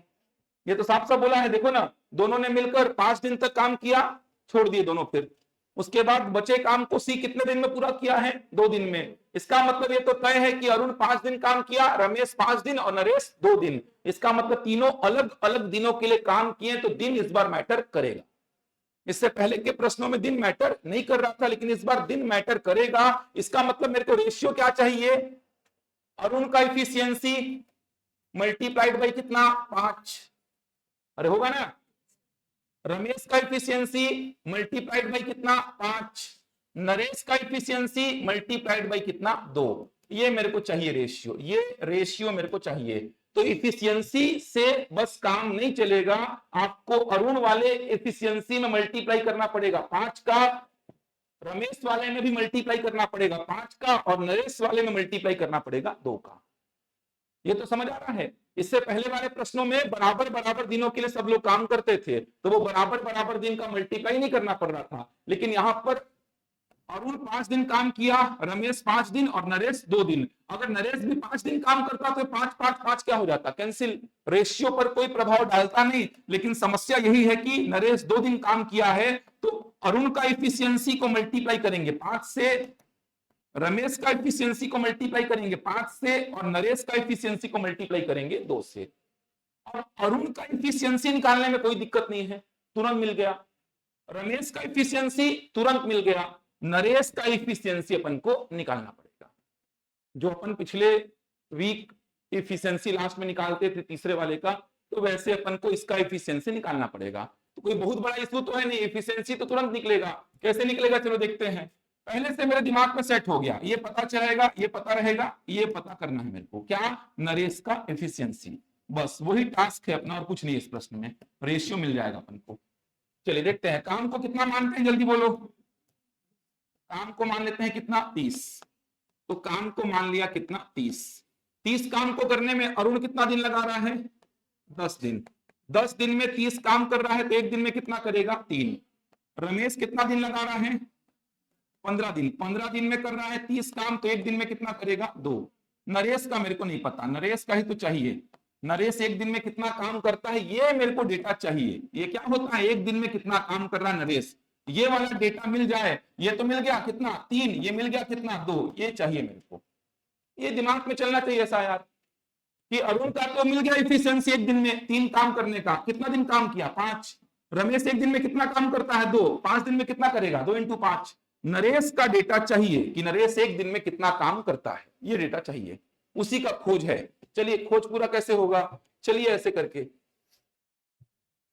ये तो साफ साफ बोला है, देखो ना, दोनों ने मिलकर 5 दिन तक काम किया, छोड़ दिए दोनों। फिर उसके बाद बचे काम को सी कितने दिन में पूरा किया है? 2 दिन में। इसका मतलब ये तो तय है कि अरुण 5 दिन काम किया, रमेश 5 दिन और नरेश 2 दिन। इसका मतलब तीनों अलग अलग दिनों के लिए काम किए, तो दिन इस बार मैटर करेगा। इससे पहले के प्रश्नों में दिन मैटर नहीं कर रहा था, लेकिन इस बार दिन मैटर करेगा। इसका मतलब मेरे को रेशियो क्या चाहिए? अरुण का इफिशियंसी मल्टीप्लाइड बाई कितना? 5। अरे होगा ना? रमेश का इफिशियंसी मल्टीप्लाइड बाई कितना? 5। नरेश का इफिशियंसी मल्टीप्लाइड बाई कितना? 2। ये मेरे को चाहिए रेशियो, ये रेशियो मेरे को चाहिए। तो इफिशियंसी से बस काम नहीं चलेगा, आपको अरुण वाले इफिशियंसी में मल्टीप्लाई करना पड़ेगा 5 का, रमेश वाले में भी मल्टीप्लाई करना पड़ेगा 5 का, और नरेश वाले में मल्टीप्लाई करना पड़ेगा 2 का। ये तो समझ आ रहा है? इससे पहले वाले प्रश्नों में बराबर बराबर दिनों के लिए सब लोग काम करते थे, तो वो बराबर बराबर दिन का मल्टीप्लाई नहीं करना पड़ रहा था। लेकिन यहां पर अरुण 5 दिन काम किया, रमेश 5 दिन और नरेश 2 दिन। अगर नरेश भी 5 दिन काम करता तो 5 5 5 क्या हो जाता, कैंसिल। रेशियो पर कोई प्रभाव डालता नहीं, लेकिन समस्या यही है कि नरेश 2 दिन काम किया है तो अरुण का इफिशियंसी को मल्टीप्लाई करेंगे 5 से, रमेश का इफिशियंसी को मल्टीप्लाई करेंगे 5 से और नरेश का इफिशियंसी को मल्टीप्लाई करेंगे 2 से। और अरुण का इफिशियंसी निकालने में कोई दिक्कत नहीं है, तुरंत मिल गया। रमेश का इफिशियंसी तुरंत मिल गया, नरेश का इफिशियंसी अपन को निकालना पड़ेगा। जो अपन पिछले वीक इफिशियंसी लास्ट में निकालते थे तीसरे वाले का, तो वैसे अपन को इसका इफिशियंसी निकालना पड़ेगा। तो कोई बहुत बड़ा इशू तो है नहीं, इफिशियंसी तो तुरंत निकलेगा। कैसे निकलेगा चलो देखते हैं। पहले से मेरे दिमाग में सेट हो गया, ये पता चलेगा, ये पता रहेगा, ये पता करना है मेरे को, क्या, नरेश का एफिशिएंसी। बस वही टास्क है अपना और कुछ नहीं है इस प्रश्न में, रेशियो मिल जाएगा अपन को। चलिए देखते हैं, काम को कितना मानते हैं, जल्दी बोलो। काम को मान लेते हैं कितना, 30। तो काम को मान लिया कितना, 30। 30 काम को करने में अरुण कितना दिन लगा रहा है, 10 दिन। 10 दिन में 30 काम कर रहा है तो एक दिन में कितना करेगा, 3। रमेश कितना दिन लगा रहा है, 15 दिन। 15 दिन में कर रहा है 30 काम तो एक दिन में कितना करेगा, 2। नरेश का मेरे को नहीं पता, नरेश का ही तो चाहिए। नरेश एक दिन में कितना काम करता है ये मेरे को डेटा चाहिए। ये क्या होता है, एक दिन में कितना काम कर रहा है नरेश, ये वाला डेटा मिल जाए। ये तो मिल गया कितना, 3। ये मिल गया कितना, 2। ये चाहिए मेरे को, ये दिमाग में चलना चाहिए ऐसा यार, कि अरुण का तो मिल गया इफिशियंसी एक दिन में 3 काम करने का। कितना दिन काम किया, 5। रमेश एक दिन में कितना काम करता है, 2। 5 दिन में कितना करेगा, 2 × 5। नरेश का डेटा चाहिए कि नरेश एक दिन में कितना काम करता है, ये डेटा चाहिए, उसी का खोज है। चलिए खोज पूरा कैसे होगा, चलिए ऐसे करके,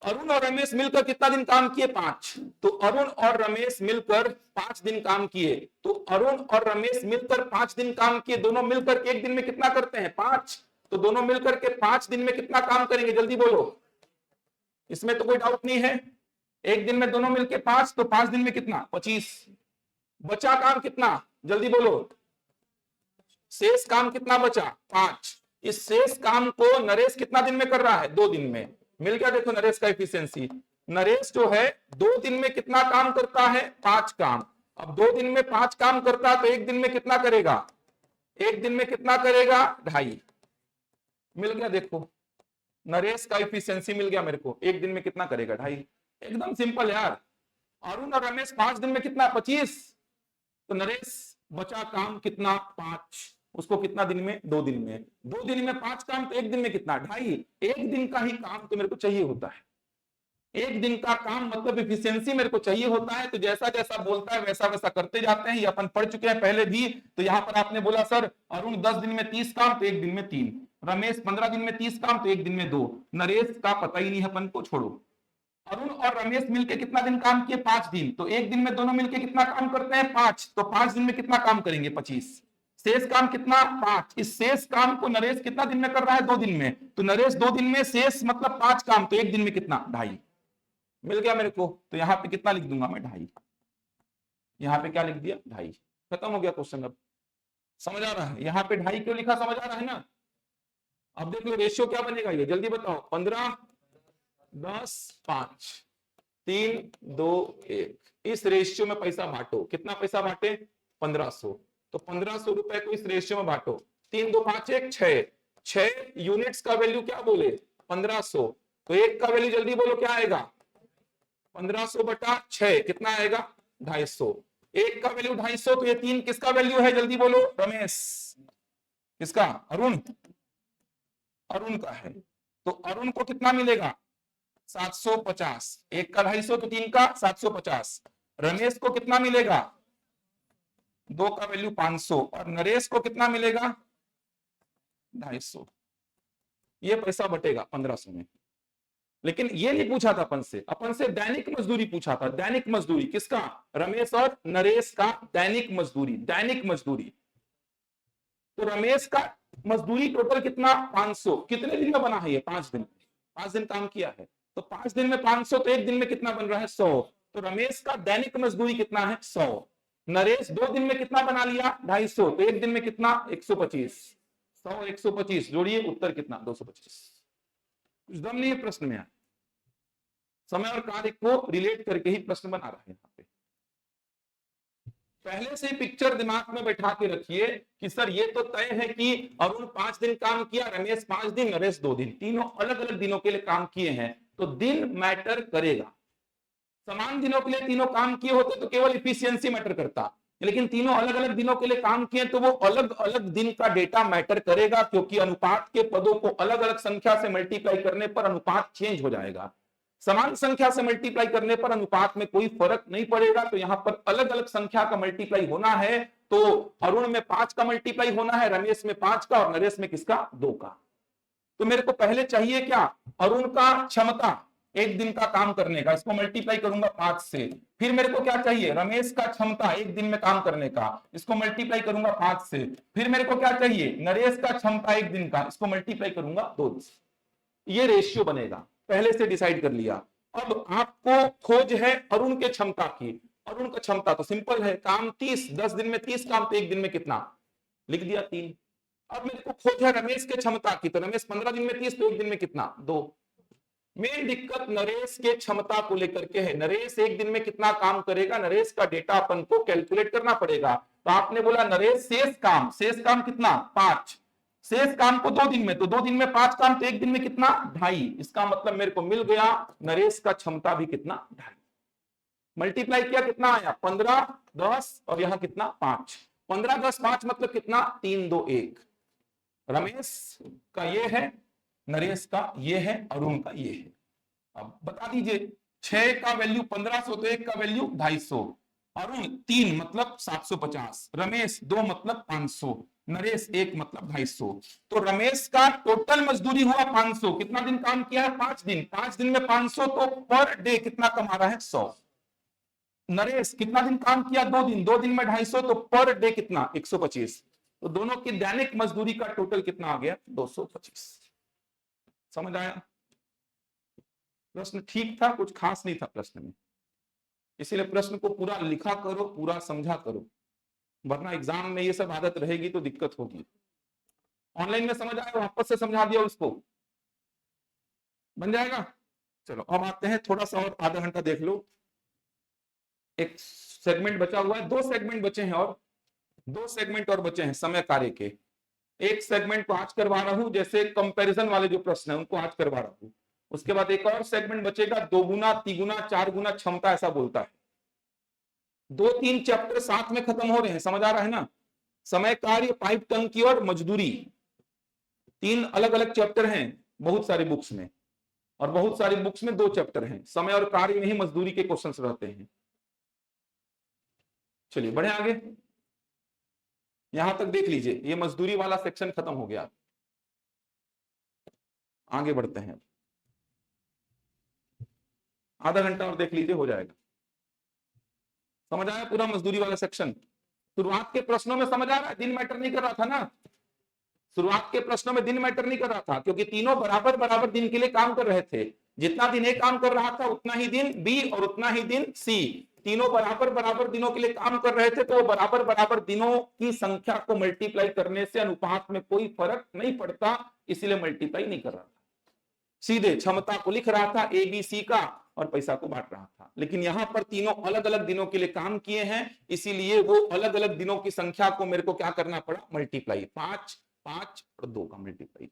अरुण और रमेश मिलकर कितना दिन काम किए, 5। तो अरुण और रमेश मिलकर 5 दिन काम किए, तो अरुण और रमेश मिलकर 5 दिन काम किए, दोनों मिलकर एक दिन में कितना करते हैं, 5। तो दोनों मिलकर के 5 दिन में कितना काम करेंगे, जल्दी बोलो। इसमें तो कोई डाउट नहीं है, एक दिन में दोनों मिलकर 5, तो 5 दिन में कितना, 25। बचा काम कितना, जल्दी बोलो। शेष काम कितना बचा, 5। इस शेष काम को नरेश कितना दिन में कर रहा है, 2 दिन में। मिल गया, देखो नरेश का एफिशिएंसी। नरेश जो है 2 दिन में कितना काम करता है, 5 काम। अब 2 दिन में 5 काम करता है तो एक दिन में कितना करेगा, एक दिन में कितना करेगा, 2.5। मिल गया, देखो नरेश का एफिशिएंसी मिल गया मेरे को, एक दिन में कितना करेगा, 2.5। एकदम सिंपल यार। अरुण और रमेश 5 दिन में कितना, 25। तो नरेश बचा काम कितना, 5। उसको कितना दिन में, 2 दिन में। 2 दिन में 5 काम तो एक दिन में कितना, 2.5। एक दिन का ही काम तो मेरे को चाहिए होता है, एक दिन का काम मतलब एफिशिएंसी मेरे को चाहिए होता है। तो जैसा जैसा बोलता है वैसा वैसा करते जाते हैं, ये अपन पढ़ चुके हैं पहले भी। तो यहाँ पर आपने बोला सर अरुण 10 दिन में 30 काम तो एक दिन में 3, रमेश 15 दिन में 30 काम तो एक दिन में 2, नरेश का पता ही नहीं है अपन को, छोड़ो। अरुण और रमेश मिलके कितना दिन काम किए, 5 दिन। तो एक दिन में दोनों मिलके कितना काम करते हैं, 5। तो 5 दिन में कितना काम करेंगे, 25। शेष काम कितना, 5। इस शेष काम को नरेश कितना दिन में कर रहा है, 2 दिन में। तो नरेश 2 दिन में, शेष मतलब 5 काम तो एक दिन में कितना, 2.5। मिल गया मेरे को। तो यहाँ पे कितना लिख दूंगा मैं, 2.5। यहाँ पे क्या लिख दिया, 2.5। खत्म हो गया क्वेश्चन। अब समझ आ रहा है, यहाँ पे 2.5 क्यों लिखा, समझ आ रहा है ना। अब देख लो रेशियो क्या बनेगा, ये जल्दी बताओ। 15 10 5 3 2 1। इस रेशियो में पैसा बांटो, कितना पैसा बांटे, 1500। तो 1500 रुपए को इस रेशियो में बांटो, 3 2 5 1 6। 6 यूनिट्स का वैल्यू क्या बोले, 1500। तो एक का वैल्यू जल्दी बोलो क्या आएगा, 1500 बटा 6 कितना आएगा, 250। एक का वैल्यू 250, तो ये 3 किसका वैल्यू है, जल्दी बोलो, रमेश। किसका, अरुण, अरुण का है। तो अरुण को कितना मिलेगा, 750। एक का 250 तो 3 का 750। रमेश को कितना मिलेगा, 2 का वैल्यू 500 और नरेश को कितना मिलेगा, 250। ये पैसा बटेगा 1500 में। लेकिन ये नहीं पूछा था अपन से दैनिक मजदूरी पूछा था। दैनिक मजदूरी किसका, रमेश और नरेश का दैनिक मजदूरी, दैनिक मजदूरी। तो रमेश का मजदूरी टोटल कितना, 500। कितने दिन में बना है ये, 5 दिन। 5 दिन काम किया है तो 5 दिन में 500, तो एक दिन में कितना बन रहा है, 100। तो रमेश का दैनिक मजदूरी कितना है, 100। नरेश 2 दिन में कितना बना लिया, 250। तो एक दिन में कितना, 125। 100 125 जोड़िए, उत्तर कितना, 225। कुछ दम नहीं है प्रश्न में, समय और कार्य को रिलेट करके ही प्रश्न बना रहा है यहाँ पे। पहले से पिक्चर दिमाग में बैठा के रखिए कि सर ये तो तय है कि अरुण 5 दिन काम किया, रमेश 5 दिन, नरेश 2 दिन, तीनों अलग अलग दिनों के लिए काम किए हैं, तो दिन मैटर करेगा। समान दिनों के लिए तीनों काम किए होते तो केवल इफिशियंसी मैटर करता, लेकिन तीनों अलग अलग दिनों के लिए काम किए तो वो अलग अलग दिन का डेटा मैटर करेगा, क्योंकि अनुपात के पदों को अलग अलग संख्या से मल्टीप्लाई करने पर अनुपात चेंज हो जाएगा। समान संख्या से मल्टीप्लाई करने पर अनुपात में कोई फर्क नहीं पड़ेगा। तो यहां पर अलग अलग संख्या का मल्टीप्लाई होना है, तो अरुण में 5 का मल्टीप्लाई होना है, रमेश में 5 का, और नरेश में किसका, 2 का। तो मेरे को पहले चाहिए क्या, अरुण का क्षमता एक दिन का काम करने का, इसको मल्टीप्लाई करूंगा 5 से। फिर मेरे को क्या चाहिए, रमेश का क्षमता एक दिन में काम करने का, इसको मल्टीप्लाई करूंगा 5 से। फिर मेरे को क्या चाहिए, नरेश का क्षमता एक दिन का, इसको मल्टीप्लाई करूंगा 2 से। ये रेशियो बनेगा, पहले से डिसाइड कर लिया। अब आपको खोज है अरुण के क्षमता की। अरुण का क्षमता तो सिंपल है, काम 30, 10 दिन में 30 काम, तो एक दिन में कितना, लिख दिया 3। अब मेरे को खोज है रमेश के क्षमता की, तो रमेश 15 दिन में 30, तो एक दिन में कितना, 2। मेन दिक्कत नरेश के क्षमता को लेकर के है, नरेश एक दिन में कितना काम करेगा, नरेश का डेटा अपन को कैलकुलेट करना पड़ेगा। तो आपने बोला नरेश शेष काम कितना, 5, शेष काम को 2 दिन में, तो 2 दिन में 5 काम, तो एक दिन में कितना, 2.5। इसका मतलब मेरे को मिल गया नरेश का क्षमता भी कितना, 2.5। मल्टीप्लाई किया, कितना आया, 15, 10 और यहां कितना, 5। 15, 10, 5 मतलब कितना, 3, 2, 1। रमेश का ये है, नरेश का ये है, अरुण का ये है। अब बता दीजिए, 6 का वैल्यू 1500, तो 1 का वैल्यू 250। अरुण 3 मतलब 750, रमेश 2 मतलब 500, नरेश 1 मतलब 250। तो रमेश का टोटल मजदूरी हुआ 500। कितना दिन काम किया है, 5 दिन। 5 दिन में 500, तो पर डे कितना कमा रहा है, 100। नरेश कितना दिन काम किया, 2 दिन। 2 दिन में 250, तो पर डे कितना, 125। तो दोनों की दैनिक मजदूरी का टोटल कितना आ गया, 225। समझ आया? प्रश्न ठीक था, कुछ खास नहीं था प्रश्न में, इसीलिए प्रश्न को पूरा लिखा करो, पूरा समझा करो, वरना एग्जाम में ये सब आदत रहेगी तो दिक्कत होगी। ऑनलाइन में समझ आया, वापस से समझा दिया उसको, बन जाएगा। चलो अब आते हैं, थोड़ा सा और आधा घंटा देख लो। एक सेगमेंट बचा हुआ है, 2 सेगमेंट बचे हैं, और 2 सेगमेंट और बचे हैं समय कार्य के। एक सेगमेंट को आज करवा रहा हूं, जैसे कंपैरिजन वाले जो प्रश्न है उनको आज करवा रहा हूं। उसके बाद एक और सेगमेंट बचेगा, 2 गुना, 3 गुना, 4 गुना क्षमता, ऐसा बोलता है। 2-3 चैप्टर साथ में खत्म हो रहे हैं, समझ आ रहा है ना। समय कार्य, पाइप टंकी और मजदूरी, 3 अलग अलग चैप्टर हैं बहुत सारी बुक्स में, और बहुत सारी बुक्स में 2 चैप्टर हैं। समय और कार्य में ही मजदूरी के क्वेश्चंस रहते हैं। चलिए बढ़े आगे, यहां तक देख लीजिए, ये मजदूरी वाला सेक्शन खत्म हो गया। आगे बढ़ते हैं, आधा घंटा और देख लीजिए, हो जाएगा। समझ आया पूरा मजदूरी वाला सेक्शन? शुरुआत के प्रश्नों में समझ आ रहा है, दिन मैटर नहीं कर रहा था ना। शुरुआत के प्रश्नों में दिन मैटर नहीं कर रहा था, क्योंकि तीनों बराबर बराबर दिन के लिए काम कर रहे थे। जितना दिन ए काम कर रहा था, उतना ही दिन बी और उतना ही दिन सी। तीनों बराबर बराबर दिनों के लिए काम कर रहे थे, तो बराबर बराबर दिनों की संख्या को मल्टीप्लाई करने से अनुपात में कोई फर्क नहीं पड़ता, इसीलिए मल्टीप्लाई नहीं कर रहा था। सीधे क्षमता को लिख रहा था, ए बी सी का, और पैसा को बांट रहा था। लेकिन यहां पर तीनों अलग अलग दिनों के लिए काम किए हैं, इसीलिए वो अलग अलग दिनों की संख्या को मेरे को क्या करना पड़ा, मल्टीप्लाई। 5, 5 और 2 का मल्टीप्लाई।